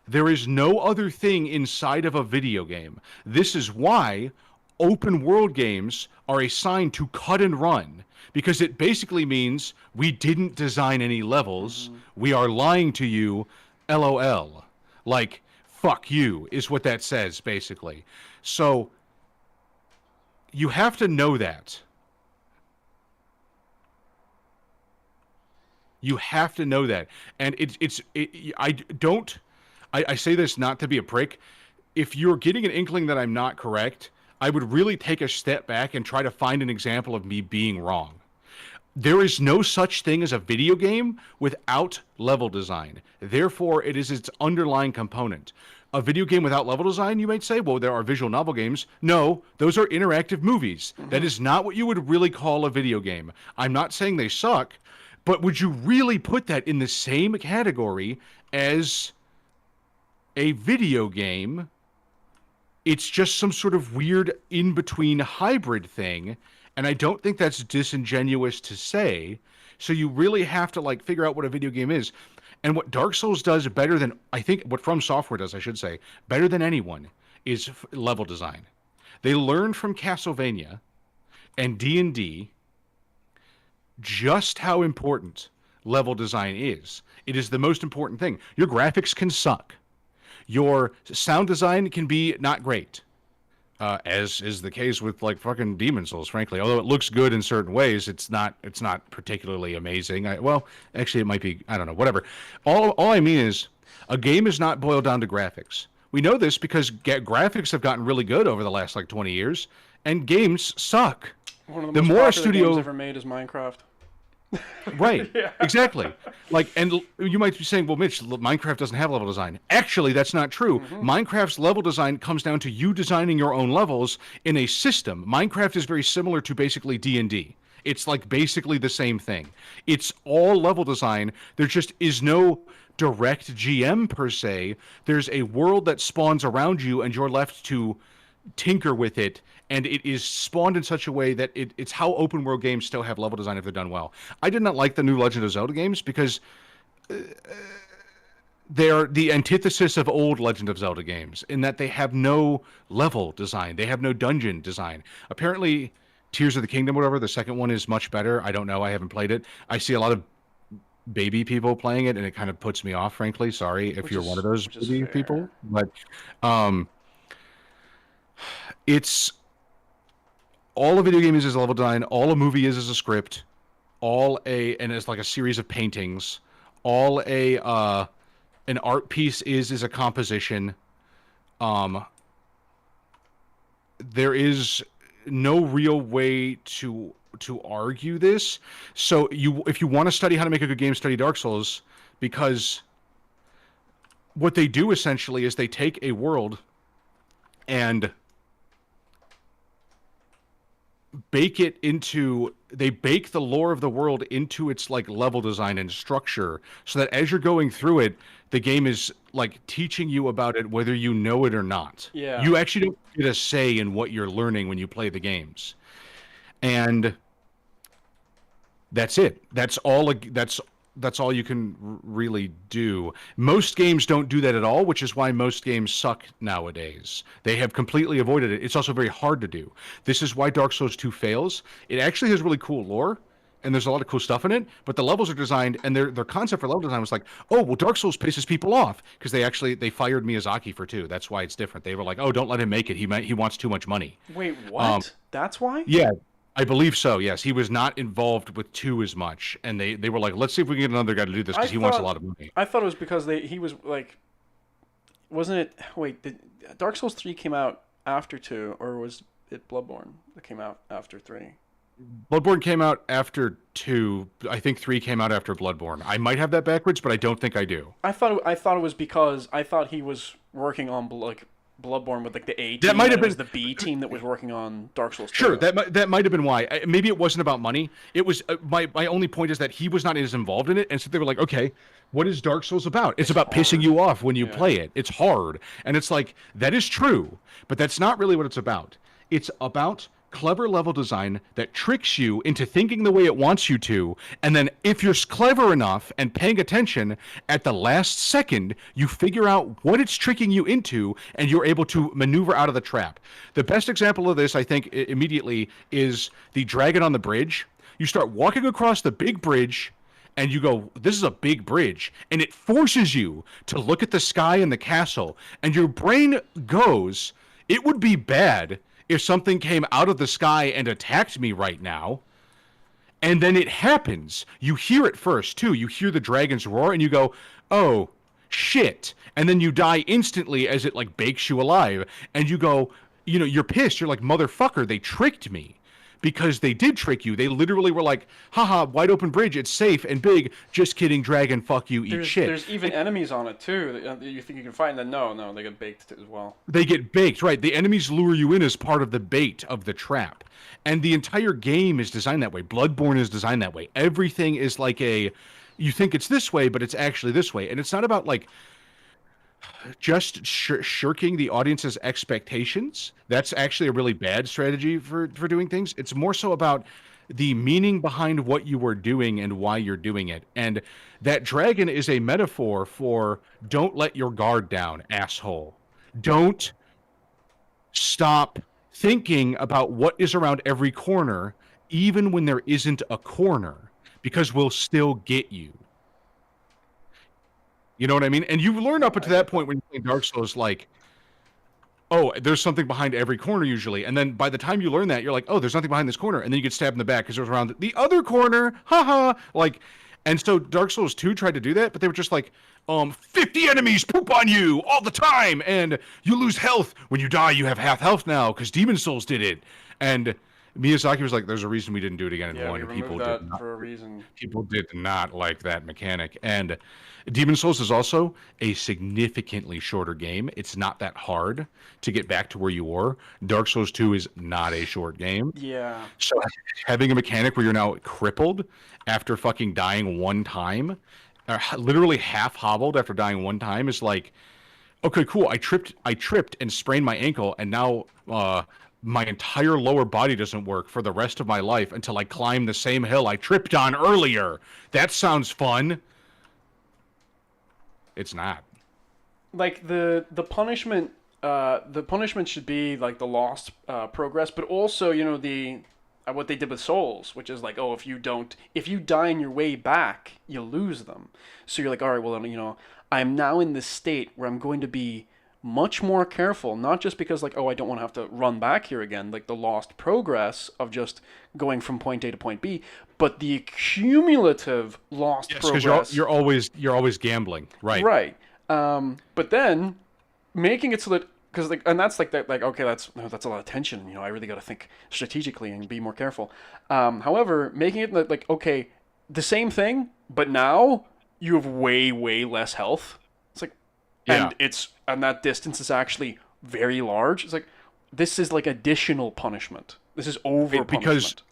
There is no other thing inside of a video game. This is why open world games are assigned to cut and run because it basically means we didn't design any levels. Hmm. We are lying to you, LOL. Like, fuck you, is what that says, basically. So, you have to know that. You have to know that. And I don't, I say this not to be a prick. If you're getting an inkling that I'm not correct, I would really take a step back and try to find an example of me being wrong. There is no such thing as a video game without level design. Therefore, it is its underlying component. A video game without level design, you might say, well, there are visual novel games. No, those are interactive movies. That Hmm. is not what you would really call a video game. I'm not saying they suck, but would you really put that in the same category as a video game? It's just some sort of weird in between hybrid thing. And I don't think that's disingenuous to say. So you really have to like figure out what a video game is. And what Dark Souls does better than I think what From Software does, I should say, better than anyone is level design. They learned from Castlevania and D&D just how important level design is. It is the most important thing. Your graphics can suck. Your sound design can be not great, as is the case with like fucking Demon Souls. Frankly, although it looks good in certain ways, it's not particularly amazing. Well, actually, it might be. I don't know. Whatever. All I mean is, a game is not boiled down to graphics. We know this because graphics have gotten really good over the last like 20 years, and games suck. One of the The most more a popular games studio ever made is Minecraft. Right. Yeah. Exactly. Like, and you might be saying, well, Mitch, Minecraft doesn't have level design. Actually, that's not true. Hmm. Minecraft's level design comes down to you designing your own levels in a system. Minecraft is very similar to basically D&D. It's like basically the same thing. It's all level design. There just is no direct GM per se. There's a world that spawns around you, and you're left to tinker with it, and it is spawned in such a way that it's how open world games still have level design if they're done well. I did not like the new Legend of Zelda games because they're the antithesis of old Legend of Zelda games in that they have no level design. They have no dungeon design. Apparently, Tears of the Kingdom, whatever, the second one is much better. I don't know. I haven't played it. I see a lot of baby people playing it, and it kind of puts me off, frankly. Sorry if you're one of those Which is baby fair. people. But um, it's all a video game is level design. All a movie is a script. And it's like a series of paintings. All a an art piece is a composition. Um, there is no real way to argue this. So if you want to study how to make a good game, study Dark Souls, because what they do essentially is they take a world and they bake the lore of the world into its like level design and structure so that as you're going through it, the game is like teaching you about it whether you know it or not. Yeah. You actually don't get a say in what you're learning when you play the games. And that's it. That's that's all you can really do. Most games don't do that at all, which is why most games suck nowadays. They have completely avoided it. It's also very hard to do. This is why Dark Souls 2 fails. It actually has really cool lore, and there's a lot of cool stuff in it, but the levels are designed, and their concept for level design was like, oh, well, Dark Souls pisses people off because they fired Miyazaki for 2. That's why it's different. They were like, oh, don't let him make it. He wants too much money. Wait, Um, what? That's why? yeah, I believe so. Yes, he was not involved with 2 as much, and they were like, let's see if we can get another guy to do this I because he wants a thought lot of money. I thought it was because he was like, wasn't it? Wait, did Dark Souls 3 came out after 2, or was it Bloodborne that came out after 3? Bloodborne came out after 2. I think 3 came out after Bloodborne. I might have that backwards, but I don't think I do. I thought it was because I thought he was working on like Bloodborne with like the A team. That might have and it was been the B team that was working on Dark Souls 2. sure. That might have been why. Maybe it wasn't about money. It was my only point is that he was not as involved in it, and so they were like, okay, what is Dark Souls about? It's about hard. pissing you off when you Yeah. play it. It's hard, and it's like that is true, but that's not really what it's about. It's about clever level design that tricks you into thinking the way it wants you to, and then if you're clever enough and paying attention, at the last second, you figure out what it's tricking you into, and you're able to maneuver out of the trap. The best example of this, I think, immediately is the dragon on the bridge. You start walking across the big bridge, and you go, this is a big bridge, and it forces you to look at the sky and the castle, and your brain goes, it would be bad if something came out of the sky and attacked me right now. And then it happens. You hear it first, too. You hear the dragon's roar, and you go, oh, shit. And then you die instantly as it, like, bakes you alive. And you go, you're pissed. You're like, motherfucker, they tricked me. Because they did trick you. They literally were like, haha, wide open bridge, it's safe and big. Just kidding, dragon, fuck you, eat shit. There's even enemies on it too that you think you can fight, and then no, they get baked as well. They get baked, right? The enemies lure you in as part of the bait of the trap. And the entire game is designed that way. Bloodborne is designed that way. Everything is like you think it's this way, but it's actually this way. And it's not about like just shirking the audience's expectations. That's actually a really bad strategy for doing things. It's more so about the meaning behind what you were doing and why you're doing it. And that dragon is a metaphor for don't let your guard down, asshole. Don't stop thinking about what is around every corner, even when there isn't a corner, because we'll still get you. You know what I mean? And you learn up until that point when you're playing Dark Souls, like, oh, there's something behind every corner usually. And then by the time you learn that, you're like, oh, there's nothing behind this corner. And then you get stabbed in the back because it was around the other corner. Haha. Like, and so Dark Souls 2 tried to do that, but they were just like, 50 enemies poop on you all the time. And you lose health. When you die, you have half health now because Demon Souls did it. And Miyazaki was like, there's a reason we didn't do it again in Yeah, one. we People removed did that not. for a reason. People did not like that mechanic. And Demon Souls is also a significantly shorter game. It's not that hard to get back to where you were. Dark Souls 2 is not a short game. Yeah. So having a mechanic where you're now crippled after fucking dying one time, or literally half hobbled after dying one time is like, okay, cool. I tripped and sprained my ankle, and now my entire lower body doesn't work for the rest of my life until I climb the same hill I tripped on earlier. That sounds fun. It's not. Like the punishment should be like the lost progress, but also the what they did with souls, which is like, oh, if you die on your way back, you lose them. So you're like, all right, well, I'm now in this state where I'm going to be much more careful, not just because like, oh, I don't want to have to run back here again, like the lost progress of just going from point A to point B, but the cumulative lost progress. Because you're always gambling, right? Right. But then making it so that because and that's like that, like, okay, that's a lot of tension. I really got to think strategically and be more careful. However, making it like, okay, the same thing, but now you have way less health. It's like, Yeah. and that distance is actually very large. It's like, this is like additional punishment. This is over punishment.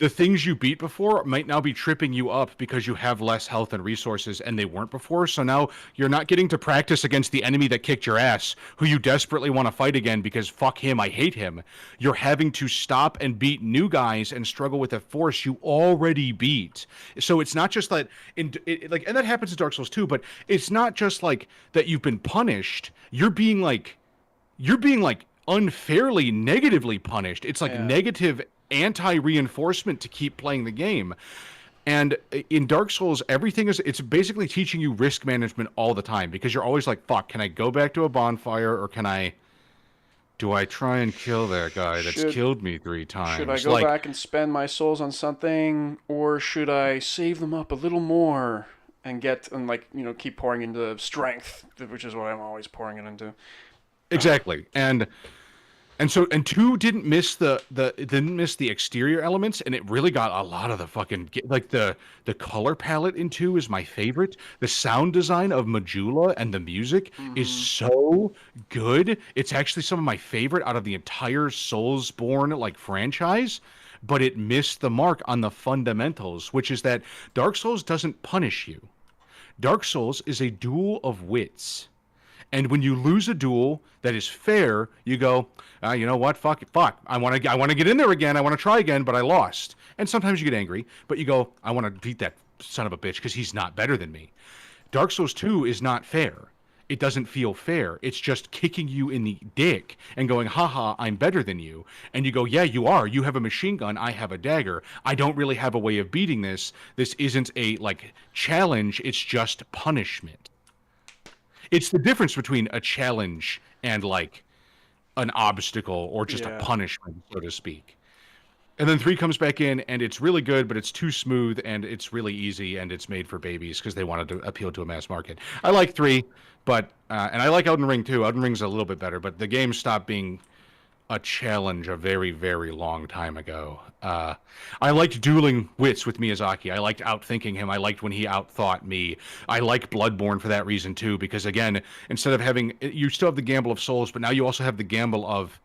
the things you beat before might now be tripping you up because you have less health and resources and they weren't before. So now you're not getting to practice against the enemy that kicked your ass, who you desperately want to fight again because fuck him, I hate him. You're having to stop and beat new guys and struggle with a force you already beat. So it's not just that like, and that happens in Dark Souls too, but it's not just like that you've been punished. You're being like unfairly negatively punished. It's like Yeah. negative anti-reinforcement to keep playing the game. And in Dark Souls, it's basically teaching you risk management all the time because you're always like, fuck, can I go back to a bonfire or do I try and kill that guy that's killed me 3 times? Should I go back and spend my souls on something, or should I save them up a little more and keep pouring into strength, which is what I'm always pouring it into. Exactly. And 2 didn't miss the exterior elements, and it really got a lot of the fucking like the color palette in 2 is my favorite. The sound design of Majula and the music is so good. It's actually some of my favorite out of the entire Soulsborne like franchise, but it missed the mark on the fundamentals, which is that Dark Souls doesn't punish you. Dark Souls is a duel of wits. And when you lose a duel that is fair, you go, you know what? Fuck. I want to get in there again. I want to try again, but I lost. And sometimes you get angry, but you go, I want to beat that son of a bitch because he's not better than me. Dark Souls 2 is not fair. It doesn't feel fair. It's just kicking you in the dick and going, haha, I'm better than you. And you go, yeah, you are. You have a machine gun. I have a dagger. I don't really have a way of beating this. This isn't a challenge. It's just punishment. It's the difference between a challenge and an obstacle or just a punishment, so to speak. And then 3 comes back in and it's really good, but it's too smooth and it's really easy and it's made for babies because they wanted to appeal to a mass market. I like 3, but and I like Elden Ring too. Elden Ring's a little bit better, but the game stopped being a challenge a very, very long time ago. I liked dueling wits with Miyazaki. I liked outthinking him. I liked when he outthought me. I like Bloodborne for that reason too, because again, instead of you still have the gamble of souls, but now you also have the gamble of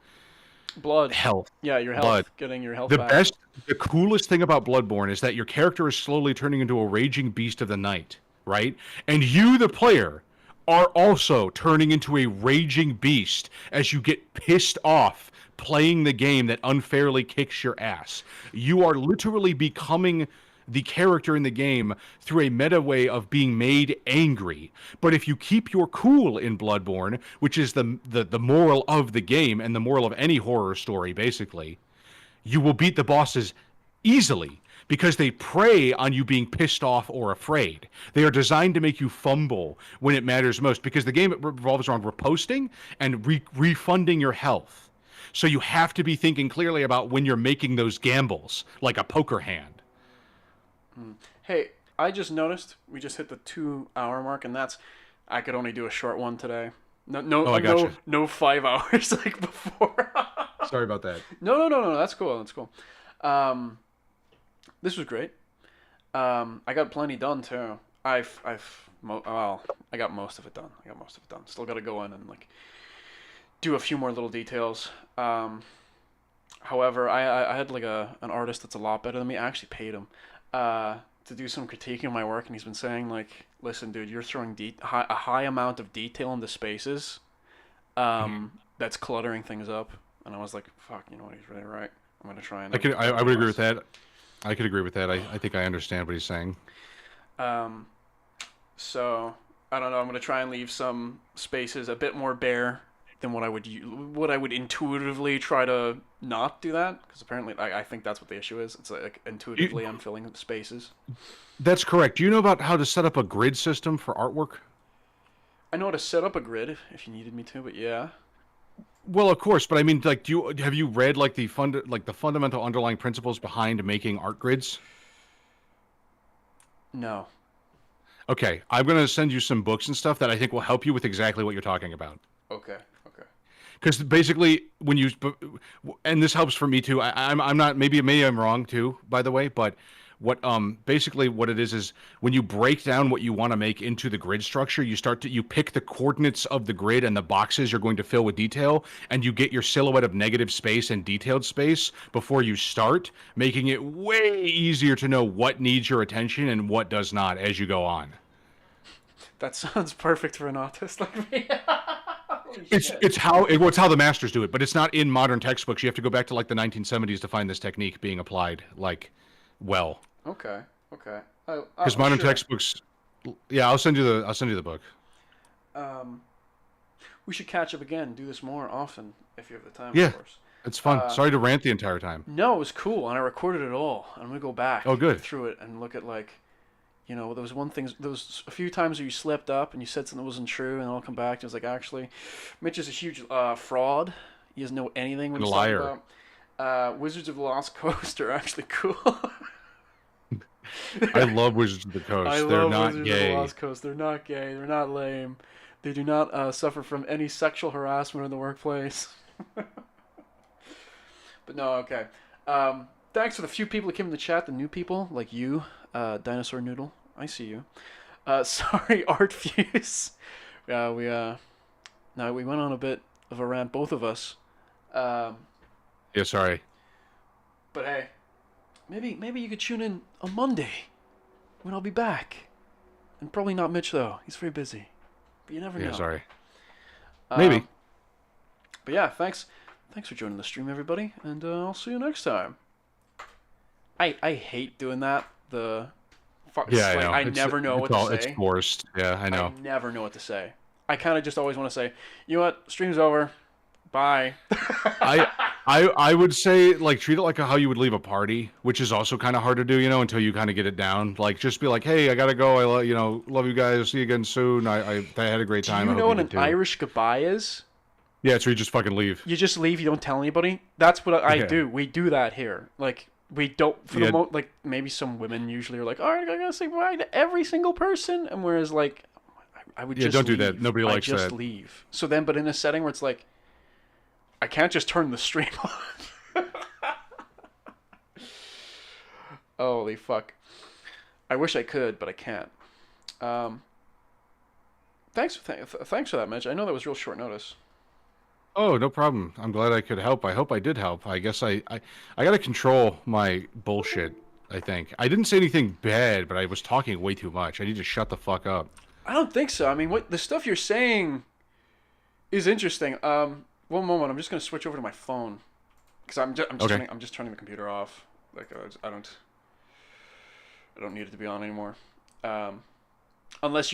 blood, health. Yeah, your health, getting your health back. The coolest thing about Bloodborne is that your character is slowly turning into a raging beast of the night, right? And you, the player, are also turning into a raging beast as you get pissed off playing the game that unfairly kicks your ass. You are literally becoming the character in the game through a meta way of being made angry. But if you keep your cool in Bloodborne, which is the moral of the game and the moral of any horror story, basically, you will beat the bosses easily because they prey on you being pissed off or afraid. They are designed to make you fumble when it matters most because the game revolves around riposting and refunding your health. So you have to be thinking clearly about when you're making those gambles, like a poker hand. Hey, I just noticed we just hit the 2-hour mark, and I could only do a short one today. No 5 hours like before. Sorry about that. No. That's cool. This was great. I got plenty done too. I got most of it done. Still got to go in and do a few more little details. However, I had an artist that's a lot better than me. I actually paid him to do some critiquing of my work, and he's been saying listen, dude, you're throwing a high amount of detail into spaces that's cluttering things up. And I was like, fuck, you know what, he's really right. I'm gonna try and I would agree with that. I could agree with that. I think I understand what he's saying. So I don't know. I'm gonna try and leave some spaces a bit more bare than what I would intuitively try to not do that, because apparently I think that's what the issue is. It's intuitively I'm filling spaces. That's correct. Do you know about how to set up a grid system for artwork? I know how to set up a grid if you needed me to, but yeah. Well, of course, but I mean, have you read the fundamental underlying principles behind making art grids? No. Okay, I'm gonna send you some books and stuff that I think will help you with exactly what you're talking about. Okay. Because basically, and this helps for me too. I'm not. Maybe I'm wrong too. By the way, but what basically what it is when you break down what you want to make into the grid structure, you pick the coordinates of the grid and the boxes you're going to fill with detail, and you get your silhouette of negative space and detailed space before you start, making it way easier to know what needs your attention and what does not as you go on. That sounds perfect for an autist like me. Holy It's shit. it's how well, it's how the masters do it, but it's not in modern textbooks. You have to go back to like the 1970s to find this technique being applied like well. Okay. Okay. Because modern Sure. textbooks, yeah, I'll send you the book. Um, we should catch up again. Do this more often if you have the time, of Yeah, course. it's fun. Uh, Sorry to rant the entire time. no, it was cool, and I recorded it all. I'm gonna go back Oh, good. through it and look at like, there was one thing. There was a few times where you slipped up and you said something that wasn't true, and I'll come back and it was like, actually, Mitch is a huge fraud. He doesn't know anything when And a he's talking liar. about. Wizards of the Lost Coast are actually cool. I love Wizards of the I Coast. They're love not Wizards of the gay. Lost Coast. They're not gay. They're not lame. They do not suffer from any sexual harassment in the workplace. But no, okay. Thanks for the few people that came in the chat, the new people, like you, Dinosaur Noodle. I see you. Sorry, Art Fuse. No, we went on a bit of a rant, both of us. Um, Yeah, sorry. but hey, maybe you could tune in on Monday when I'll be back. And probably not Mitch, though. He's very busy. But you never know. Yeah, sorry. Maybe. But yeah, thanks for joining the stream, everybody, and I'll see you next time. I hate doing that. Yeah, I like, know. I never know what to It's say. forced. Yeah, I know. I never know what to say. I kind of just always want to say, you know what, stream's over, bye. I would say like treat it like how you would leave a party, which is also kind of hard to do, until you kind of get it down. Like just be like, hey, I gotta go. Love you guys. See you again soon. I had a great Do time. you I hope know you what an did too. Irish goodbye is? Yeah, so you just fucking leave. You just leave. You don't tell anybody. That's what I Yeah. do. We do that here. Like we don't for Yeah. the like maybe some women usually are like, all right, I gotta say bye to every single person, and whereas like I would Yeah, just don't do leave. that. Nobody I likes just that. leave. So then, but in a setting where it's like, I can't just turn the stream on. Holy fuck! I wish I could, but I can't. Thanks for that, Mitch. I know that was real short notice. Oh, no problem. I'm glad I could help. I hope I did help. I guess I got to control my bullshit, I think. I didn't say anything bad, but I was talking way too much. I need to shut the fuck up. I don't think so. I mean, what the stuff you're saying is interesting. One moment. I'm just gonna switch over to my phone because Okay. I'm just turning the computer off. Like I don't need it to be on anymore. Unless you just